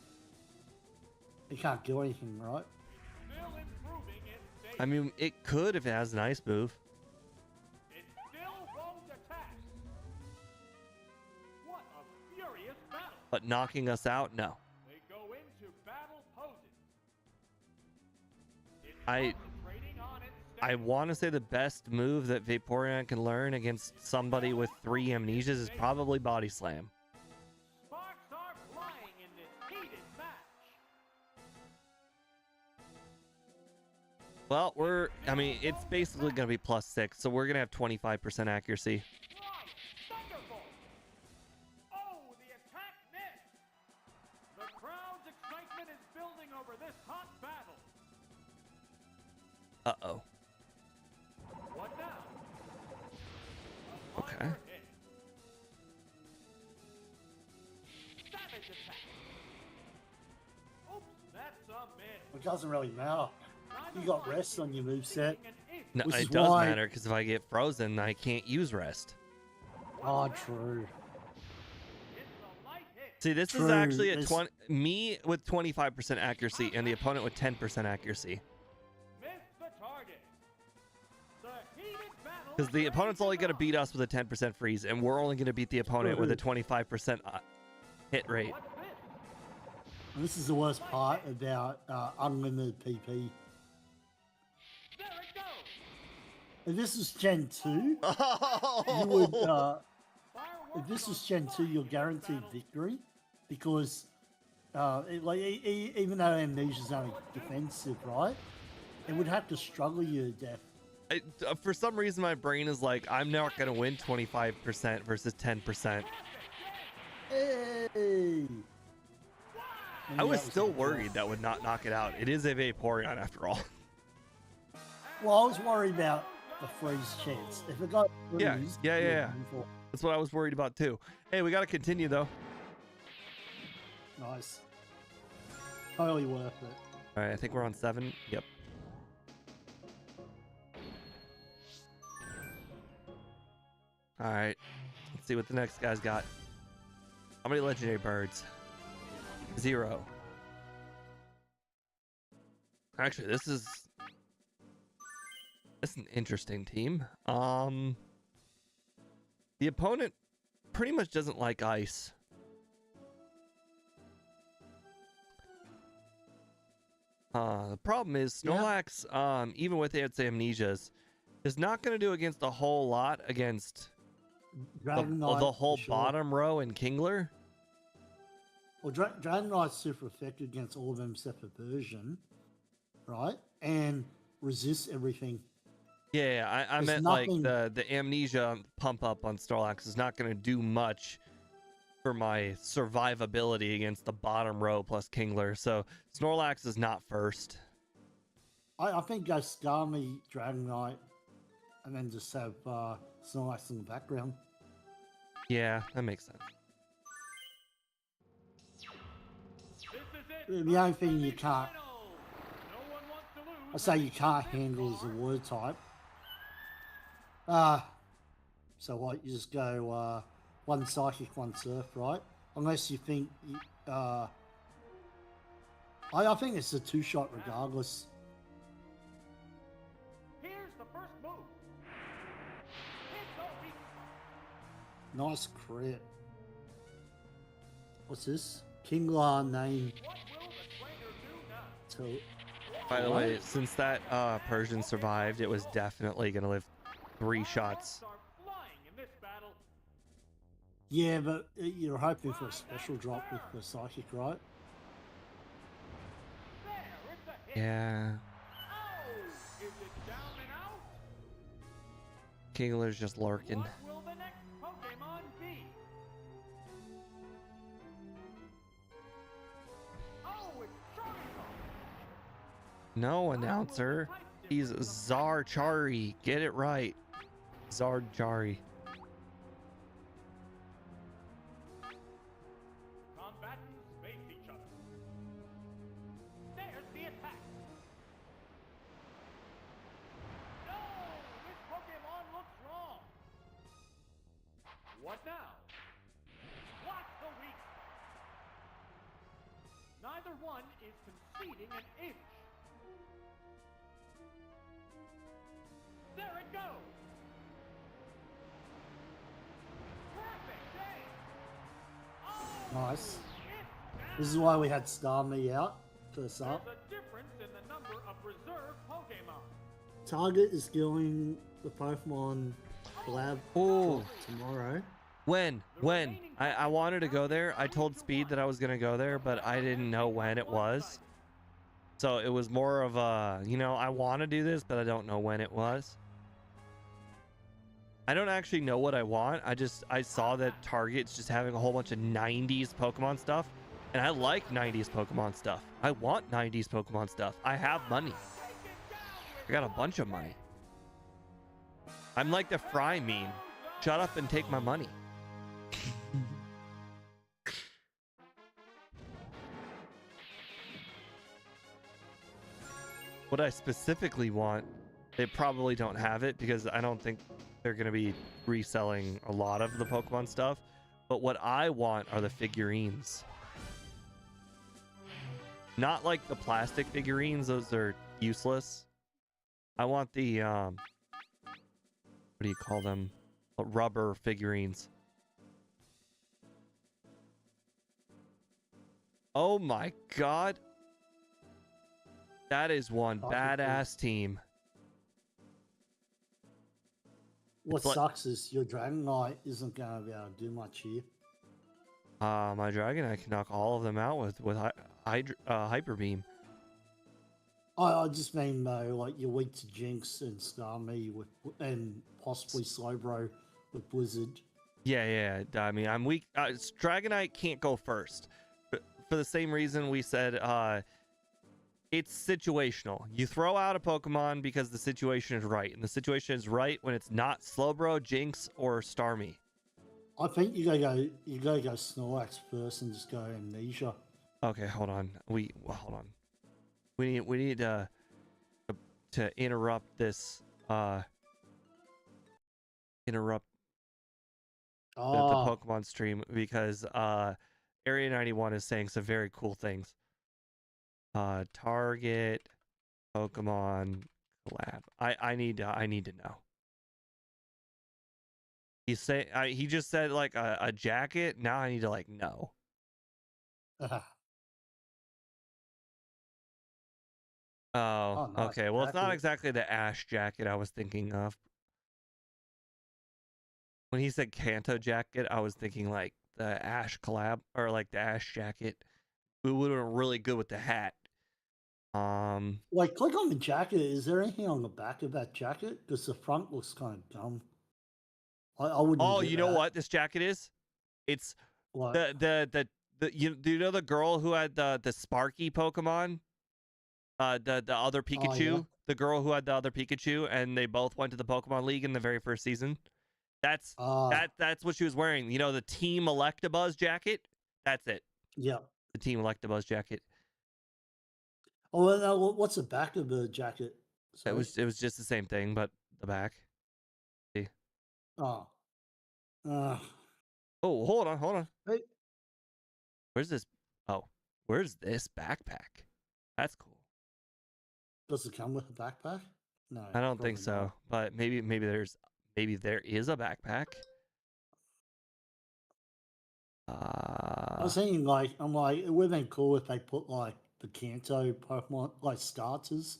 Speaker 2: he can't do anything, right?
Speaker 3: still improving its state.
Speaker 1: I mean, it could if it has an ice move.
Speaker 3: It still won't attack. What a furious battle.
Speaker 1: But knocking us out, no.
Speaker 3: They go into battle poses. It's
Speaker 1: I
Speaker 3: concentrating on its
Speaker 1: I
Speaker 3: state.
Speaker 1: want to say the best move that Vaporeon can learn against somebody with 3 amnesias is probably Body Slam.
Speaker 3: Sparks are flying in this heated match.
Speaker 1: Well, I mean, it's basically going to be +6, so we're going to have 25% accuracy.
Speaker 3: Right, thunderbolt. Oh, the attack missed. The crowd's excitement is building over this hot battle.
Speaker 1: Uh-oh.
Speaker 3: What now? A
Speaker 1: Okay.
Speaker 3: minor hit. Savage attack. Oops, that's a miss.
Speaker 2: It doesn't really matter. You got rest on your moveset.
Speaker 1: No,
Speaker 2: Which is
Speaker 1: it does
Speaker 2: why-
Speaker 1: matter, because if I get frozen, I can't use rest.
Speaker 2: Oh, true.
Speaker 3: It's a light hit.
Speaker 1: See, this is
Speaker 2: True,
Speaker 1: actually a
Speaker 2: this-
Speaker 1: 20, me with 25% accuracy and the opponent with 10% accuracy.
Speaker 3: Missed the target. The heated battle.
Speaker 1: Because the
Speaker 3: is
Speaker 1: opponent's only going to
Speaker 3: raging
Speaker 1: beat us with a 10% freeze, and we're only going to beat the opponent with a 25% hit
Speaker 3: on.
Speaker 1: rate.
Speaker 3: What's this?
Speaker 2: And this is the worst part about unlimited PP.
Speaker 3: There it goes.
Speaker 2: If this was Gen 2, you would,
Speaker 3: Fireworks
Speaker 2: if this was
Speaker 3: are
Speaker 2: Gen 2, you're
Speaker 3: flying in this
Speaker 2: guaranteed
Speaker 3: battle.
Speaker 2: victory because, even though Amnesia's only defensive, right? It would have to struggle you to death.
Speaker 1: For some reason, my brain is like, I'm not going to win 25% versus 10%.
Speaker 2: Hey!
Speaker 1: I was still worried that would not knock it out. It is a Vaporeon after all.
Speaker 2: Well, I was worried about the freeze chance. If it got
Speaker 1: Yeah,
Speaker 2: freeze,
Speaker 1: yeah.
Speaker 2: you're in for-
Speaker 1: That's what I was worried about too. Hey, we got to continue though.
Speaker 2: Nice. Totally worth it.
Speaker 1: All right, I think we're on 7. Yep. All right, let's see what the next guy's got. How many legendary birds? 0. Actually, this is an interesting team. The opponent pretty much doesn't like ice. The problem is
Speaker 2: Yeah.
Speaker 1: Snorlax, even with its amnesias, is not going to do against a whole lot against
Speaker 2: Dragonite,
Speaker 1: the whole
Speaker 2: for sure.
Speaker 1: bottom row in Kingler.
Speaker 2: Well, Dragonite's super effective against all of them except for Persian, right? And resists everything.
Speaker 1: Yeah, I
Speaker 2: There's
Speaker 1: meant
Speaker 2: nothing-
Speaker 1: like the amnesia pump up on Snorlax is not going to do much for my survivability against the bottom row plus Kingler. So Snorlax is not first.
Speaker 2: I think go Starmie, Dragonite, and then just have Snorlax in the background.
Speaker 1: Yeah, that makes sense.
Speaker 3: This is it.
Speaker 2: The only thing you can't,
Speaker 3: Final. No one wants to lose.
Speaker 2: I say you can't handle is a word type. So what? You just go one Psychic, one Surf, right? Unless you think, I think it's a 2-shot regardless.
Speaker 3: Here's the first move. It's a weak
Speaker 2: Nice crit. What's this? Kingler name
Speaker 3: What will the trainer do now?
Speaker 2: to
Speaker 1: By the way, since that Persian survived, it was definitely gonna live 3 shots.
Speaker 3: Are flying in this battle.
Speaker 2: Yeah, but you're hoping for a special drop with the psychic, right?
Speaker 3: There, it's a hit.
Speaker 1: Yeah,
Speaker 3: Oh, is it down and out?
Speaker 1: Kingler's just lurking.
Speaker 3: What will the next Pokemon be? Oh, it's Charizard.
Speaker 1: No, announcer. He's Zarchari. Get it right. Zarchari.
Speaker 3: Combatants face each other. There's the attack. No, this Pokemon looks wrong. What now? What the weak? Neither one is conceding an inch. There it goes. Perfect aim. Oh,
Speaker 2: Nice.
Speaker 3: it's down.
Speaker 2: This is why we had Starmie out first up.
Speaker 3: There's a difference in the number of reserve Pokemon.
Speaker 2: Target is doing the Pokemon collab
Speaker 1: Oh,
Speaker 2: tomorrow.
Speaker 1: when? I wanted to go there. I told Speed that I was gonna go there, but I didn't know when it was. So it was more of a, you know, I want to do this, but I don't know when it was. I don't actually know what I want. I saw that Target's just having a whole bunch of 90s Pokemon stuff, and I like 90s Pokemon stuff. I want 90s Pokemon stuff. I have money. I got a bunch of money. I'm like the Fry meme. Shut up and take my money. What I specifically want, they probably don't have it because I don't think they're going to be reselling a lot of the Pokemon stuff. But what I want are the figurines. Not like the plastic figurines, those are useless. I want the, what do you call them? Rubber figurines. Oh my god. That is one badass team.
Speaker 2: What
Speaker 1: like-
Speaker 2: sucks is your Dragonite isn't going to be able to do much here.
Speaker 1: My Dragonite can knock all of them out with Hyper Beam.
Speaker 2: I just mean though, like you're weak to Jinx and Starmie with, and possibly Slowbro with Blizzard.
Speaker 1: Yeah. I mean, I'm weak. Dragonite can't go first. For the same reason we said, it's situational. You throw out a Pokemon because the situation is right, and the situation is right when it's not Slowbro, Jinx, or Starmie.
Speaker 2: I think you gotta go Snorlax first and just go Amnesia.
Speaker 1: Okay, hold on. Hold on. We need to interrupt this. Interrupt the Pokemon stream because Area 91 is saying some very cool things. Target Pokemon collab. I need to know. He just said like a jacket. Now I need to like know. Oh,
Speaker 2: nice.
Speaker 1: okay. Well, it's not
Speaker 2: Jacket.
Speaker 1: exactly the Ash jacket I was thinking of. When he said Kanto jacket, I was thinking like the Ash collab or like the Ash jacket. It would have been really good with the hat.
Speaker 2: Like, click on the jacket. Is there anything on the back of that jacket? Because the front looks kind of dumb. I wouldn't.
Speaker 1: Oh,
Speaker 2: get
Speaker 1: you know
Speaker 2: that.
Speaker 1: what this jacket is? It's
Speaker 2: Like,
Speaker 1: the you do you know the girl who had the Sparky Pokemon? The other Pikachu,
Speaker 2: yeah.
Speaker 1: the girl who had the other Pikachu, and they both went to the Pokemon League in the very first season. That's what she was wearing. You know, the Team Electabuzz jacket. That's it.
Speaker 2: Yeah.
Speaker 1: The Team Electabuzz jacket.
Speaker 2: Oh, well, what's the back of the jacket?
Speaker 1: It was just the same thing, but the back. See.
Speaker 2: Oh.
Speaker 1: Oh, hold on.
Speaker 2: Hey.
Speaker 1: Where's this? Oh, where's this backpack? That's cool.
Speaker 2: Does it come with a backpack? No.
Speaker 1: I don't think
Speaker 2: probably
Speaker 1: so,
Speaker 2: not.
Speaker 1: but maybe there is a backpack.
Speaker 2: I was thinking, like, I'm like, it would have been cool if they put like the Kanto Pokemon like starters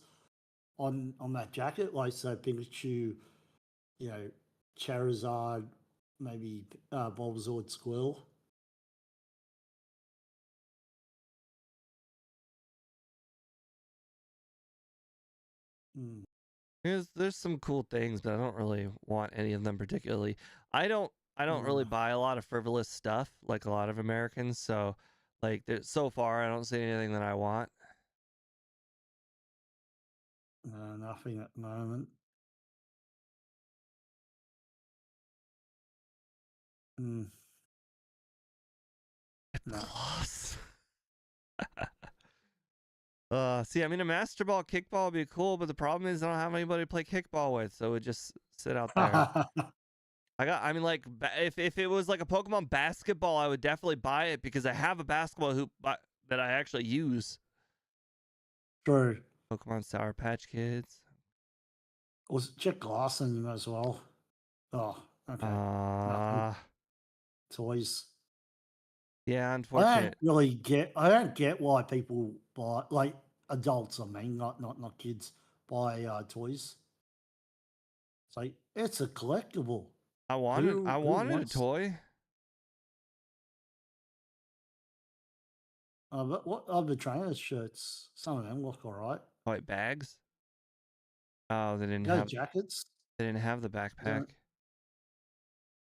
Speaker 2: on that jacket, like so Pikachu, you know, Charizard, maybe Bulbasaur, Squirrel. Mm.
Speaker 1: There's some cool things, but I don't really want any of them particularly. I don't really
Speaker 2: Yeah.
Speaker 1: buy a lot of frivolous stuff like a lot of Americans. So like so far I don't see anything that I want.
Speaker 2: Nothing at the moment. Mm. No.
Speaker 1: Gloss. See, I mean, a master ball, kickball would be cool, but the problem is I don't have anybody to play kickball with, so it would just sit out there. I mean, like, if it was like a Pokemon basketball, I would definitely buy it because I have a basketball hoop that I actually use.
Speaker 2: True.
Speaker 1: Pokemon Sour Patch Kids.
Speaker 2: Was check glass in them as well. Oh, okay. Nothing. Toys.
Speaker 1: Yeah,
Speaker 2: I
Speaker 1: unfortunate.
Speaker 2: I don't get why people buy, like adults, I mean, not kids, buy toys. It's like it's a collectible.
Speaker 1: I
Speaker 2: Who
Speaker 1: wanted a
Speaker 2: wants?
Speaker 1: toy.
Speaker 2: But what other trainers shirts? Some of them look alright.
Speaker 1: Toy bags. Oh,
Speaker 2: Go jackets.
Speaker 1: they didn't have the backpack.
Speaker 2: Don't.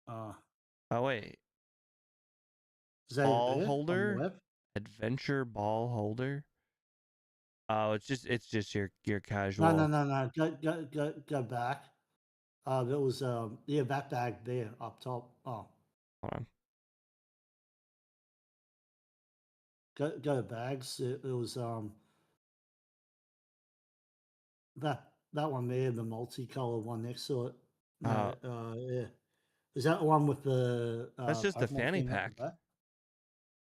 Speaker 2: Uh,
Speaker 1: Oh wait,
Speaker 2: is that
Speaker 1: ball
Speaker 2: there on the
Speaker 1: holder,
Speaker 2: web?
Speaker 1: adventure ball holder. Oh, it's just your
Speaker 2: No,
Speaker 1: casual.
Speaker 2: no. Go back. There was yeah, that bag there up top. Oh,
Speaker 1: Hold on.
Speaker 2: go to bags. It was that one there, the multicolored one next to it.
Speaker 1: Uh,
Speaker 2: No, yeah. Is that the one with the
Speaker 1: that's just a
Speaker 2: Pokemon
Speaker 1: fanny
Speaker 2: thing up the
Speaker 1: pack.
Speaker 2: back?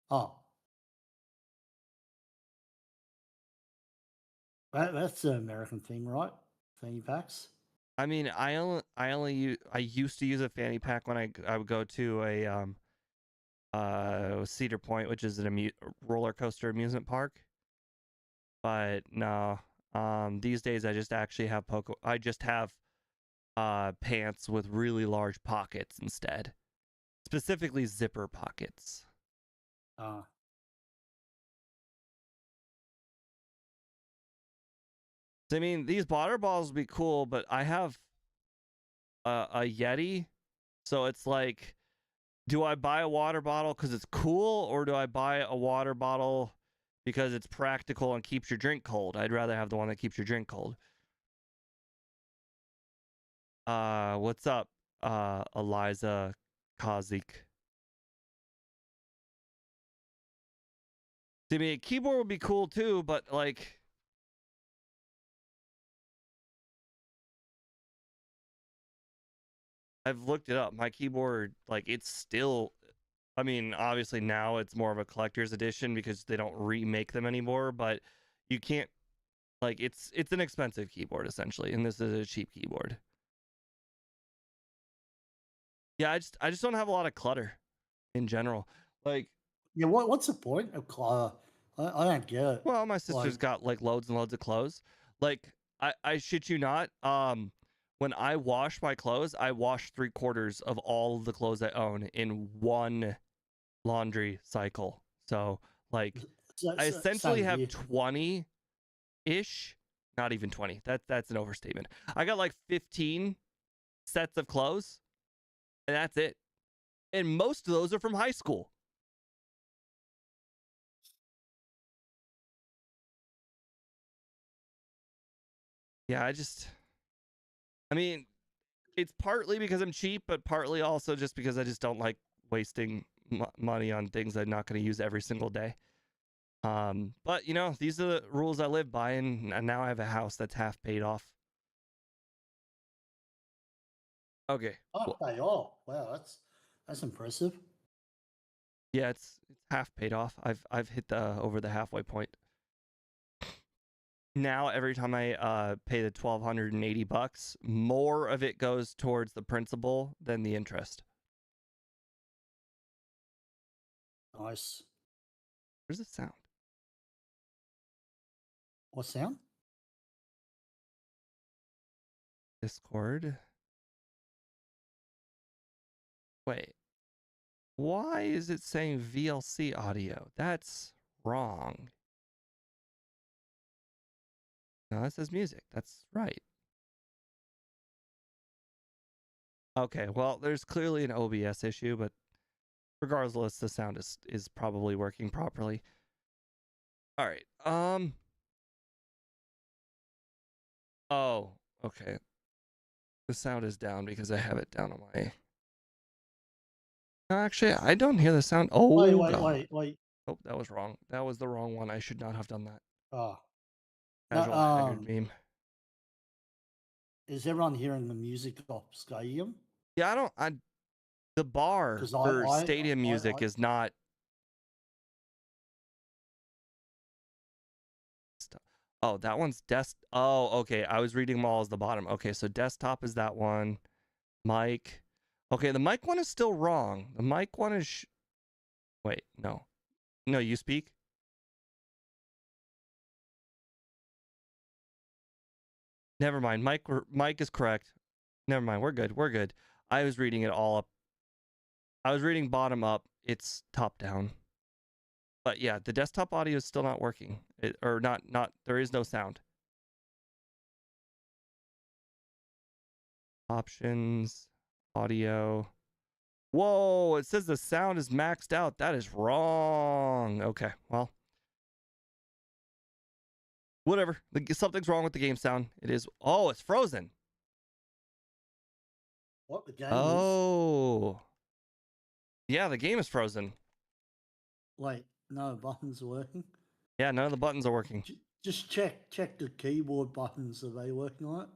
Speaker 2: Oh, that's an American thing, right? Fanny packs.
Speaker 1: I mean, I used to use a fanny pack when I would go to a Cedar Point, which is an roller coaster amusement park. But no, these days I just actually have I just have pants with really large pockets instead, specifically zipper pockets.
Speaker 2: Uh,
Speaker 1: So, I mean, these water balls would be cool, but I have a Yeti, so it's like, do I buy a water bottle because it's cool, or do I buy a water bottle because it's practical and keeps your drink cold? I'd rather have the one that keeps your drink cold. What's up, Eliza Kazik? I mean, a keyboard would be cool too, but like, I've looked it up. My keyboard, like, it's still. I mean, obviously now it's more of a collector's edition because they don't remake them anymore. But you can't, like, it's an expensive keyboard essentially, and this is a cheap keyboard. Yeah, I just don't have a lot of clutter in general. Like,
Speaker 2: yeah. What's the point of I don't get it.
Speaker 1: well, my
Speaker 2: Like,
Speaker 1: sister's got like loads and loads of clothes. Like, I shit you not. When I wash my clothes, I wash 3/4 of all of the clothes I own in one laundry cycle. So like, I essentially
Speaker 2: same
Speaker 1: have
Speaker 2: here.
Speaker 1: 20 ish, not even 20. That's an overstatement. I got like 15 sets of clothes, and that's it. And most of those are from high school. Yeah, I mean, it's partly because I'm cheap, but partly also just because I just don't like wasting money on things I'm not going to use every single day. But you know, these are the rules I live by, and now I have a house that's half paid off. Okay.
Speaker 2: Oh,
Speaker 1: Well,
Speaker 2: hey, oh, wow, that's impressive.
Speaker 1: yeah, it's half paid off. I've hit the over the halfway point. Now every time I pay the $1,280, more of it goes towards the principal than the interest.
Speaker 2: Nice.
Speaker 1: Where's the sound?
Speaker 2: What sound?
Speaker 1: Discord. Wait. Why is it saying VLC audio? That's wrong. No, that says music. That's right. Okay, well, there's clearly an OBS issue, but regardless, the sound is probably working properly. All right. Oh, okay. The sound is down because I have it down on my. No, actually, I don't hear the sound. Oh, God.
Speaker 2: Wait.
Speaker 1: Oh, that was wrong. That was the wrong one. I should not have done that.
Speaker 2: Oh.
Speaker 1: Casual haggard meme.
Speaker 2: Is everyone hearing the music off Stadium?
Speaker 1: Yeah, the bar
Speaker 2: 'Cause
Speaker 1: for stadium music is not. Oh, that one's Oh, okay. I was reading them all as the bottom. Okay, so desktop is that one. Mic. Okay, the mic one is still wrong. The mic one is. Wait, no. No, you speak? Never mind. Mic is correct. Never mind. We're good. We're good. I was reading it all up. I was reading bottom up. It's top down. But yeah, the desktop audio is still not working. There is no sound. Options, audio. Whoa, it says the sound is maxed out. That is wrong. Okay, well. Whatever. Something's wrong with the game sound. It is. Oh, it's frozen.
Speaker 2: What the game
Speaker 1: is? Yeah, the game is frozen.
Speaker 2: Wait, no buttons are working?
Speaker 1: Yeah, none of the buttons are working.
Speaker 2: Just check the keyboard buttons. Are they working on it?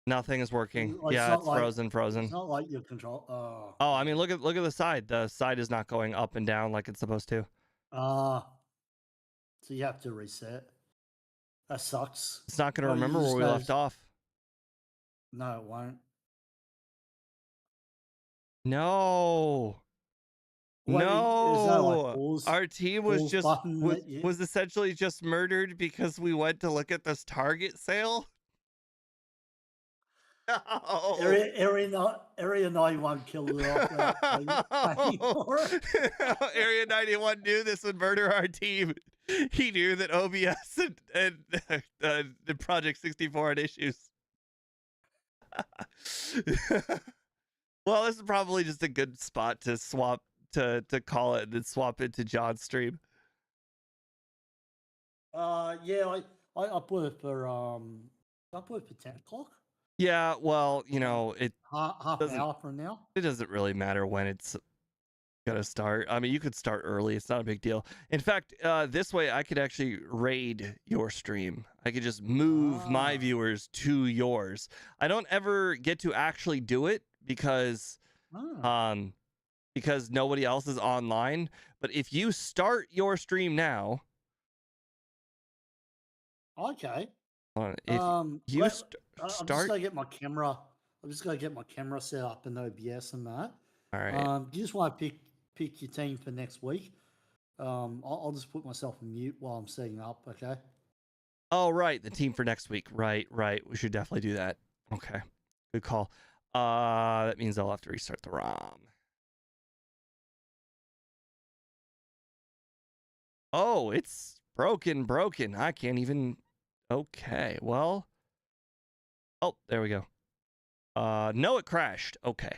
Speaker 1: Nothing is working.
Speaker 2: Like,
Speaker 1: yeah, it's frozen.
Speaker 2: It's not like your control.
Speaker 1: Oh, I mean, look at the side. The side is not going up and down like it's supposed to.
Speaker 2: So you have to reset. That sucks.
Speaker 1: It's not going to remember where we left off.
Speaker 2: No, it won't.
Speaker 1: No.
Speaker 2: Wait,
Speaker 1: no. Our team was just was essentially just murdered because we went to look at this Target sale. No.
Speaker 2: Area 91 killed it off.
Speaker 1: Area 91 knew this would murder our team. He knew that OBS and Project 64 had issues. Well, this is probably just a good spot to swap to call it and then swap into John's stream.
Speaker 2: Yeah, I put it for 10 o'clock.
Speaker 1: Yeah, well, you know, it
Speaker 2: half an hour from now.
Speaker 1: It doesn't really matter when it's gonna start. I mean, you could start early. It's not a big deal. In fact, this way I could actually raid your stream. I could just move my viewers to yours. I don't ever get to actually do it because nobody else is online. But if you start your stream now,
Speaker 2: okay.
Speaker 1: If you
Speaker 2: I'm just gonna get my camera. I'm just gonna get my camera set up in OBS and that.
Speaker 1: All right.
Speaker 2: Do you just want to pick your team for next week? I'll just put myself on mute while I'm setting up. Okay.
Speaker 1: Oh, right, the team for next week. Right. We should definitely do that. Okay, good call. That means I'll have to restart the ROM. Oh, it's broken. I can't even. Okay, well. Oh, there we go. No, it crashed. Okay.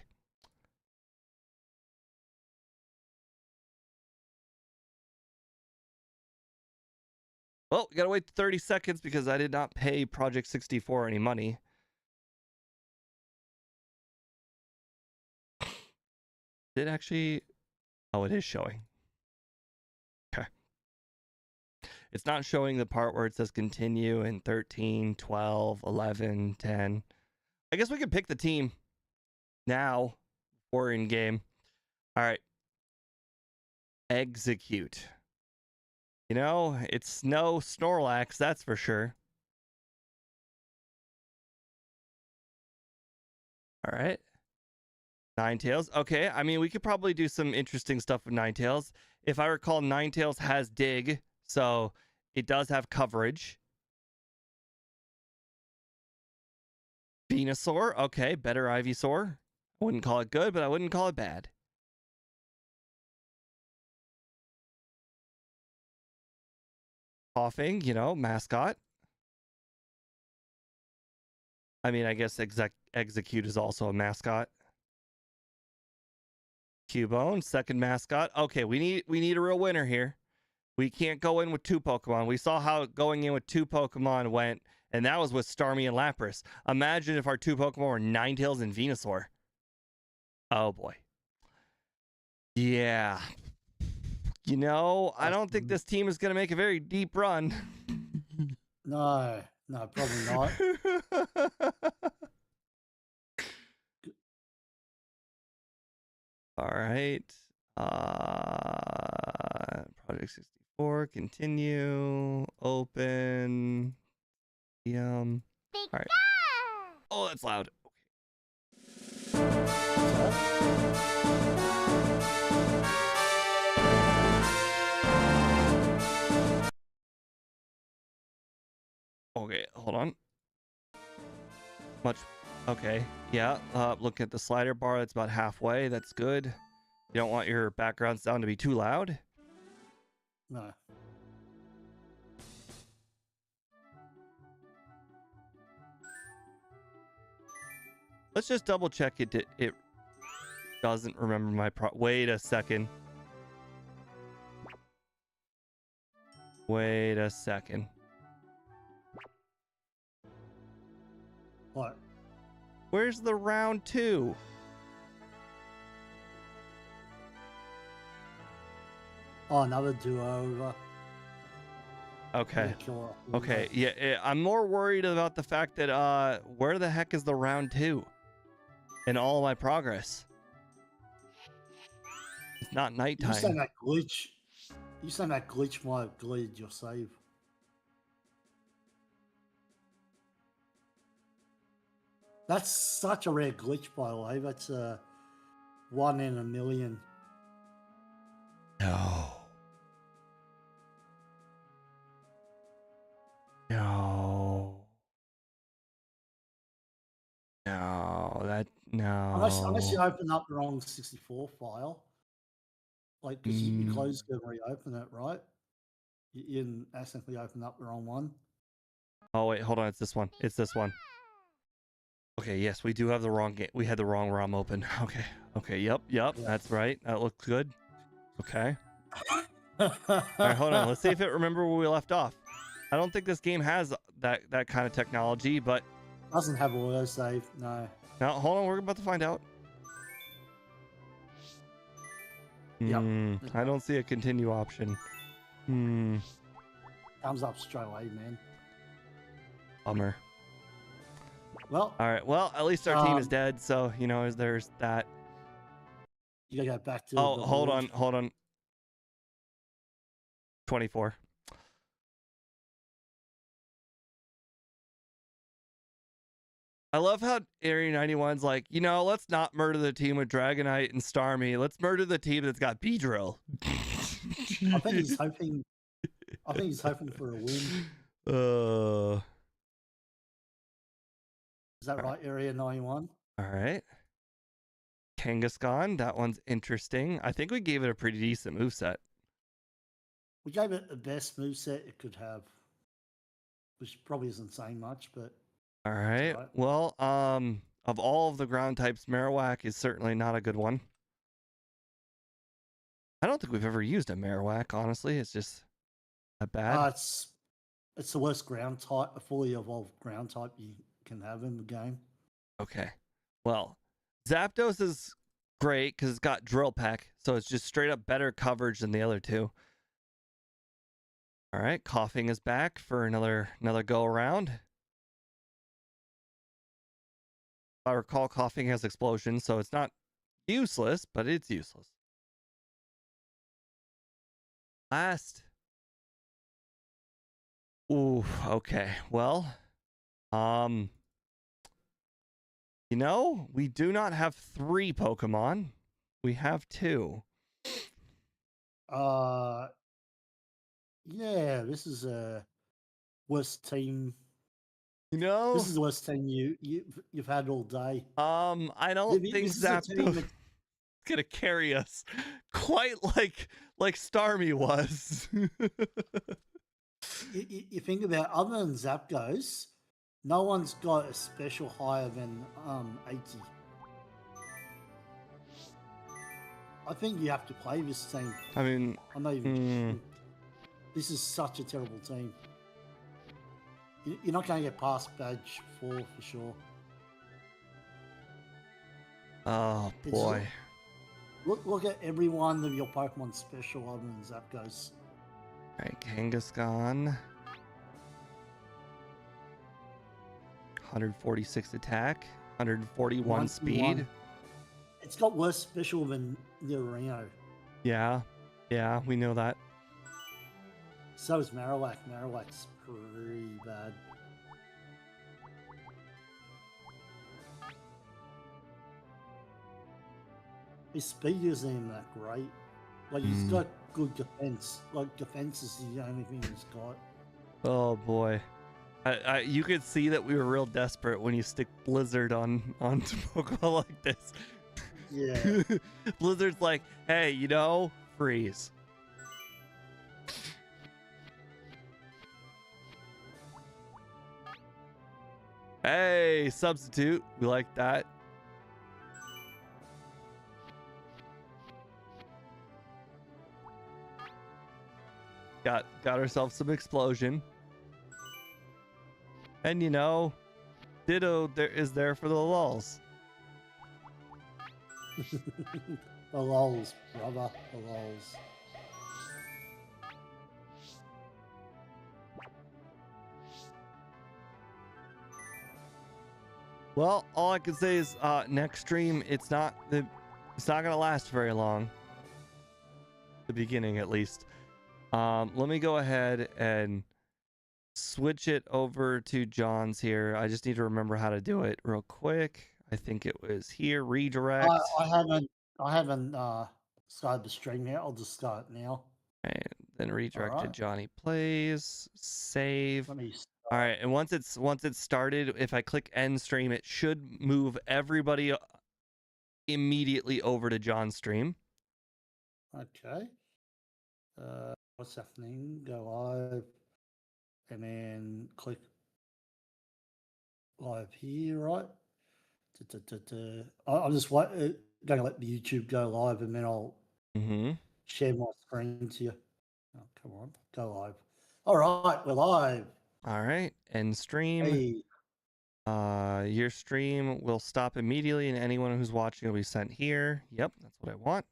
Speaker 1: Well, we gotta wait 30 seconds because I did not pay Project 64 any money. Did actually... Oh, it is showing. Okay. It's not showing the part where it says continue in 13, 12, 11, 10. I guess we can pick the team now or in game. All right. Execute. You know, it's no Snorlax, that's for sure. All right. Ninetales. Okay, I mean, we could probably do some interesting stuff with Ninetales. If I recall, Ninetales has dig, so It does have coverage. Venusaur. Okay, better Ivysaur. I wouldn't call it good, but I wouldn't call it bad. Coughing, you know, mascot. I mean, I guess Execute is also a mascot. Cubone, second mascot. Okay, we need a real winner here. We can't go in with 2 Pokemon. We saw how going in with 2 Pokemon went, and that was with Starmie and Lapras. Imagine if our 2 Pokemon were Ninetales and Venusaur. Oh boy. Yeah. You know, I don't think this team is going to make a very deep run.
Speaker 2: No, probably not.
Speaker 1: All right. Project 64, continue, open. All right. Oh, that's loud. Okay, hold on. Okay, yeah. Look at the slider bar. That's about halfway. That's good. You don't want your background sound to be too loud.
Speaker 2: No.
Speaker 1: Let's just double check it doesn't remember my wait a second. Wait a second.
Speaker 2: What?
Speaker 1: Where's the round 2?
Speaker 2: Oh, another do-over.
Speaker 1: Okay. Okay. Yeah, I'm more worried about the fact that where the heck is the round 2 in all my progress? It's not nighttime.
Speaker 2: You saying that glitch? You saying that glitch might have deleted your save? That's such a rare glitch, by the way. That's a 1 in a million.
Speaker 1: No. No. No.
Speaker 2: Unless you open up the wrong 64 file. Like, because you close it and reopen it, right? You didn't accidentally open up the wrong one.
Speaker 1: Oh, wait, hold on. It's this one. It's this one. Okay, yes, we do have the wrong game. We had the wrong ROM open. Okay. Okay, yep.
Speaker 2: Yeah.
Speaker 1: That's right. That looks good. Okay. All right, hold on. Let's see if it remember where we left off. I don't think this game has that kind of technology, but
Speaker 2: Doesn't have autosave, no.
Speaker 1: now hold on. We're about to find out.
Speaker 2: Yep.
Speaker 1: I don't see a continue option.
Speaker 2: Comes up straight away, man.
Speaker 1: Bummer.
Speaker 2: Well,
Speaker 1: all right. Well, at least our team is dead, so you know, there's that.
Speaker 2: You gotta go back to.
Speaker 1: Oh, hold on. 24. I love how Area 91's like, you know, let's not murder the team with Dragonite and Starmie. Let's murder the team that's got Beedrill.
Speaker 2: I think he's hoping for a win. Is that right, Area 91?
Speaker 1: All right. Kangaskhan, that one's interesting. I think we gave it a pretty decent moveset.
Speaker 2: We gave it the best moveset it could have, which probably isn't saying much, but.
Speaker 1: All right. Well, of all of the ground types, Marowak is certainly not a good one. I don't think we've ever used a Marowak, honestly. It's just that bad.
Speaker 2: It's the worst ground type, a fully evolved ground type you can have in the game.
Speaker 1: Okay. Well, Zapdos is great because it's got Drill Peck, so it's just straight up better coverage than the other 2. All right, Coughing is back for another go around. I recall Coughing has Explosion, so it's not useless, but it's useless. Last. Ooh, okay. Well, you know, we do not have 3 Pokemon. We have 2.
Speaker 2: Yeah, this is a worst team.
Speaker 1: You know,
Speaker 2: This is the worst team you've had all day.
Speaker 1: I don't think
Speaker 2: This is a team
Speaker 1: Zapdos
Speaker 2: that
Speaker 1: gonna carry us quite like Starmie was.
Speaker 2: you think about. Other than Zapdos, no one's got a special higher than 80. I think you have to play this team.
Speaker 1: I mean,
Speaker 2: I'm not even joking. This is such a terrible team. You're not going to get past badge 4 for sure.
Speaker 1: oh boy.
Speaker 2: Look at every one of your Pokemon special other than Zapdos.
Speaker 1: All right, Kangaskhan. 146 attack, 141 speed.
Speaker 2: 91. It's got worse special than Nidorino.
Speaker 1: Yeah, we know that.
Speaker 2: So is Marowak. Marowak's pretty bad. His speed isn't even that great. Like, he's got good defense. Like, defense is the only thing he's got.
Speaker 1: Oh boy. You could see that we were real desperate when you stick Blizzard on Pokemon like this.
Speaker 2: Yeah.
Speaker 1: Blizzard's like, hey, freeze. Hey, substitute. We like that. Got ourselves some explosion. And Ditto is there for the lulz.
Speaker 2: The lols, brother. The lols.
Speaker 1: Well, all I can say is next stream it's not gonna last very long. The beginning at least. Let me go ahead and switch it over to John's here. I just need to remember how to do it real quick. I think it was here, redirect.
Speaker 2: I haven't started the stream yet. I'll just start now.
Speaker 1: And then redirect to
Speaker 2: Alright.
Speaker 1: Johnny Plays, save.
Speaker 2: Let me
Speaker 1: All right, and once it's started, if I click end stream, it should move everybody immediately over to John's stream.
Speaker 2: Okay. What's happening? Go live, and then click live here, right? I'm just going to let the YouTube go live, and then I'll share my screen to you. Oh, come on, go live. All right, we're live.
Speaker 1: All right, end stream.
Speaker 2: Hey.
Speaker 1: Your stream will stop immediately, and anyone who's watching will be sent here. Yep, that's what I want.